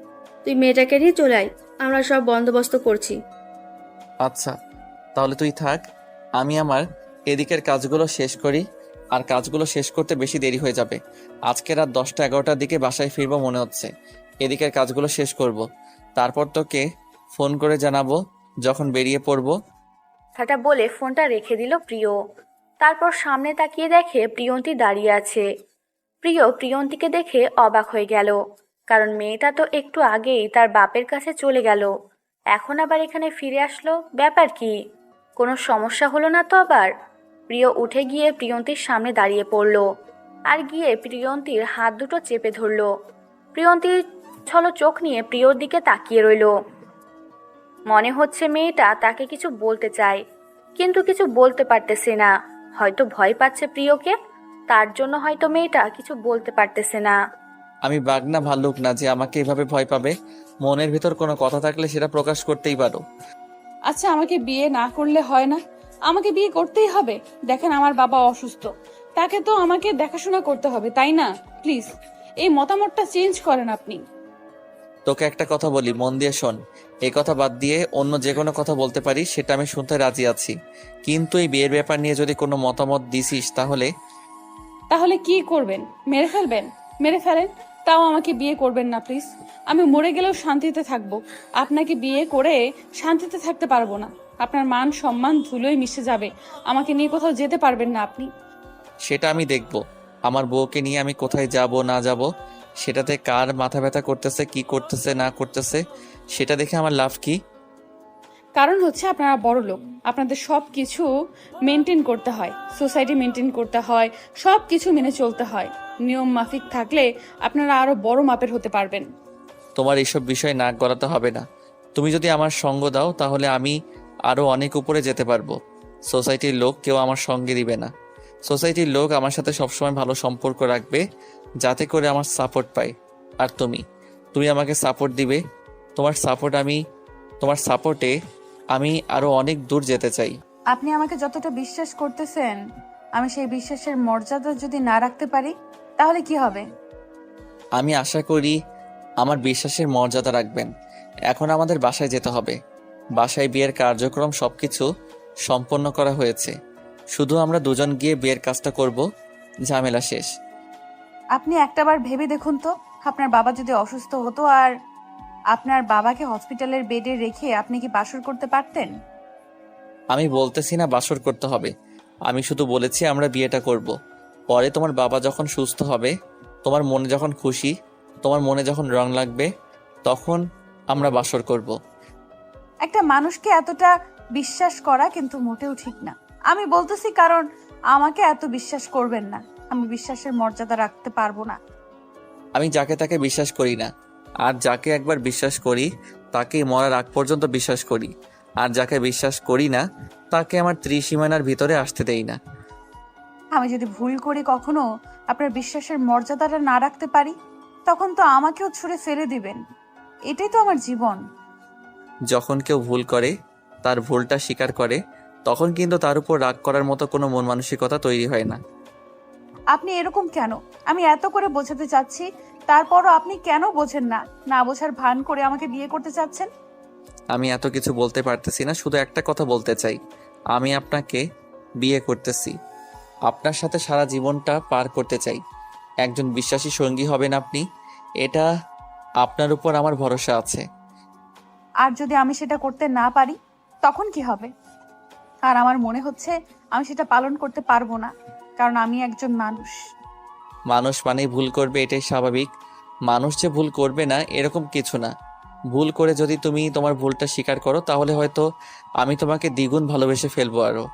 তুই মেয়েটাকে নিয়ে চলে আয়, আমরা সব বন্দোবস্ত করছি। আচ্ছা তাহলে তুই থাক, আমি আমার এদিকের কাজগুলো শেষ করি। আর কাজগুলো শেষ করতে বেশি দেরি হয়ে যাবে, আজকে রাত 10টা-11টার দিকে বাসায় ফিরবো মনে হচ্ছে। এদিকের কাজগুলো শেষ করব, তারপর তোকে ফোন করে জানাবো যখন বেরিয়ে পড়বো। কথাটা বলে ফোনটা রেখে দিল প্রিয়। তারপর সামনে তাকিয়ে দেখে প্রিয়ন্তী দাঁড়িয়ে আছে। প্রিয় প্রিয়ন্তীকে দেখে অবাক হয়ে গেল, কারণ মেয়েটা তো একটু আগেই তার বাপের কাছে চলে গেল, এখন আবার এখানে ফিরে আসলো। ব্যাপার কি? কোনো সমস্যা হলো না তো আবার? প্রিয় উঠে গিয়ে প্রিয়ন্তীর সামনে দাঁড়িয়ে পড়ল, আর গিয়ে প্রিয়ন্তীর হাত দুটো চেপে ধরল। প্রিয়ন্তী ছলো চোখ নিয়ে প্রিয়র দিকে তাকিয়ে রইল। মনে হচ্ছে মেয়েটা তাকে কিছু বলতে চায়, কিন্তু কিছু বলতে পারতেছে না। হয়তো ভয় পাচ্ছে প্রিয়কে, তার জন্য হয়তো মেয়েটা কিছু বলতে পারতেছে না। আমি বাঘ না ভাল্লুক না যে আমাকে এভাবে ভয় পাবে। মনের ভিতর কোনো কথা থাকলে সেটা প্রকাশ করতেই পারো। আচ্ছা আমাকে বিয়ে না করলে হয় না? আমাকে বিয়ে করতেই হবে? দেখেন আমার বাবা অসুস্থ, তাকে তো আমাকে দেখাশোনা করতে হবে, তাই না? প্লিজ এই মতামতটা চেঞ্জ করেন আপনি। তোকে একটা কথা বলি, মন দিয়ে শোন। এই কথা বাদ দিয়ে অন্য যে কোনো কথা বলতে পারি, সেটা আমি শুনতে রাজি আছি। কিন্তু এই বিয়ের ব্যাপার নিয়ে যদি কোনো মতামত দিছিস তাহলে তাহলে কি করবেন? মেরে ফেলবেন? মেরে ফেলেন, তাও আমাকে বিয়ে করবেন না প্লিজ। আমি মরে গেলেও শান্তিতে থাকবো, আপনাকে বিয়ে করে শান্তিতে থাকতে পারবো না। আপনার মান সম্মান ধুলোয় মিশে যাবে, আমাকে নিয়ে কোথাও যেতে পারবেন না আপনি। সেটা আমি দেখব। আমার বউকে নিয়ে আমি কোথায় যাব না যাব, সেটাতে কার মাথা ব্যথা করতেছে, কি করতেছে না করতেছে, সেটা দেখে আমার লাভ কি? কারণ হচ্ছে আপনারা বড় লোক, আপনাদের সব কিছু মেনটেন করতে হয়, সোসাইটি মেনটেন করতে হয়, সব কিছু মেনে চলতে হয়। নিয়ম মাফিক থাকলে আপনারা আরো বড় মাপের হতে পারবেন। তোমার এইসব বিষয়ে নাক গলাতে হবে না। তুমি যদি আমার সঙ্গ দাও তাহলে আমি আরো অনেক উপরে যেতে পারবো। সোসাইটির লোক কেউ আমার সঙ্গে দিবে না। সোসাইটির লোক আমার সাথে সবসময় ভালো সম্পর্ক রাখবে, যাতে করে আমার সাপোর্ট পাই। আর তুমি আমাকে সাপোর্ট দিবে। তোমার সাপোর্টে আমি আরো অনেক দূর যেতে চাই। আপনি আমাকে যতটা বিশ্বাস করতেছেন, আমি সেই বিশ্বাসের মর্যাদা যদি না রাখতে পারি তাহলে কি হবে? আমি আশা করি আমার বিশ্বাসের মর্যাদা রাখবেন। এখন আমাদের বাসায় যেতে হবে। বাসায় বিয়ের কার্যক্রম সবকিছু সম্পন্ন করা হয়েছে, শুধু আমরা দুজন গিয়ে বিয়ের কাজটা করব, ঝামেলা শেষ। আপনি একটাবার ভেবে দেখুন তো, আপনার বাবা যদি অসুস্থ হতো আর আপনার বাবাকে হসপিটালের বেডে রেখে আপনি কি বাসর করতে পারতেন? আমি বলতেছি না বাসর করতে হবে, আমি শুধু বলেছি আমরা বিয়েটা করব। পরে তোমার বাবা যখন সুস্থ হবে, তোমার মনে যখন খুশি, তোমার মনে যখন রং লাগবে, তখন আমরা বাসর করব। একটা মানুষকে এতটা বিশ্বাস করা কিন্তু মোটেও ঠিক না। আমি বলতেছি কারণ আমাকে এত বিশ্বাস করবেন না, আমি বিশ্বাসের মর্যাদা রাখতে পারবো না। আমি যাকে তাকে বিশ্বাস করি না, আর যাকে একবার বিশ্বাস করি তাকে মরার আগ পর্যন্ত বিশ্বাস করি, আর যাকে বিশ্বাস করি না তাকে আমার ত্রিসীমানার ভিতরে আসতে দেই না। আমি যদি ভুল করি কখনো আপনার বিশ্বাসের মর্যাদাটা না রাখতে পারি, তখন তো আমাকেও ছুঁড়ে ফেলে দিবেন। এটাই তো আমার জীবন। যখন কেউ ভুল করে, তার ভুলটা স্বীকার করে, তখন কিন্তু তার উপর রাগ করার মতো কোনো মন মানসিকতা তৈরি হয় না। আপনি এরকম কেন? আমি এত করে বোঝাতে চাচ্ছি, তারপরও আপনি কেন বোঝেন না? না বোঝার ভান করে আমাকে বিয়ে করতে চাচ্ছেন? আমি এত কিছু বলতে পারতেছি না, শুধু একটা কথা বলতে চাই। আমি আপনাকে বিয়ে করতেছি, আপনার সাথে সারা জীবনটা পার করতে চাই। একজন বিশ্বাসী সঙ্গী হবেন আপনি, এটা আপনার উপর আমার ভরসা আছে। আর যদি আমি সেটা করতে না পারি তখন কি হবে? আর আমার মনে হচ্ছে আমি সেটা পালন করতে পারবো না, কারণ আমি একজন মানুষ। মানুষ মানেই ভুল করবে, এটাই স্বাভাবিক। মানুষ যে ভুল করবে না এরকম কিছু না। ভুল করে যদি তুমি তোমার ভুলটা স্বীকার করো, তাহলে হয়তো আমি তোমাকে দ্বিগুণ ভালোবেসে ফেলবো আরো।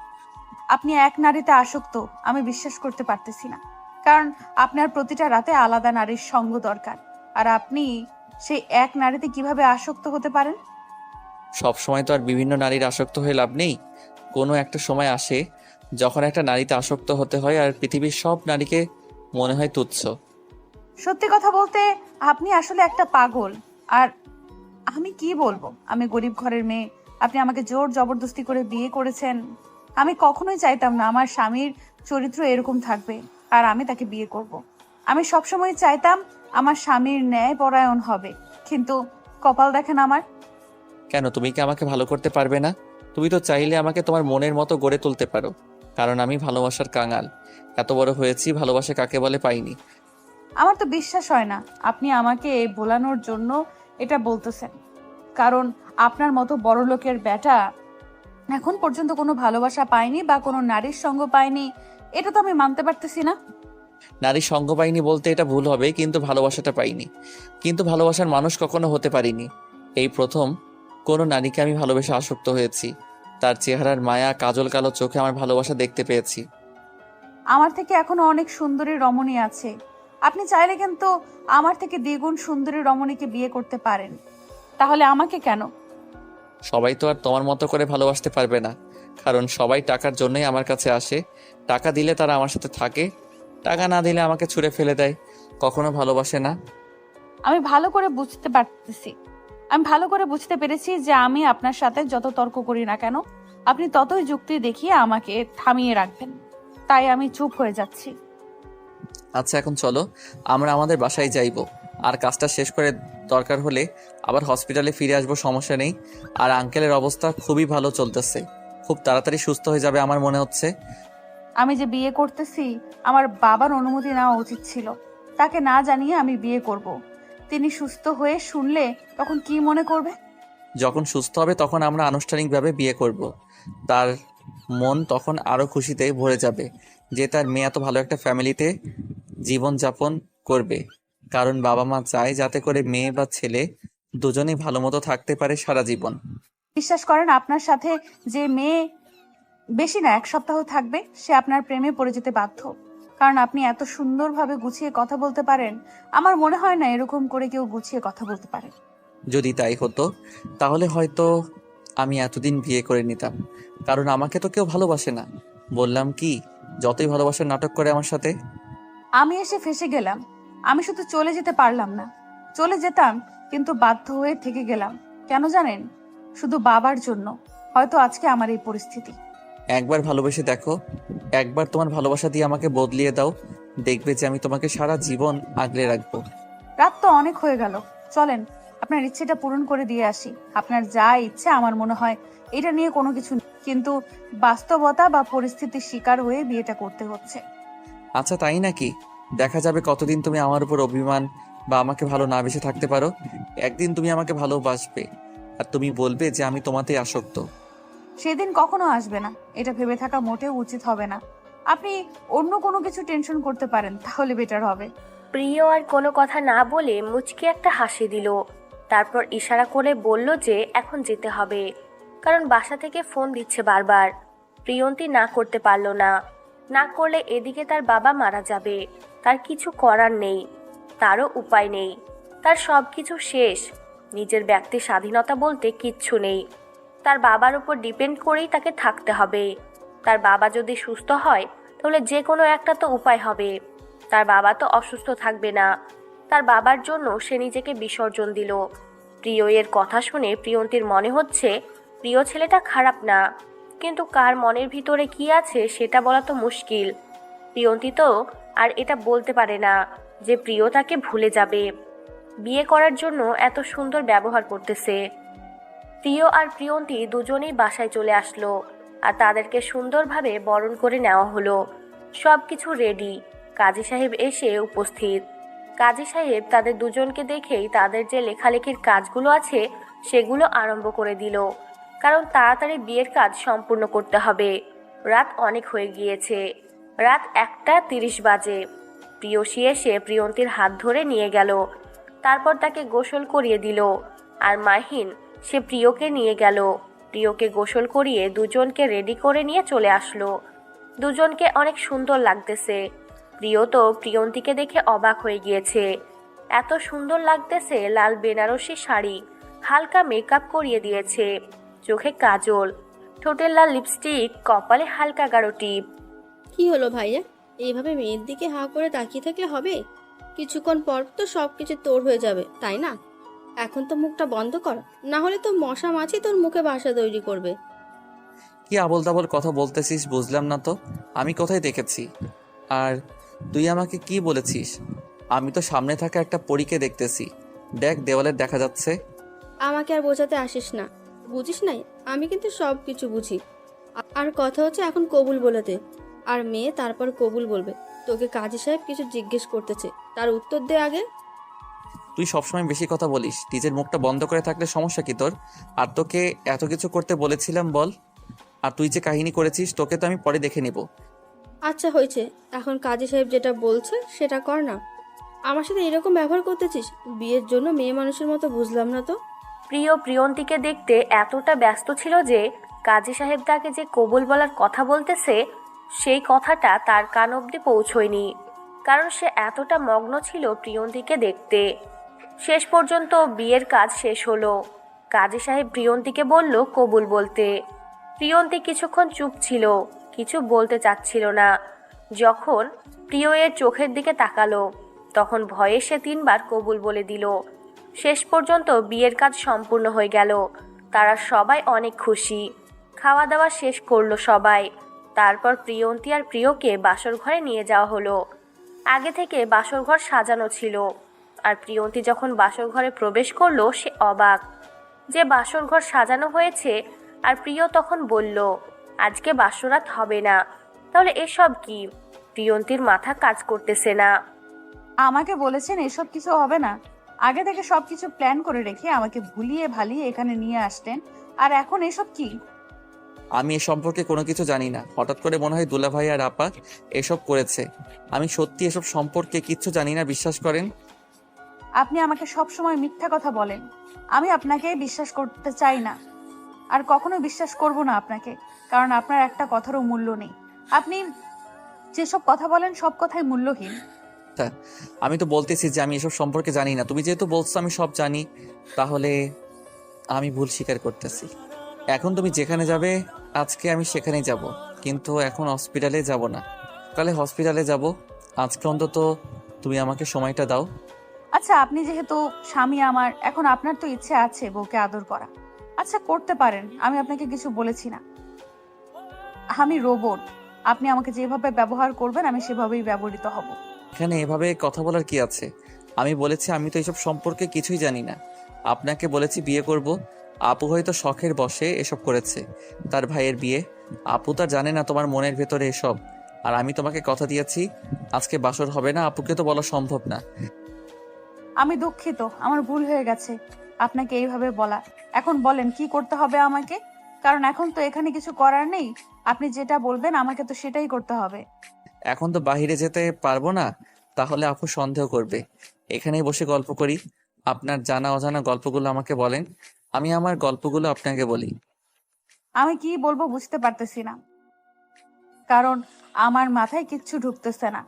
আপনি এক নারীতে আসক্ত, আমি বিশ্বাস করতে পারতেছি না। কারণ আপনার প্রতিটা রাতে আলাদা নারীর সঙ্গ দরকার, আর আপনি সেই এক নারীতে কিভাবে আসক্ত হতে পারেন? সব সময় তো আর বিভিন্ন নারীর আসক্ত হয়ে লাভ নেই। কোনো একটা সময় আসে যখন একটা নারীতে আসক্ত হতে হয়, আর পৃথিবীর সব নারীকে মনে হয় তুচ্ছ। সত্যি কথা বলতে আপনি আসলে একটা পাগল। আর আমি কি বলবো, আমি গরিব ঘরের মেয়ে, আপনি আমাকে জোর জবরদস্তি করে বিয়ে করেছেন। আমি কখনোই চাইতাম না আমার স্বামীর চরিত্র এরকম থাকবে আর আমি তাকে বিয়ে করব। আমি সবসময় চাইতাম আমার স্বামীর ন্যায় পরায়ণ হবে, কিন্তু কপাল দেখেন আমার। কেন, তুমি কি আমাকে ভালো করতে পারবে না? তুমি তো চাইলে আমাকে তোমার মনের মতো গড়ে তুলতে পারো, কারণ আমি ভালোবাসার কাঙাল। এত বড় হয়েছি, ভালোবাসা কাকে বলে পাইনি। আমার তো বিশ্বাস হয় না আপনি আমাকে ভোলানোর জন্য এটা বলতেছেন, কারণ আপনার মতো বড় লোকের বেটা এখন পর্যন্ত কোনো ভালোবাসা পায়নি বা কোনো নারীর সঙ্গ পায়নি, এটা তো আমি মানতে পারতেছি না। নারী সঙ্গ পাইনি বলতে এটা ভুল হবে, কিন্তু ভালোবাসাটা পাইনি, কিন্তু ভালোবাসার মানুষ কখনো হতে পারিনি। এই প্রথম কোনো নারীকে আমি ভালোবেসে আসক্ত হয়েছি। তার চেহারার মায়া, কাজল কালো চোখে আমার ভালোবাসা দেখতে পেয়েছি। আমার থেকে এখনো অনেক সুন্দরী রমণী আছে, আপনি চাইলে কিন্তু আমার থেকে দ্বিগুণ সুন্দরী রমণীকে বিয়ে করতে পারেন। তাহলে আমাকে কেন? সবাই তো আর তোমার মতো করে ভালোবাসতে পারবে না, কারণ সবাই টাকার জন্যই আমার কাছে আসে। টাকা দিলে তারা আমার সাথে থাকে, টাকা না দিলে আমাকে ছুঁড়ে ফেলে দেয়, কখনো ভালোবাসে না। আমি ভালো করে বুঝতে পারতেছি, আমি ভালো করে বুঝতে পেরেছি যে আমি আপনার সাথে যত তর্ক করি না কেন, আপনি ততই যুক্তি দেখিয়ে আমাকে থামিয়ে রাখবেন, তাই আমি চুপ হয়ে যাচ্ছি। আচ্ছা, এখন চলো আমরা আমাদের বাসায় যাইব। আর কাজটা শেষ করে দরকার হলে আবার হসপিটালে ফিরে আসবো, সমস্যা নেই। আর আঙ্কেলের অবস্থা খুবই ভালো চলতেছে, খুব তাড়াতাড়ি সুস্থ হয়ে যাবে আমার মনে হচ্ছে। আমি যে বিয়ে করতেছি আমার বাবার অনুমতি নেওয়া উচিত ছিল। তাকে না জানিয়ে আমি বিয়ে করব। তিনি সুস্থ হয়ে শুনলে তখন কি মনে করবে? যখন সুস্থ হবে তখন আমরা আনুষ্ঠানিকভাবে বিয়ে করব। তার মন তখন আরও খুশিতে ভরে যাবে যে তার মেয়ে এত ভালো একটা ফ্যামিলিতে জীবনযাপন করবে। কারণ বাবা মা চায় যাতে করে মেয়ে বা ছেলে দুজনেই ভালো মতো থাকতে পারে সারা জীবন। বিশ্বাস করেন, আপনার সাথে যে মেয়ে বেশি না 1 সপ্তাহ থাকবে সে আপনার প্রেমে পড়ে যেতে বাধ্য। কারণ আপনি এত সুন্দরভাবে গুছিয়ে কথা বলতে পারেন। আমার মনে হয় না এরকম করে কেউ গুছিয়ে কথা বলতে পারে। যদি তাই হতো তাহলে হয়তো আমি এতদিন বিয়ে করে নিতাম, কারণ আমাকে তো কেউ ভালোবাসে না। বললাম কি, যতই ভালোবাসার নাটক করে আমার সাথে। আমি এসে ফেঁসে গেলাম। আমি শুধু চলে যেতে পারলাম না। চলে যেতাম কিন্তু বাধ্য হয়ে থেকে গেলাম। কেন জানেন? শুধু বাবার জন্য। হয়তো আজকে আমার এই পরিস্থিতি। একবার ভালোবেসে দেখো, একবার তোমার ভালোবাসা দিয়ে আমাকে বদলিয়ে দাও, দেখবে যে আমি তোমাকে সারা জীবন আগলে রাখবো। রাত তো অনেক হয়ে গেল, চলেন আপনার ইচ্ছেটা পূরণ করে দিয়ে আসি। আপনার যা ইচ্ছে আমার মনে হয় এটা নিয়ে কোনো কিছু নেই, কিন্তু বাস্তবতা বা পরিস্থিতির শিকার হয়ে বিয়েটা করতে হচ্ছে। আচ্ছা তাই নাকি? দেখা যাবে কতদিন তুমি আমার উপর অভিমান বা আমাকে ভালো না বেসে থাকতে পারো। একদিন তুমি আমাকে ভালোবাসবে আর তুমি বলবে যে আমি তোমাতেই আসক্ত। সেদিন কখনো আসবে না, এটা ভেবে থাকা মোটেও উচিত হবে না। আপনি অন্য কোনো কিছু টেনশন করতে পারেন, তাহলে বেটার হবে। প্রিয় আর কোনো কথা না বলে মুচকি একটা হাসি দিল। তারপর ইশারা করে বলল যে এখন যেতে হবে, কারণ বাসা থেকে ফোন দিচ্ছে বারবার। প্রিয়ন্তী না করতে পারল না। না করলে এদিকে তার বাবা মারা যাবে। তার কিছু করার নেই, তারও উপায় নেই। তার সব কিছু শেষ। নিজের ব্যক্তি স্বাধীনতা বলতে কিচ্ছু নেই। তার বাবার উপর ডিপেন্ড করেই তাকে থাকতে হবে। তার বাবা যদি সুস্থ হয় তাহলে যে কোনো একটা তো উপায় হবে। তার বাবা তো অসুস্থ থাকবে না। তার বাবার জন্য সে নিজেকে বিসর্জন দিল। প্রিয় এর কথা শুনে প্রিয়ন্তীর মনে হচ্ছে প্রিয় ছেলেটা খারাপ না, কিন্তু কার মনের ভিতরে কি আছে সেটা বলা তো মুশকিল। প্রিয়ন্তী তো আর এটা বলতে পারে না যে প্রিয় তাকে ভুলে যাবে। বিয়ে করার জন্য এত সুন্দর ব্যবহার করতেছে। প্রিয় আর প্রিয়ন্তী দুজনেই বাসায় চলে আসলো আর তাদেরকে সুন্দরভাবে বরণ করে নেওয়া হলো। সব কিছু রেডি। কাজী সাহেব এসে উপস্থিত। কাজী সাহেব তাদের দুজনকে দেখেই তাদের যে লেখালেখির কাজগুলো আছে সেগুলো আরম্ভ করে দিল, কারণ তাড়াতাড়ি বিয়ের কাজ সম্পূর্ণ করতে হবে। রাত অনেক হয়ে গিয়েছে। রাত 1:30 বাজে। প্রিয়সী এসে প্রিয়ন্তীর হাত ধরে নিয়ে গেল। তারপর তাকে গোসল করিয়ে দিল। আর মাহিন সে প্রিয়কে নিয়ে গেল। প্রিয়কে গোসল করিয়ে দুজনকে রেডি করে নিয়ে চলে আসলো। দুজনকে অনেক সুন্দর লাগতেছে। প্রিয় তো প্রিয়ন্তীকে দেখে অবাক হয়ে গিয়েছে। এত সুন্দর লাগতেছে। লাল বেনারসি শাড়ি, হালকা মেকআপ করিয়ে দিয়েছে, চোখে কাজল, ঠোঁটের লাল লিপস্টিক, কপালে হালকা গাঢ় টিপ। কি হলো ভাইয়া, এইভাবে মেয়ের দিকে হাঁ করে তাকিয়ে থাকলে হবে? কিছুক্ষণ পর তো সব কিছু তোর হয়ে যাবে, তাই না? এখন তো মুখটা বন্ধ কর, না হলে তো মশা মাছি তোর মুখে বাসা তৈরি করবে। কি আবোল তাবোল কথা বলতেছিস বুঝলাম না তো। আমি কোথায় দেখেছি? আর তুই আমাকে কি বলেছিস? আমি তো সামনে থাকা একটা পরীকে দেখতেছি। দেখ, দেওয়ালে দেখা যাচ্ছে। আমাকে আর বোঝাতে আসিস না, বুঝিস নাই আমি কিন্তু সব কিছু বুঝি। আর কথা হচ্ছে এখন কবুল বলেতে, আর মেয়ে তারপর কবুল বলবে। তোকে কাজী সাহেব কিছু জিজ্ঞেস করতেছে, তার উত্তর দে আগে। তুই সবসময় বেশি কথা বলিস। নিজের মুখটা বন্ধ করে থাকলে সমস্যা কি তোর? আর তোকে এত কিছু করতে বলেছিলাম বল। আর তুই যে কাহিনী করেছিস তোকে তো আমি পরে দেখে নিব। আচ্ছা হয়েছে, এখন কাজী সাহেব যেটা বলছে সেটা কর না। আমার সাথে এরকম ব্যবহার করতেছিস বিয়ের জন্য মেয়ে মানুষের মতো, বুঝলাম না তো। প্রিয় প্রিয়ন্তীকে দেখতে এতটা ব্যস্ত ছিল যে কাজী সাহেব তাকে যে কবুল বলার কথা বলতেছে সেই কথাটা তার কান অবধি পৌঁছয়নি, কারণ সে এতটা মগ্ন ছিল প্রিয়ন্তীকে দেখতে। শেষ পর্যন্ত বিয়ের কাজ শেষ হলো। কাজী সাহেব প্রিয়ন্তীকে বলল কবুল বলতে। প্রিয়ন্তী কিছুক্ষণ চুপ ছিল, কিছু বলতে চাচ্ছিল না। যখন প্রিয় এর চোখের দিকে তাকালো তখন ভয়ে সে 3বার কবুল বলে দিল। শেষ পর্যন্ত বিয়ের কাজ সম্পূর্ণ হয়ে গেল। তারা সবাই অনেক খুশি। খাওয়া দাওয়া শেষ করলো সবাই। তারপর প্রিয়ন্তী আর প্রিয়কে বাসর ঘরে নিয়ে যাওয়া হলো। আগে থেকে বাসর ঘর সাজানো ছিল আর প্রিয়ন্তী যখন বাসর ঘরে প্রবেশ করলো সে অবাক যে বাসর ঘর সাজানো হয়েছে। আর প্রিয় তখন বলল, আজকে বাসরাত হবে না। তাহলে এসব কি? প্রিয়ন্তীর মাথা কাজ করতেছে না। আমাকে বলেছেন এসব কিছু হবে না? আগে থেকে সবকিছু প্ল্যান করে রেখে আমাকে ভুলিয়ে ভালিয়ে এখানে নিয়ে আসতেন, আর এখন এসব কি? আমি এ সম্পর্কে কোনো কিছু জানি না। হঠাৎ করে মনে হয় দুলাভাই আর আপা এসব করেছে। আমি সত্যি এসব সম্পর্কে কিচ্ছু জানি না, বিশ্বাস করেন। আপনি আমাকে সব সময় মিথ্যা কথা বলেন। আমি আপনাকে বিশ্বাস করতে চাই না, আর কখনো বিশ্বাস করব না আপনাকে, কারণ আপনার একটা কথারও মূল্য নেই। আপনি যেসব কথা বলেন সব কথাই মূল্যহীন। আমি তো বলতেছি যে আমি এসব সম্পর্কে জানি না। তুমি যেহেতু বলছো আমি সব জানি, তাহলে আমি ভুল স্বীকার করতেছি। এখন তুমি যেখানে যাবে আজকে আমি সেখানেই যাব, কিন্তু এখন হসপিটালে যাব না, কালে হসপিটালে যাব। আজকে অন্তত তুমি আমাকে সময়টা দাও। আচ্ছা, আপনি যেহেতু স্বামী আমার, এখন আপনার তো ইচ্ছে আছে বউকে আদর করা। আচ্ছা, করতে পারেন, আমি আপনাকে কিছু বলেছি না। আমি রোবট, আপনি আমাকে যেভাবে ব্যবহার করবেন আমি সেভাবেই ব্যবহৃত হব। এখানে এভাবে কথা বলার কি আছে? আমি বলেছি আমি তো এসব সম্পর্কে কিছুই জানি না। আপনাকে বলেছি বিয়ে করব। আপু হয়তো শখের বশে এসব করেছে, তার ভাইয়ের বিয়ে। আপু তা জানে না তোমার মনের ভেতরে এসব। আর আমি তোমাকে কথা দিয়েছি আজকে বাসর হবে না, আপুকে তো বলা সম্ভব না। আমি দুঃখিত, আমার ভুল হয়ে গেছে আপনাকে এইভাবে বলা। এখন বলেন কি করতে হবে আমাকে, কারণ এখন তো এখানে কিছু করার নেই। আপনি যেটা বলবেন আমাকে তো সেটাই করতে হবে। এখন তো বাইরে যেতে পারবো না, তাহলে আপু সন্দেহ করবে। এখানেই বসে গল্প করি। আপনার জানা অজানা গল্পগুলো আমাকে বলেন, আমি আমার গল্পগুলো আপনাকে বলি। আমি কি বলবো বুঝতে পারতেছি না, কারণ আমার মাথায় কিচ্ছু ঢুকতেছে না।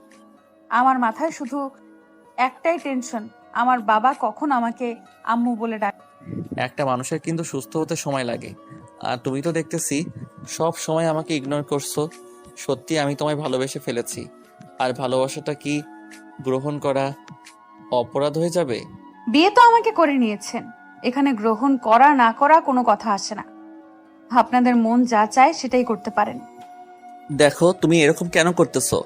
আমার মাথায় শুধু একটাই টেনশন, আমার বাবা কখন আমাকে আম্মু বলে ডাকে। একটা মানুষের কিন্তু সুস্থ হতে সময় লাগে, আর তুমি তো দেখতেছি সব সময় আমাকে ইগনোর করছো। সত্যি আমি তোমায় ভালোবেসে ফেলেছি, আর ভালোবাসাটা কি গ্রহণ করা অপরাধ হয়ে যাবে? বিয়ে তো আমাকে করে নিয়েছেন, এখানে গ্রহণ করা না করা কোনো কথা আসে না। আপনাদের মন যা চায় সেটাই করতে পারেন। দেখো তুমি এরকম কেন করতেছো?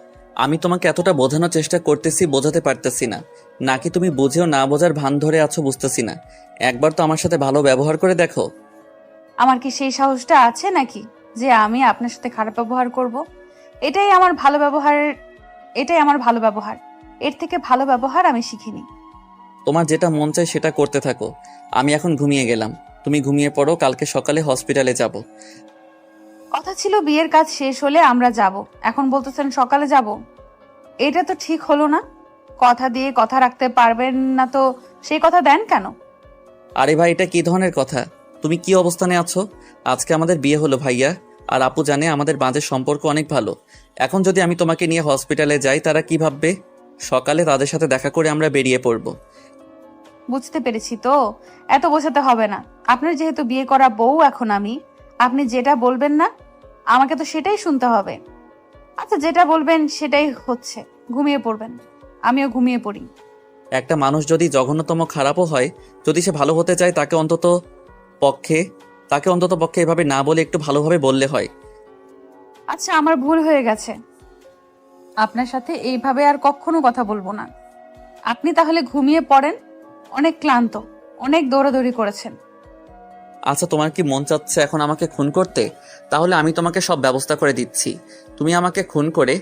আমি তোমাকে এতটা বোঝানোর চেষ্টা করতেছি, বোঝাতে পারতেছি না, নাকি তুমি বুঝেও না বোঝার ভান ধরে আছো বুঝতেছি না। একবার তো আমার সাথে ভালো ব্যবহার করে দেখো। আমার কি সেই সাহসটা আছে নাকি যে আমি আপনার সাথে খারাপ ব্যবহার করব? এটাই আমার ভালো ব্যবহারের, এটাই আমার ভালো ব্যবহার। এর থেকে ভালো ব্যবহার আমি শিখিনি। তোমার যেটা মন চায় সেটা করতে থাকো। আমি এখন ঘুমিয়ে গেলাম, তুমি ঘুমিয়ে পড়ো, কালকে সকালে হসপিটালে যাব। কথা ছিল বিয়ের কাজ শেষ হলে আমরা যাব, এখন বলতেছেন সকালে যাব। এটা তো ঠিক হলো না। কথা দিয়ে কথা রাখতে পারবেন না তো সেই কথা দেন কেন? আরে ভাই, এটা কি ধরনের কথা? তুমি কি অবস্থানে আছো? আজকে আমাদের বিয়ে হলো ভাইয়া, আর আপু জানে আমাদের মাঝের সম্পর্ক অনেক ভালো। এখন যদি আমি তোমাকে নিয়ে হসপিটালে যাই তারা কি ভাববে? সকালে তাদের সাথে দেখা করে আমরা বেরিয়ে পড়ব। বুঝতে পেরেছি তো, এত বোঝাতে হবে না। আপনার যেহেতু বিয়ে করা বউ এখন আমি, আপনি যেটা বলবেন না আমাকে তো সেটাই শুনতে হবে। আচ্ছা, যেটা বলবেন সেটাই হচ্ছে। ঘুমিয়ে পড়বেন, আমিও ঘুমিয়ে পড়ি। একটা মানুষ যদি জঘন্যতম খারাপও হয়, যদি সে ভালো হতে চায় তাকে অন্তত পক্ষে এভাবে না বলে একটু ভালোভাবে বললে হয়। আচ্ছা, আমার ভুল হয়ে গেছে। আপনার সাথে এইভাবে আর কখনো কথা বলবো না। আপনি তাহলে ঘুমিয়ে পড়েন, অনেক ক্লান্ত, অনেক দৌড়াদৌড়ি করেছেন। আচ্ছা, তোমার কি মন চাচ্ছে এখন আমাকে খুন করতে? তাহলে আমি তোমাকে সব ব্যবস্থা করে দিচ্ছি। তুমি আমাকে খুন করে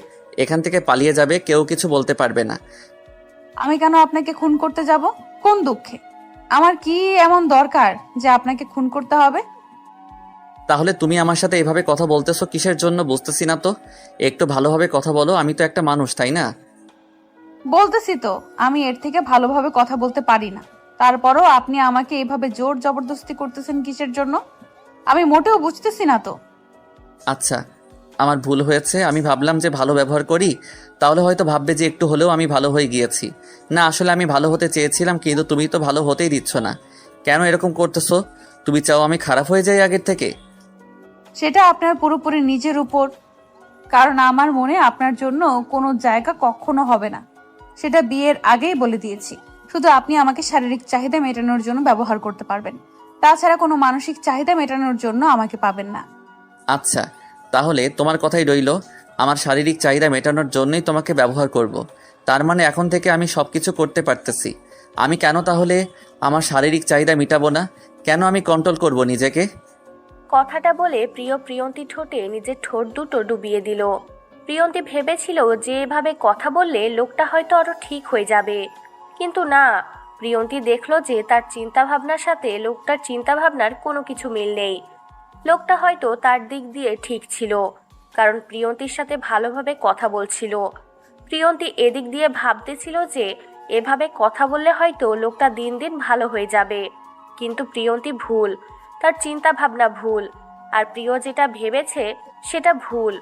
এখান থেকে পালিয়ে যাবে, কেউ কিছু বলতে পারবে না। আমি কেন আপনাকে খুন করতে যাব? কোন দুঃখে? আমার কি এমন দরকার যে আপনাকে খুন করতে হবে? তাহলে তুমি আমার সাথে এভাবে কথা বলতেছো কিসের জন্য বুঝতেছি না তো। একটু ভালোভাবে কথা বলো, আমি তো একটা মানুষ, তাই না? বলতেছি তো, আমি এর থেকে ভালোভাবে কথা বলতে পারি না। তারপরও আপনি আমাকে এভাবে জোর জবরদস্তি করতেছেন কিসের জন্য? আমি মোটেও বুঝতেছি না তো। আচ্ছা, আমার ভুল হয়েছে। আমি ভাবলাম যে ভালো ব্যবহার করি, তাহলে হয়তো ভাববে যে একটু হলেও আমি ভালো হয়ে গিয়েছি। না, আসলে আমি ভালো হতে চেয়েছিলাম, কিন্তু তুমি তো ভালো হতেই দিচ্ছ না। কেন এরকম করতেছো? তুমি চাও আমি খারাপ হয়ে যাই আগের থেকে? সেটা আপনার পুরোপুরি নিজের উপর, কারণ আমার মনে আপনার জন্য কোনো জায়গা কখনো হবে না। সেটা বিয়ের আগেই বলে দিয়েছি। শুধু আপনি আমাকে শারীরিক চাহিদা মেটানোর জন্য ব্যবহার করতে পারবেন, তাছাড়া কোনো মানসিক চাহিদা মেটানোর জন্য আমাকে পাবেন না। আচ্ছা, তাহলে তোমার কথাই রইলো, আমার শারীরিক চাহিদা মেটানোর জন্যই তোমাকে ব্যবহার করব। তার মানে এখন থেকে আমি সব কিছু করতে পারতেছি। আমি কেন তাহলে আমার শারীরিক চাহিদা মিটাবো না? কেন আমি কন্ট্রোল করব নিজেকে? কথাটা বলে প্রিয় প্রিয়ন্তী ঠোঁটে নিজের ঠোঁট দুটো ডুবিয়ে দিল। প্রিয়ন্তী ভেবেছিল যে এভাবে কথা বললে লোকটা হয়তো আরো ঠিক হয়ে যাবে, কিন্তু না। প্রিয়ন্তী দেখলো যে তার চিন্তাভাবনার সাথে লোকটার চিন্তাভাবনার কোনো কিছু মিল নেই। লোকটা হয়তো তার দিক দিয়ে ঠিক ছিল, কারণ প্রিয়ন্তীর সাথে ভালোভাবে কথা বলছিল। প্রিয়ন্তী এদিক দিয়ে ভাবতেছিল যে এভাবে কথা বললে হয়তো লোকটা দিন দিন ভালো হয়ে যাবে, কিন্তু প্রিয়ন্তী ভুল, তার চিন্তা ভাবনা ভুল, আর প্রিয় যেটা ভেবেছে সেটা ভুল।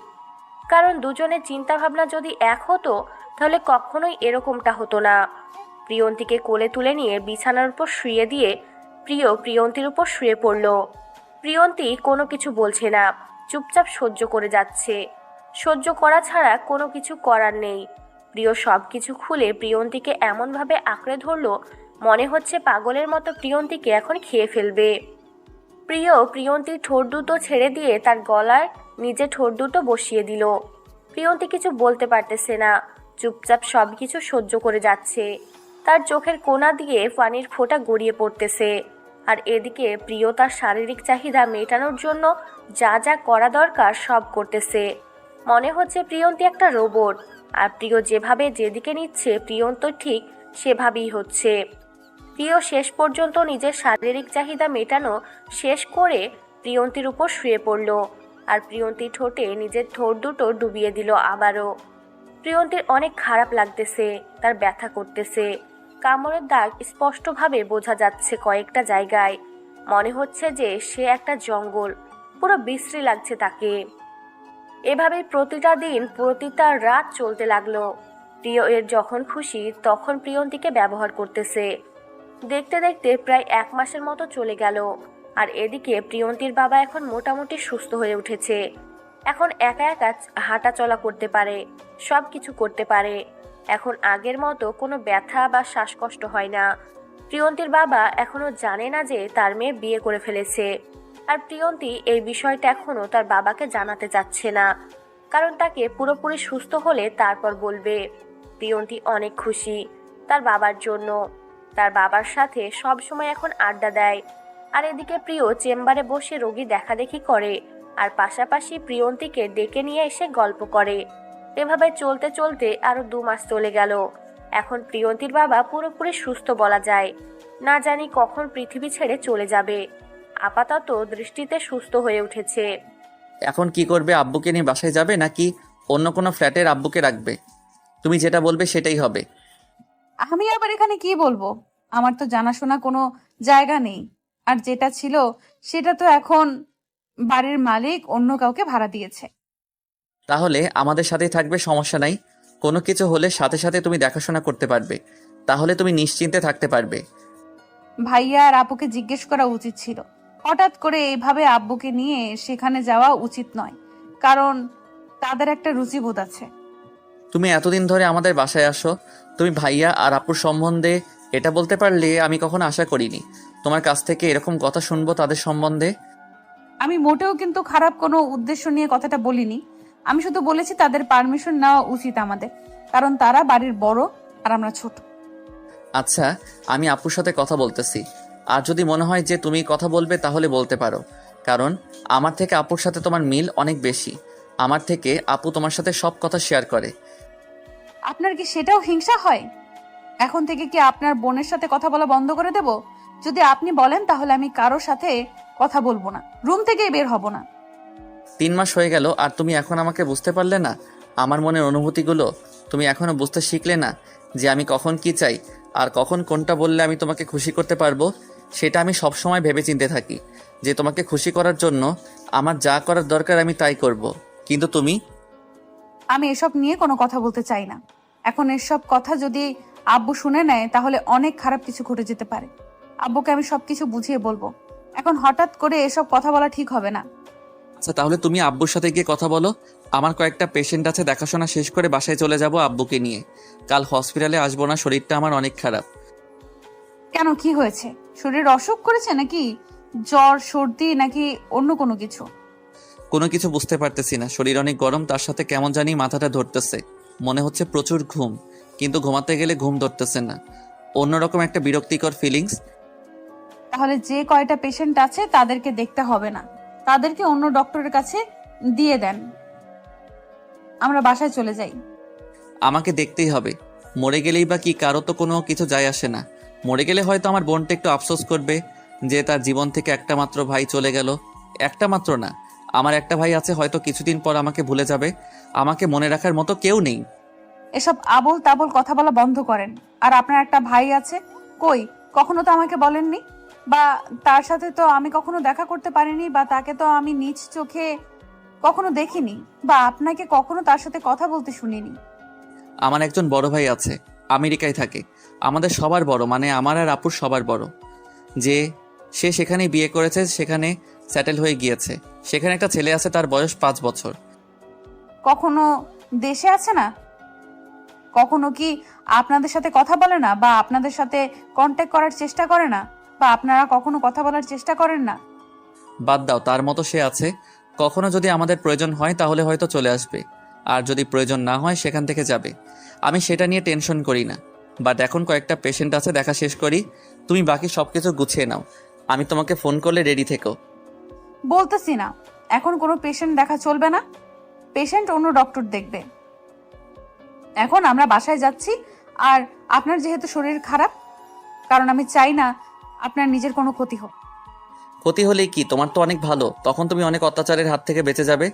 কারণ দুজনের চিন্তা ভাবনা যদি এক হতো তাহলে কখনোই এরকমটা হতো না। প্রিয়ন্তীকে কোলে তুলে নিয়ে বিছানার উপর শুয়ে দিয়ে প্রিয় প্রিয়ন্তীর উপর শুয়ে পড়ল। প্রিয়ন্তী কোনো কিছু বলছে না, চুপচাপ সহ্য করে যাচ্ছে। সহ্য করা ছাড়া কোনো কিছু করার নেই। প্রিয় সব কিছু খুলে প্রিয়ন্তীকে এমনভাবে আঁকড়ে ধরলো, মনে হচ্ছে পাগলের মতো প্রিয়ন্তীকে এখন খেয়ে ফেলবে। প্রিয় প্রিয়ন্তীর ঠোঁট দুটো ছেড়ে দিয়ে তার গলায় নিজে ঠোঁট দুটো বসিয়ে দিল। প্রিয়ন্তী কিছু বলতে পারতেছে না, চুপচাপ সব কিছু সহ্য করে যাচ্ছে। তার চোখের কোণা দিয়ে পানির ফোঁটা গড়িয়ে পড়তেছে। আর এদিকে প্রিয় তার শারীরিক চাহিদা মেটানোর জন্য যা যা করা দরকার সব করতেছে। মনে হচ্ছে প্রিয়ন্তী একটা রোবট, আর প্রিয় যেভাবে যেদিকে নিচ্ছে প্রিয়ন্ত ঠিক সেভাবেই হচ্ছে। প্রিয় শেষ পর্যন্ত নিজের শারীরিক চাহিদা মেটানো শেষ করে প্রিয়ন্তীর উপর শুয়ে পড়ল, আর প্রিয়ন্তীর ঠোঁটে নিজের ঠোঁট দুটো ডুবিয়ে দিল আবারও। প্রিয়ন্তীর অনেক খারাপ লাগতেছে, তার ব্যথা করতেছে। কামড়ের দাগ স্পষ্টভাবে বোঝা যাচ্ছে কয়েকটা জায়গায়। মনে হচ্ছে যে সে একটা জঙ্গল, পুরো বিশ্রী লাগছে তাকে। এভাবে প্রতিটা দিন প্রতিটা রাত চলতে লাগলো। প্রিয় এর যখন খুশি তখন প্রিয়ন্তীকে ব্যবহার করতেছে। দেখতে দেখতে প্রায় 1 মাসের মতো চলে গেল। আর এদিকে প্রিয়ন্তীর বাবা এখন মোটামুটি সুস্থ হয়ে উঠেছে। এখন একা একা হাঁটা চলা করতে পারে, সব কিছু করতে পারে। এখন আগের মতো কোনো ব্যথা বা শ্বাসকষ্ট হয় না। প্রিয়ন্তীর বাবা এখনো জানে না যে তার মেয়ে বিয়ে করে ফেলেছে। আর প্রিয়ন্তী এই বিষয়টা এখনো তার বাবাকে জানাতে চাচ্ছে না, কারণ তাকে পুরোপুরি সুস্থ হলে তারপর বলবে। প্রিয়ন্তী অনেক খুশি তার বাবার জন্য। তার বাবার সাথে সব সময় এখন আড্ডা দেয়। আর এদিকে প্রিয় চেম্বারে বসে রোগী দেখাদেখি করে, আর পাশাপাশি প্রিয়ন্তীকে ডেকে নিয়ে এসে গল্প করে। এভাবে চলতে চলতে আরো 2 মাস চলে গেল। এখন প্রিয়ন্তীর বাবা পুরোপুরি সুস্থ বলা যায়। না জানি কখন পৃথিবী ছেড়ে চলে যাবে। আপাতত দৃষ্টিতে সুস্থ হয়ে উঠেছে। এখন কি করবে? আব্বুকে নিয়ে বাসায় যাবে নাকি অন্য কোনো ফ্ল্যাটের আব্বুকে রাখবে? তুমি যেটা বলবে সেটাই হবে। আমি আবার এখানে কি বলবো? আমার তো জানাশোনা কোনো জায়গা নেই, আর যেটা ছিল সেটা তো এখন বাড়ির মালিক অন্য কাউকে ভাড়া দিয়েছে। তাহলে আমাদের সাথেই থাকবে, সমস্যা নাই। কোনো কিছু হলে সাথে সাথে তুমি দেখাশোনা করতে পারবে, তাহলে তুমি নিশ্চিন্তে থাকতে পারবে। ভাইয়া আর আপুকে জিজ্ঞেস করা উচিত ছিল। হঠাৎ করে এইভাবে আব্বুকে নিয়ে সেখানে যাওয়া উচিত নয়, কারণ তাদের একটা রুচিবোধ আছে। তুমি এতদিন ধরে আমাদের বাসায় আসো, তুমি ভাইয়া আর আপুর সম্বন্ধে এটা বলতে পারলে আমি কখনো আশা করিনি তোমার কাছ থেকে এরকম কথা শুনবো তাদের সম্বন্ধে। আমি মোটেও কিন্তু খারাপ কোনো উদ্দেশ্য নিয়ে কথাটা বলিনি। আমি শুধু বলেছি তাদের পারমিশন নেওয়া উচিত আমাদের, কারণ তারা বাড়ির বড় আর আমরা ছোট। আচ্ছা, আমি আপুর সাথে কথা বলতেছি। আর যদি মনে হয় যে তুমি কথা বলবে তাহলে বলতে পারো, কারণ আমার থেকে আপুর সাথে তোমার মিল অনেক বেশি। আমার থেকে আপু তোমার সাথে সব কথা শেয়ার করে। আপনার কি সেটাও হিংসা হয়? এখন থেকে কি আপনার বোনের সাথে কথা বলা বন্ধ করে দেব? যদি আপনি বলেন তাহলে আমি কারোর সাথে কথা বলবো না, রুম থেকেই বের হব না। 3 মাস হয়ে গেল আর তুমি এখন আমাকে বুঝতে পারলে না? আমার মনের অনুভূতিগুলো তুমি এখনো বুঝতে শিখলে না যে আমি কখন কি চাই আর কখন কোনটা বললে আমি তোমাকে খুশি করতে পারবো? সেটা আমি সবসময় ভেবে চিন্তে থাকি যে তোমাকে খুশি করার জন্য আমার যা করার দরকার আমি তাই করব। কিন্তু তুমি আমি এসব নিয়ে কোনো কথা বলতে চাই না। এখন এসব কথা যদি আব্বু শুনে নেয় তাহলে অনেক খারাপ কিছু ঘটে যেতে পারে। আব্বুকে আমি সবকিছু বুঝিয়ে বলবো। এখন হঠাৎ করে এসব কথা বলা ঠিক হবে না। আচ্ছা, তাহলে তুমি আব্বুর সাথে গিয়ে কথা বলো। আমার কয়েকটা পেশেন্ট আছে, দেখাশোনা শেষ করে বাসায় চলে যাব আব্বুকে নিয়ে। কাল হসপিটালে আসবো না, শরীরটা আমার অনেক খারাপ। কেন, কি হয়েছে? শরীর অসুখ করেছে নাকি? জ্বর, সর্দি নাকি অন্য কোনো কিছু? কোনো কিছু বুঝতে পারতেছি না। শরীর অনেক গরম, তার সাথে কেমন জানি মাথাটা ধরতেছে। মনে হচ্ছে প্রচুর ঘুম, কিন্তু ঘুমাতে গেলে ঘুম ধরতেছে না। অন্যরকম একটা বিরক্তিকর ফিলিংস। তাহলে যে কয়টা পেশেন্ট আছে তাদেরকে দেখতে হবে না, তাদেরকে অন্য ডক্টরের কাছে দিয়ে দেন, আমরা বাসায় চলে যাই। আমাকে দেখতেই হবে, মরে গেলেই বা কি, কারো তো কোনো কিছু যায় আসে না। মরে গেলে হয়তো আমার বোনটা একটু আফসোস করবে যে তার জীবন থেকে একটা মাত্র ভাই চলে গেল। একটা মাত্র না, আমার একটা ভাই আছে, হয়তো কিছুদিন পর আমাকে ভুলে যাবে। আমাকে মনে রাখার মতো কেউ নেই। এসব আবোল তাবোল কথা বলা বন্ধ করেন। আর আপনার একটা ভাই আছে, কই? কখনো তো আমাকে বলেননি, বা তার সাথে তো আমি কখনো দেখা করতে পারিনি, বা তাকে তো আমি নিজ চোখে কখনো দেখিনি, বা আপনাকে কখনো তার সাথে কথা বলতে শুনিনি। আমার একজন বড় ভাই আছে, আমেরিকায় থাকে। আমাদের সবার বড়, মানে আমার আর আপুর সবার বড়। যে সে সেখানে বিয়ে করেছে, সেখানে সেটেল হয়ে গিয়েছে। সেখানে একটা ছেলে আছে, তার বয়স 5 বছর। কখনো দেশে আছে না? কখনো কি আপনাদের সাথে কথা বলে না, বা আপনাদের সাথে কন্ট্যাক্ট করার চেষ্টা করে না, বা আপনারা কখনো কথা বলার চেষ্টা করেন না? বাদ দাও, তার মতো সে আছে। কখনো যদি আমাদের প্রয়োজন হয় তাহলে হয়তো চলে আসবে, আর যদি প্রয়োজন না হয় সেখান থেকে যাবে। আমি সেটা নিয়ে টেনশন করি না। বাট এখন কয়েকটা পেশেন্ট আছে, দেখা শেষ করি, তুমি বাকি সব কিছু গুছিয়ে নাও। আমি তোমাকে ফোন করলে রেডি থেকো। বলতেছি না, এখন কোনো পেশেন্ট দেখা চলবে না, পেশেন্ট অন্য ডক্টর দেখবে। এখন আমরা বাসায় যাচ্ছি। আর আপনার যেহেতু শরীর খারাপ, কারণ আমি চাই না আপনার নিজের কোনো ক্ষতি হোক। ক্ষতি হলেই কি, তোমার তো অনেক ভালো। তখন তুমি অনেক অত্যাচারের হাত থেকে বেঁচে যাবে,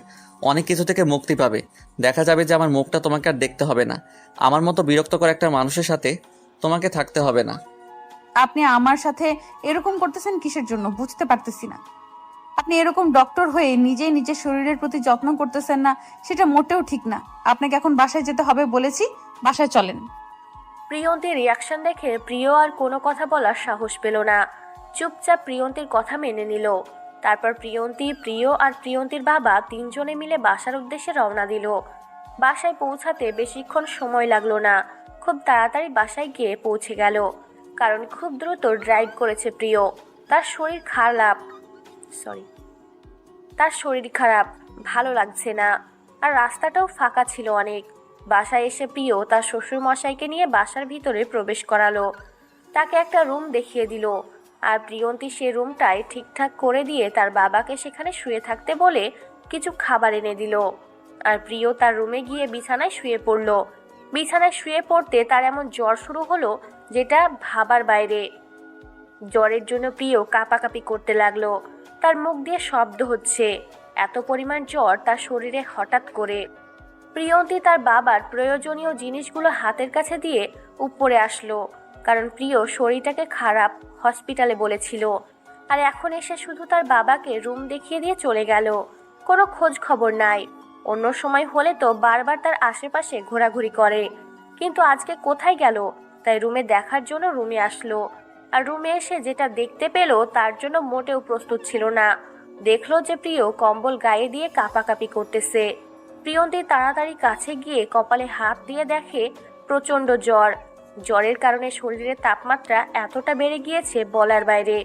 অনেক কিছু থেকে মুক্তি পাবে। দেখা যাবে যে আমার মুখটা তোমাকে আর দেখতে হবে না। আমার মতো বিরক্তকর একটা মানুষের সাথে তোমাকে থাকতে হবে না। আপনি আমার সাথে এরকম করতেছেন কিসের জন্য বুঝতে পারতেছি না। আপনি এরকম ডক্টর হয়ে নিজেই নিজের শরীরের প্রতি যত্ন করতেছেন না, সেটা মোটেও ঠিক না। আপনাকে এখন বাসায় যেতে হবে বলেছি, বাসায় চলেন। প্রিয়ন্তীর রিয়াকশন দেখে প্রিয় আর কোনো কথা বলার সাহস পেল না, চুপচাপ প্রিয়ন্তীর কথা মেনে নিল। তারপর প্রিয়ন্তী, প্রিয় আর প্রিয়ন্তীর বাবা তিনজনে মিলে বাসার উদ্দেশ্যে রওনা দিল। বাসায় পৌঁছাতে বেশিক্ষণ সময় লাগলো না, খুব তাড়াতাড়ি বাসায় গিয়ে পৌঁছে গেল। কারণ খুব দ্রুত ড্রাইভ করেছে প্রিয়। তার শরীর খারাপ, তার শরীর খারাপ, ভালো লাগছে না। আর রাস্তাটাও ফাঁকা ছিল অনেক। বাসায় এসে প্রিয় তার শ্বশুর মশাইকে নিয়ে বাসার ভিতরে প্রবেশ করালো। তাকে একটা রুম দেখিয়ে দিল। আর প্রিয়ন্তী সে রুমটায় ঠিকঠাক করে দিয়ে তার বাবাকে সেখানে শুয়ে থাকতে বলে কিছু খাবার এনে দিল। আর প্রিয় তার রুমে গিয়ে বিছানায় শুয়ে পড়ল। বিছানায় শুয়ে পড়তে তার এমন জ্বর শুরু হলো যেটা ভাবার বাইরে। জ্বরের জন্য প্রিয় কাঁপাকাঁপি করতে লাগলো। তার মুখ দিয়ে শব্দ হচ্ছে। এত পরিমাণ জ্বর তার শরীরে হঠাৎ করে। প্রিয়ন্তী তার বাবার প্রয়োজনীয় জিনিসগুলো হাতের কাছে দিয়ে উপরে আসলো, কারণ প্রিয় শরীরটাকে খারাপ হসপিটালে বলেছিল। আর এখন এসে শুধু তার বাবাকে রুম দেখিয়ে দিয়ে চলে গেল, কোনো খোঁজ খবর নাই। অন্য সময় হলে তো বারবার তার আশেপাশে ঘোরাঘুরি করে, কিন্তু আজকে কোথায় গেল? তাই রুমে দেখার জন্য রুমে আসলো। আর রুমে এসে যেটা দেখতে পেল তার জন্য মোটেও প্রস্তুত ছিল না। দেখলো যে প্রিয় কম্বল গায়ে দিয়ে কাঁপাকাঁপি করতেছে। প্রিয়ন্তী তাড়াতাড়ি কাছে গিয়ে কপালে হাত দিয়ে দেখে প্রচণ্ড জ্বর। জ্বরের কারণে শরীরের তাপমাত্রা এতটা বেড়ে গিয়েছে বলার বাইরে।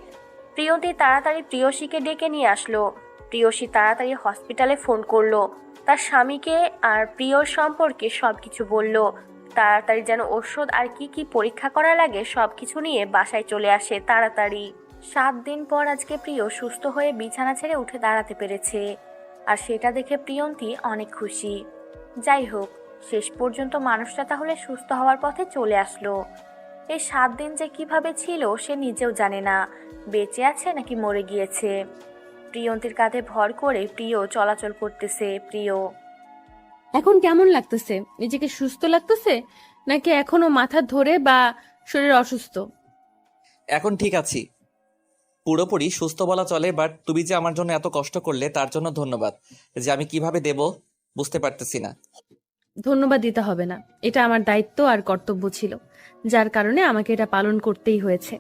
প্রিয়ন্তী তাড়াতাড়ি প্রিয়সীকে ডেকে নিয়ে আসলো। প্রিয়সী তাড়াতাড়ি হসপিটালে ফোন করলো, তার স্বামীকে আর প্রিয়র সম্পর্কে সবকিছু বলল। তাড়াতাড়ি যেন ওষুধ আর কি কি পরীক্ষা করা লাগে সবকিছু নিয়ে বাসায় চলে আসে তাড়াতাড়ি। 7 দিন পর আজকে প্রিয় সুস্থ হয়ে বিছানা ছেড়ে উঠে দাঁড়াতে পেরেছে। আর সেটা দেখে প্রিয়ন্তী অনেক খুশি। যাই হোক, শেষ পর্যন্ত মানুষটা তাহলে সুস্থ হওয়ার পথে চলে আসলো। এই 7 দিন যে কিভাবে ছিল সে নিজেও জানে না, বেঁচে আছে নাকি মরে গিয়েছে। প্রিয়ন্তীর কাঁধে ভর করে প্রিয় চলাচল করতেছে। প্রিয়, এখন কেমন লাগতেছে? নিজেকে সুস্থ লাগতেছে নাকি এখনো মাথা ধরে বা শরীর অসুস্থ? এখন ঠিক আছি, পুরোপুরি সুস্থ বলা চলে। বাট তুমি যে আমার জন্য এত কষ্ট করলে তার জন্য ধন্যবাদ। যে আমি কিভাবে দেব বুঝতে পারতেছি না। ধন্যবাদ দিতে হবে না, এটা আমার দায়িত্ব আর কর্তব্য ছিল, যার কারণে আমাকে এটা পালন করতেই হয়েছে।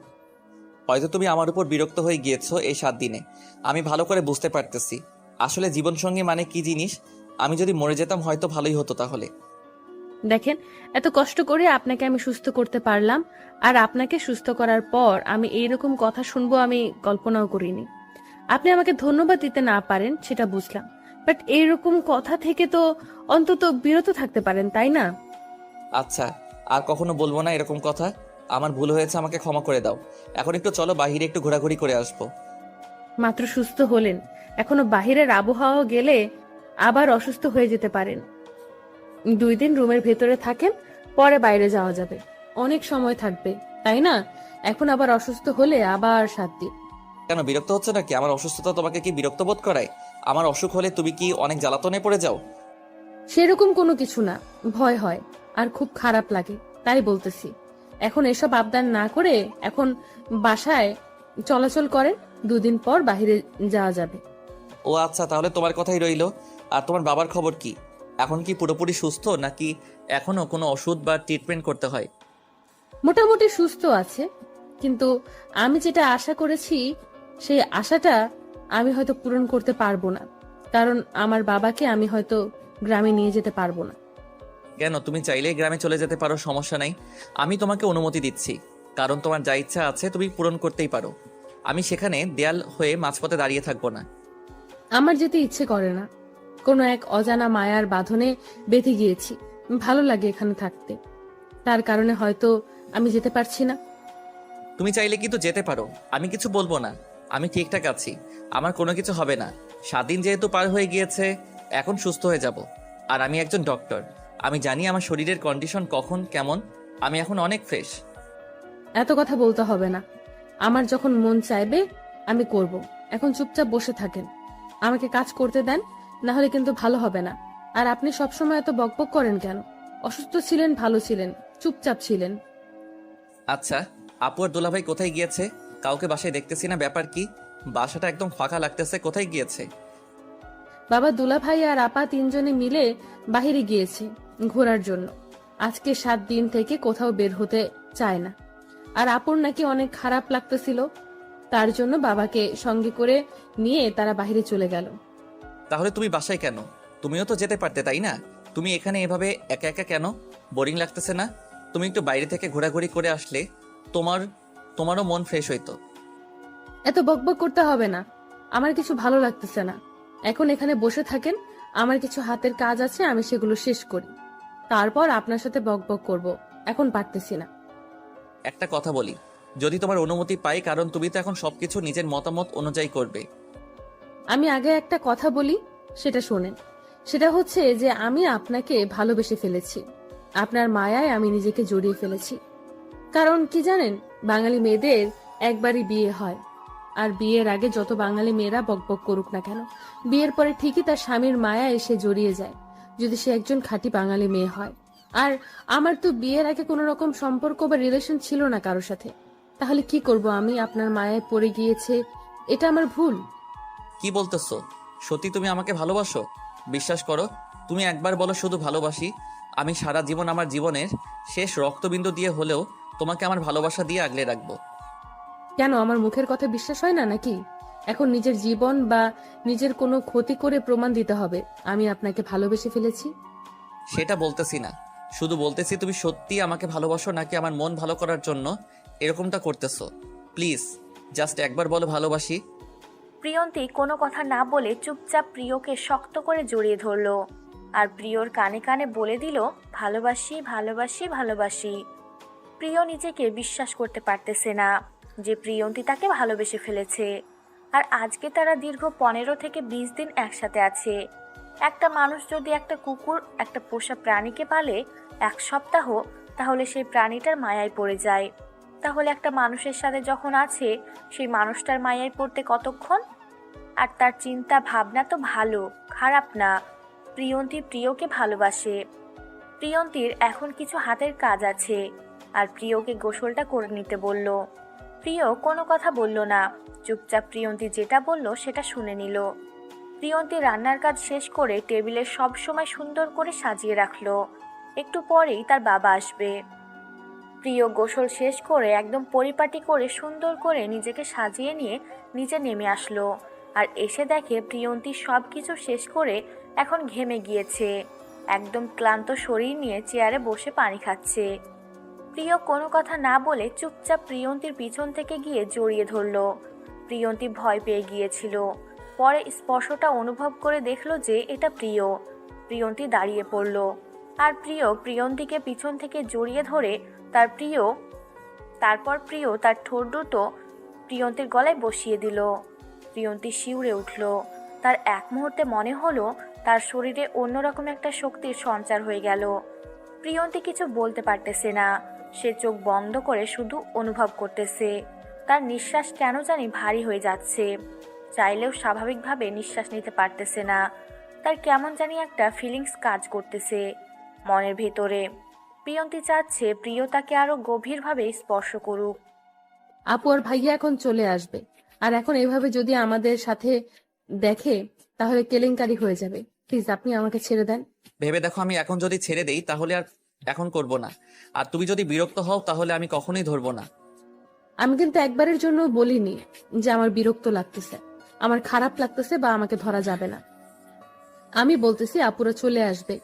হয়তো তুমি আমার উপর বিরক্ত হয়ে গিয়েছো এই 7 দিনে, আমি ভালো করে বুঝতে পারতেছি। আসলে জীবনসঙ্গী মানে কি জিনিস। আমি যদি মরে যেতাম হয়তো ভালোই হতো তাহলে। দেখেন, এত কষ্ট করে আপনাকে আমি সুস্থ করতে পারলাম, আর আপনাকে সুস্থ করার পর আমি এইরকম কথা শুনবো আমি কল্পনাও করিনি। আপনি আমাকে ধন্যবাদ দিতে না পারেন সেটা বুঝলাম, বাট এইরকম কথা থেকে তো অন্তত বিরত থাকতে পারেন, তাই না? আচ্ছা, আর কখনো বলবো না এরকম কথা। আমার ভুল হয়েছে, আমাকে ক্ষমা করে দাও। এখন একটু চলো বাইরে একটু ঘোরাঘুরি করে আসবো। মাত্র সুস্থ হলেন, এখনো বাহিরের আবহাওয়া গেলে আবার অসুস্থ হয়ে যেতে পারেন। 2 দিন রুমের ভেতরে থাকেন, পরে বাইরে যাওয়া যাবে। অনেক সময় থাকবে, তাই না? এখন আবার অসুস্থ হলে আবার 7 দিন। কেন বিরক্ত হচ্ছে নাকি? আমার অসুস্থতা তোমাকে কি বিরক্ত বোধ করায়? আমার অসুখ হলে তুমি কি অনেক জ্বালাতনে পড়ে যাও? সেরকম কোনো কিছু না, ভয় হয় আর খুব খারাপ লাগে, তাই বলতেছি। এখন এসব আবদার না করে এখন বাসায় চলাচল করেন, 2 দিন পর বাইরে যাওয়া যাবে। ও আচ্ছা, তাহলে তোমার কথাই রইলো। আর তোমার বাবার খবর কি? এখন কি পুরোপুরি সুস্থ নাকি এখনো কোনো ওষুধ বা ট্রিটমেন্ট করতে হয়? মোটামুটি সুস্থ আছে, কিন্তু আমি যেটা আশা করেছি সেই আশাটা আমি হয়তো পূরণ করতে পারবো না, কারণ আমার বাবাকে আমি হয়তো গ্রামে নিয়ে যেতে পারবো না। কেন? তুমি চাইলেই গ্রামে চলে যেতে পারো, সমস্যা নাই। আমি তোমাকে অনুমতি দিচ্ছি, কারণ তোমার যা ইচ্ছা আছে তুমি পূরণ করতেই পারো। আমি সেখানে দেয়াল হয়ে মাঝপথে দাঁড়িয়ে থাকবো না। আমার যেতে ইচ্ছে করে না, কোনো এক অজানা মায়ার বাঁধনে বেঁধে গিয়েছি, ভালো লাগে এখানে থাকতে, তার কারণে হয়তো আমি যেতে পারছি না। তুমি চাইলে কিন্তু যেতে পারো, আমি কিছু বলবো না। আমি ঠিকঠাক আছি, আমার কোনো কিছু হবে না। 7 দিন যেহেতু পার হয়ে গিয়েছে, এখন সুস্থ হয়ে যাব। আর আমি একজন ডক্টর, আমি জানি আমার শরীরের কন্ডিশন কখন কেমন। আমি এখন অনেক ফ্রেশ। এত কথা বলতে হবে না, আমার যখন মন চাইবে আমি করব। এখন চুপচাপ বসে থাকেন, আমাকে কাজ করতে দেন, না হলে কিন্তু ভালো হবে না। আর আপনি সবসময় এত বকবক করেন কেন? অসুস্থ ছিলেন, ভালো ছিলেন, চুপচাপ ছিলেন। আচ্ছা, আপু আর দুলাভাই কোথায় গিয়েছে? কাউকে বাসায় দেখতেছি না, ব্যাপার কি? বাসাটা একদম ফাঁকা লাগতেছে, কোথায় গিয়েছে? বাবা, দুলাভাই আর আপা 3 জনে মিলে বাহিরে গিয়েছে ঘোরার জন্য। আজকে 7 দিন থেকে কোথাও বের হতে চায় না। আর আপুর নাকি অনেক খারাপ লাগতেছিল, তার জন্য বাবাকে সঙ্গে করে নিয়ে তারা বাহিরে চলে গেল। তাহলে তুমি বাসায় কেন? তুমিও তো যেতে পারতে, তাই না? তুমি এখানে এভাবে একা একা কেন? বোরিং লাগতেছে না? তুমি একটু বাইরে থেকে ঘোরাঘুরি করে আসলে তোমারও মন ফ্রেশ হইতো। এত বকবক করতে হবে না, আমার কিছু ভালো লাগতেছে না। এখন এখানে বসে থাকেন, আমার কিছু হাতের কাজ আছে, আমি সেগুলো শেষ করি, তারপর আপনার সাথে বকবক করব। এখন পারতেছি না। একটা কথা বলি, যদি তোমার অনুমতি পাই, কারণ তুমি তো এখন সবকিছু নিজের মতামত অনুযায়ী করবে। আমি আগে একটা কথা বলি, সেটা শোনেন। সেটা হচ্ছে যে আমি আপনাকে ভালোবেসে ফেলেছি, আপনার মায়ায় আমি নিজেকে জড়িয়ে ফেলেছি। কারণ কি জানেন, বাঙালি মেয়েদের একবারই বিয়ে হয়, আর বিয়ের আগে যত বাঙালি মেয়েরা বকবক করুক না কেন, বিয়ের পরে ঠিকই তার স্বামীর মায়া এসে জড়িয়ে যায়, যদি সে একজন খাঁটি বাঙালি মেয়ে হয়। আর আমার তো বিয়ের আগে কোনো রকম সম্পর্ক বা রিলেশন ছিল না কারোর সাথে, তাহলে কি করব আমি? আপনার মায়ায় পড়ে গিয়েছে, এটা আমার ভুল। কি বলতেছো? সত্যি তুমি আমাকে ভালোবাসো? বিশ্বাস করো, তুমি একবার বলো শুধু ভালোবাসি, আমি সারা জীবন আমার জীবনের শেষ রক্তবিন্দু দিয়ে হলেও তোমাকে আমার ভালোবাসা দিয়ে আগলে রাখবো। কেন, আমার মুখের কথা বিশ্বাস হয় না নাকি? এখন নিজের জীবন বা নিজের কোনো ক্ষতি করে প্রমাণ দিতে হবে আমি আপনাকে ভালোবেসে ফেলেছি? সেটা বলতেছি না, শুধু বলতেছি তুমি সত্যি আমাকে ভালোবাসো নাকি আমার মন ভালো করার জন্য এরকমটা করতেছো। প্লিজ জাস্ট একবার বলো ভালোবাসি। প্রিয়ন্তী কোনো কথা না বলে চুপচাপ প্রিয়কে শক্ত করে জড়িয়ে ধরলো আর প্রিয়র কানে কানে বলে দিল, ভালোবাসি ভালোবাসি ভালোবাসি। প্রিয় নিজেকে বিশ্বাস করতে পারতেছে না যে প্রিয়ন্তী তাকে ভালোবেসে ফেলেছে। আর আজকে তারা দীর্ঘ 15 থেকে 20 দিন একসাথে আছে। একটা মানুষ যদি একটা কুকুর, একটা পোষা প্রাণীকে পালে 1 সপ্তাহ, তাহলে সেই প্রাণীটার মায়ায় পড়ে যায়। তাহলে একটা মানুষের সাথে যখন আছে, সেই মানুষটার মায়ায় পড়তে কতক্ষণ? আর তার চিন্তা ভাবনা তো ভালো, খারাপ না। প্রিয়ন্তী প্রিয়কে ভালোবাসে। প্রিয়ন্তীর এখন কিছু হাতের কাজ আছে, আর প্রিয়কে গোসলটা করে নিতে বলল। প্রিয় কোনো কথা বলল না, চুপচাপ প্রিয়ন্তী যেটা বলল সেটা শুনে নিল। প্রিয়ন্তী রান্নার কাজ শেষ করে টেবিলে সব সময় সুন্দর করে সাজিয়ে রাখলো। একটু পরেই তার বাবা আসবে। প্রিয় গোসল শেষ করে একদম পরিপাটি করে সুন্দর করে নিজেকে সাজিয়ে নিয়ে নিচে নেমে আসলো। আর এসে দেখে প্রিয়ন্তী সব কিছু শেষ করে এখন ঘেমে গিয়েছে, একদম ক্লান্ত শরীর নিয়ে চেয়ারে বসে পানি খাচ্ছে। প্রিয় কোনো কথা না বলে চুপচাপ প্রিয়ন্তীর পিছন থেকে গিয়ে জড়িয়ে ধরলো। প্রিয়ন্তী ভয় পেয়ে গিয়েছিল, পরে স্পর্শটা অনুভব করে দেখলো যে এটা প্রিয়। প্রিয়ন্তী দাঁড়িয়ে পড়ল, আর প্রিয় প্রিয়ন্তীকে পিছন থেকে জড়িয়ে ধরে তার প্রিয় তারপর প্রিয় তার ঠোঁট দুটো প্রিয়ন্তীর গলায় বসিয়ে দিল। প্রিয়ন্তী শিউরে উঠল। তার এক মুহূর্তে মনে হলো তার শরীরে অন্যরকম একটা শক্তির সঞ্চার হয়ে গেল। প্রিয়ন্তী কিছু বলতে পারতেছে না, সে চোখ বন্ধ করে শুধু অনুভব করতেছে। তার নিঃশ্বাস কেন জানি ভারী হয়ে যাচ্ছে, চাইলেও স্বাভাবিকভাবে নিঃশ্বাস নিতে পারতেছে না। তার কেমন জানি একটা ফিলিংস কাজ করতেছে মনের ভেতরে। প্রিয়ন্তী চাচ্ছে প্রিয় তাকে আরো গভীরভাবে স্পর্শ করুক। আপু আর ভাইয়া এখন চলে আসবে, আর এখন এভাবে যদি আমাদের সাথে দেখে তাহলে কেলেঙ্কারি হয়ে যাবে। প্লিজ আপনি আমাকে ছেড়ে দেন। ভেবে দেখো, আমি এখন যদি ছেড়ে দেই তাহলে আর এখন করব না, আর তুমি যদি বিরক্ত হও তাহলে আমি কখনোই ধরবো না। আমি কিন্তু একবারের জন্য বলিনি যে আমার বিরক্ত লাগতেছে, আমার খারাপ লাগতেছে বা আমাকে ধরা যাবে না। আমি বলতেছি আপুরা চলে আসবে,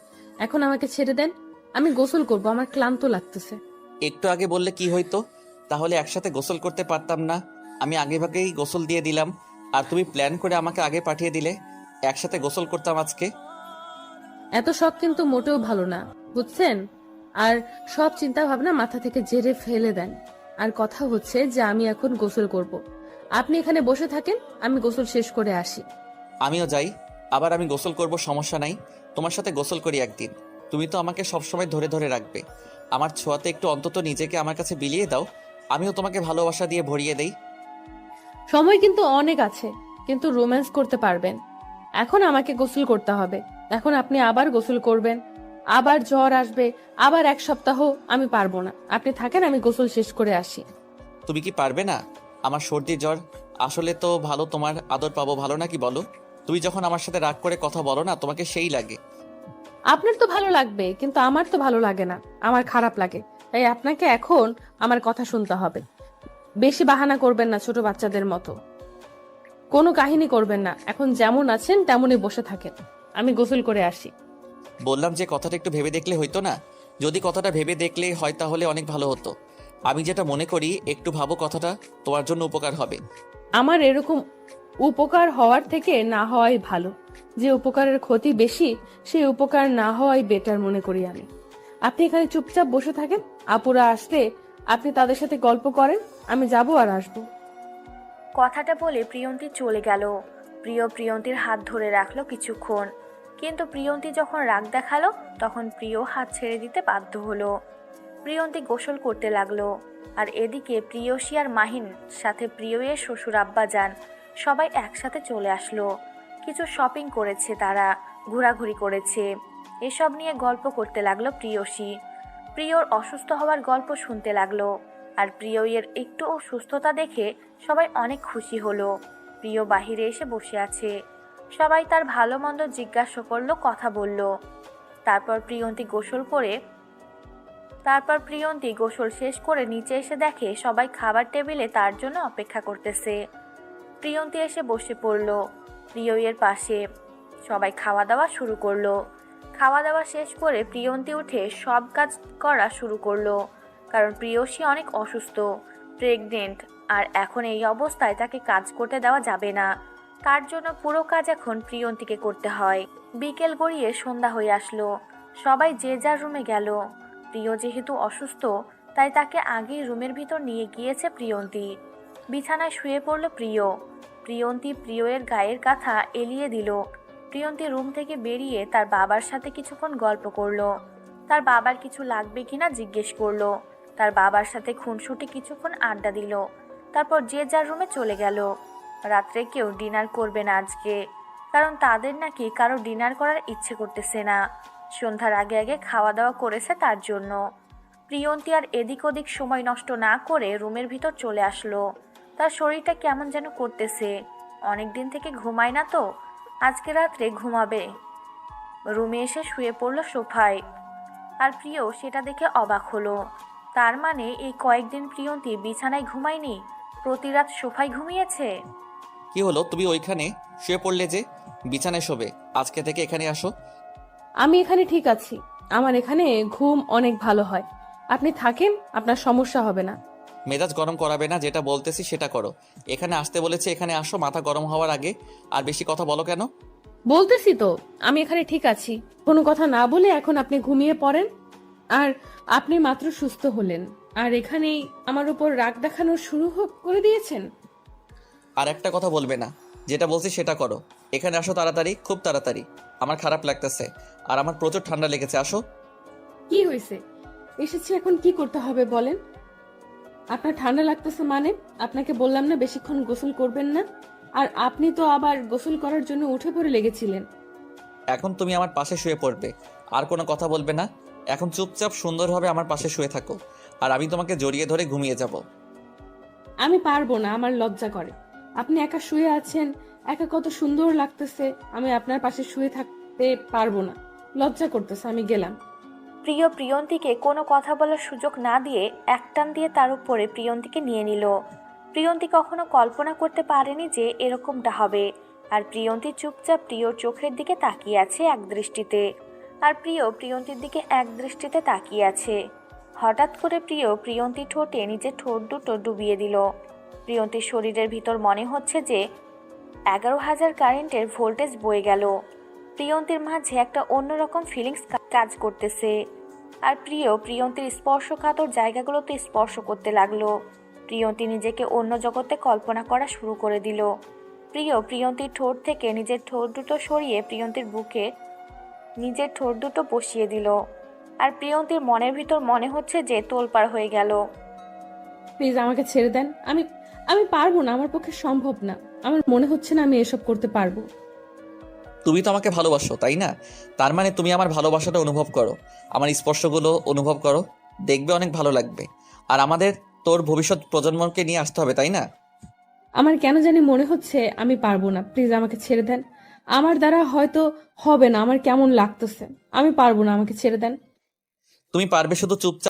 এখন আমাকে ছেড়ে দেন, আমি গোসল করব, আমার ক্লান্ত লাগতেছে। একটু আগে বললে কি হইতো? তাহলে একসাথে গোসল করতে পারতাম না? আমি আগে ভাগেই গোসল দিয়ে দিলাম, আর তুমি প্ল্যান করে আমাকে আগে পাঠিয়ে দিলে, একসাথে গোসল করতাম আজকে। এত শখ কিন্তু মোটেও ভালো না, বুঝছেন? আর সব চিন্তা ভাবনা মাথা থেকে ঝেড়ে ফেলে দেন। আর কথা হচ্ছে যে আমি এখন গোসল করব, আপনি এখানে বসে থাকেন, আমি গোসল শেষ করে আসি। আমিও যাই, আবার আমি গোসল করব, সমস্যা নাই। তোমার সাথে গোসল করি একদিন। তুমি তো আমাকে সবসময় ধরে ধরে রাখবে, আমার ছোঁয়াতে একটু অন্তত নিজেকে আমার কাছে বিলিয়ে দাও, আমিও তোমাকে ভালোবাসা দিয়ে ভরিয়ে দেই। সময় কিন্তু অনেক আছে, কিন্তু রোম্যান্স করতে পারবেন। এখন আমাকে গোসল করতে হবে, এখন আপনি আবার গোসল করবেন, আবার জ্বর আসবে, আবার এক সপ্তাহ। আমি পারবো না, আপনি থাকেন, আমি গোসল শেষ করে আসি। তুমি কি পারবে না? আমার সর্দি জ্বর, আসলে তো ভালো, তোমার আদর পাবো ভালো নাকি বলো? তুমি যখন আমার সাথে রাগ করে কথা বলো না, তোমাকে সেই লাগে। আপনার তো ভালো লাগবে, কিন্তু আমার তো ভালো লাগে না, আমার খারাপ লাগে। তাই আপনাকে এখন আমার কথা শুনতে হবে। বেশি বাহানা করবেন না ছোট বাচ্চাদের মতো, কোনো কাহিনী করবেন না। এখন যেমন আছেন তেমনই বসে থাকেন, আমি গোসল করে আসি। বললাম যে কথাটা একটু ভেবে দেখলে হইতো না? যদি কথাটা ভেবে দেখলে হয় তাহলে অনেক ভালো হতো। আমি যেটা মনে করি, একটু ভাবো, কথাটা তোমার জন্য উপকার হবে। আমার এরকম উপকার হওয়ার থেকে না হওয়াই ভালো। যে উপকারের ক্ষতি বেশি, সেই উপকার না হওয়াই বেটার মনে করি আমি। আপনি এখানে চুপচাপ বসে থাকেন, আপুরা আসলে আপনি তাদের সাথে গল্প করেন, আমি যাব আর আসবো। কথাটা বলে প্রিয়ন্তী চলে গেল। প্রিয় প্রিয়ন্তীর হাত ধরে রাখলো কিছুক্ষণ, কিন্তু প্রিয়ন্তী যখন রাগ দেখালো তখন প্রিয় হাত ছেড়ে দিতে বাধ্য হলো। প্রিয়ন্তী গোসল করতে লাগলো, আর এদিকে প্রিয়সী আর মাহিন সাথে প্রিয়ের শ্বশুর আব্বা যান সবাই একসাথে চলে আসলো। কিছু শপিং করেছে, তারা ঘোরাঘুরি করেছে, এসব নিয়ে গল্প করতে লাগলো প্রিয়সী। প্রিয়র অসুস্থ হওয়ার গল্প শুনতে লাগলো, আর প্রিয়ের একটু সুস্থতা দেখে সবাই অনেক খুশি হলো। প্রিয় বাহিরে এসে বসে আছে, সবাই তার ভালো মন্দ জিজ্ঞাসা করলো, কথা বলল। তারপর প্রিয়ন্তী গোসল শেষ করে নিচে এসে দেখে সবাই খাবার টেবিলে তার জন্য অপেক্ষা করতেছে। প্রিয়ন্তী এসে বসে পড়ল প্রিয়ের পাশে। সবাই খাওয়া দাওয়া শুরু করলো। খাওয়া দাওয়া শেষ করে প্রিয়ন্তী উঠে সব কাজ করা শুরু করলো, কারণ প্রিয়সী অনেক অসুস্থ, প্রেগনেন্ট, আর এখন এই অবস্থায় তাকে কাজ করতে দেওয়া যাবে না। তার জন্য পুরো কাজ এখন প্রিয়ন্তীকে করতে হয়। বিকেল গড়িয়ে সন্ধ্যা হয়ে আসলো, সবাই যে যার রুমে গেল। প্রিয় যেহেতু অসুস্থ, তাই তাকে আগেই রুমের ভিতর নিয়ে গিয়েছে প্রিয়ন্তী। বিছানায় শুয়ে পড়ল প্রিয়ন্তী প্রিয়ের গায়ের কাঁথা এলিয়ে দিল। প্রিয়ন্তী রুম থেকে বেরিয়ে তার বাবার সাথে কিছুক্ষণ গল্প করলো, তার বাবার কিছু লাগবে কিনা জিজ্ঞেস করলো, তার বাবার সাথে খুনসুটি কিছুক্ষণ আড্ডা দিল। তারপর যে যার রুমে চলে গেল। রাত্রে কেউ ডিনার করবে না আজকে, কারণ তাদের নাকি কারো ডিনার করার ইচ্ছে করতেছে না। সন্ধ্যার আগে আগে খাওয়া দাওয়া করেছে তার জন্য। প্রিয়ন্তী আর এদিক ওদিক সময় নষ্ট না করে রুমের ভিতর চলে আসলো। তার শরীরটা কেমন যেন করতেছে, অনেক দিন থেকে ঘুমায় না তো, আজকে রাত্রে ঘুমাবে। রুমে এসে শুয়ে পড়ল সোফায়, আর প্রিয় সেটা দেখে অবাক হলো। তার মানে এই কয়েকদিন প্রিয়ন্তী বিছানায় ঘুমায়নি, প্রতি রাত সোফায় ঘুমিয়েছে। কি হলো, তুমি ওইখানে শুয়ে পড়লে যে? বিছানায় শোবে, আজকে থেকে এখানে আসো। আমি এখানে ঠিক আছি, আমার এখানে ঘুম অনেক ভালো হয়, আপনি থাকেন, আপনার সমস্যা হবে না। মেজাজ গরম করাবে না, যেটা বলতেছি সেটা করো। এখানে আসতে বলেছে, এখানে আসো, মাথা গরম হওয়ার আগে। আর বেশি কথা বলো কেন? বলতেছি তো আমি এখানে ঠিক আছি, কোনো কথা না বলে এখন আপনি ঘুমিয়ে পড়েন। আর আপনি মাত্র সুস্থ হলেন আর এখানেই আমার উপর রাগ দেখানো শুরু করে দিয়েছেন। আর একটা কথা বলবে না, যেটা বলছি সেটা করো। এখানে আসো তাড়াতাড়ি, খুব তাড়াতাড়ি। আমার খারাপ লাগতেছে আর আমার প্রচুর ঠান্ডা লেগেছে, আসো। কি হয়েছে? এসেছি, এখন কি করতে হবে বলেন? আপনার ঠান্ডা লাগতেছে মানে? আপনাকে বললাম না বেশিক্ষণ গোসল করবেন না? আর আপনি তো আবার গোসল করার জন্য উঠে পড়ে লেগেছিলেন। এখন তুমি আমার পাশে শুয়ে পড়বে, আর কোনো কথা বলবে না। এখন চুপচাপ সুন্দরভাবে আমার পাশে শুয়ে থাকো, আর আমি তোমাকে জড়িয়ে ধরে ঘুমিয়ে যাব। আমি পারবো না, আমার লজ্জা করে। আপনি একা শুয়ে আছেন, একা কত সুন্দর লাগতেছে। আমি আপনার পাশে শুয়ে থাকতে পারবো না, লজ্জা করতেছে, আমি গেলাম। প্রিয় প্রিয়ন্তীকে কোনো কথা বলার সুযোগ না দিয়ে একটান দিয়ে তার উপরে প্রিয়ন্তীকে নিয়ে নিল। প্রিয়ন্তী কখনো কল্পনা করতে পারেনি যে এরকমটা হবে। আর প্রিয়ন্তী চুপচাপ প্রিয়র চোখের দিকে তাকিয়ে আছে এক দৃষ্টিতে, আর প্রিয় প্রিয়ন্তীর দিকে এক দৃষ্টিতে তাকিয়ে আছে। হঠাৎ করে প্রিয় প্রিয়ন্তীর ঠোঁটে নিজের ঠোঁট দুটো ডুবিয়ে দিল। প্রিয়ন্তীর শরীরের ভিতর মনে হচ্ছে যে 11,000 কারেন্টের ভোল্টেজ বয়ে গেল। প্রিয়ন্তীর মাঝে একটা অন্যরকম ফিলিংস কাজ করতেছে। আর প্রিয় প্রিয়ন্তীর স্পর্শকাতর জায়গাগুলোতে স্পর্শ করতে লাগলো। প্রিয়ন্তী নিজেকে অন্য জগতে কল্পনা করা শুরু করে দিল। প্রিয় প্রিয়ন্তীর ঠোঁট থেকে নিজের ঠোঁট দুটো সরিয়ে প্রিয়ন্তীর বুকে নিজের ঠোঁট দুটো বসিয়ে দিল। আর প্রিয়ন্তীর মনের ভিতর মনে হচ্ছে যে তোলপাড় হয়ে গেল। প্লিজ আমাকে ছেড়ে দেন, আমি আমি পারবো না, আমার পক্ষে সম্ভব না। আমার মনে হচ্ছে না আমি এসব করতে পারবো। তুমি তো আমাকে ভালোবাসো, তাই না? তার মানে তুমি আমার ভালোবাসাটা অনুভব করো, আমার স্পর্শগুলো অনুভব করো, দেখবে অনেক ভালো লাগবে। আর আমাদের তোর ভবিষ্যৎ প্রজন্মকে নিয়ে আসতে হবে, তাই না? আমার কেন জানি মনে হচ্ছে আমি পারবো না, প্লিজ আমাকে ছেড়ে দেন। আমার দ্বারা হয়তো হবে না, আমার কেমন লাগতেছে, আমি পারবো না, আমাকে ছেড়ে দেন। তুমি পারবে, শুধু চুপচাপ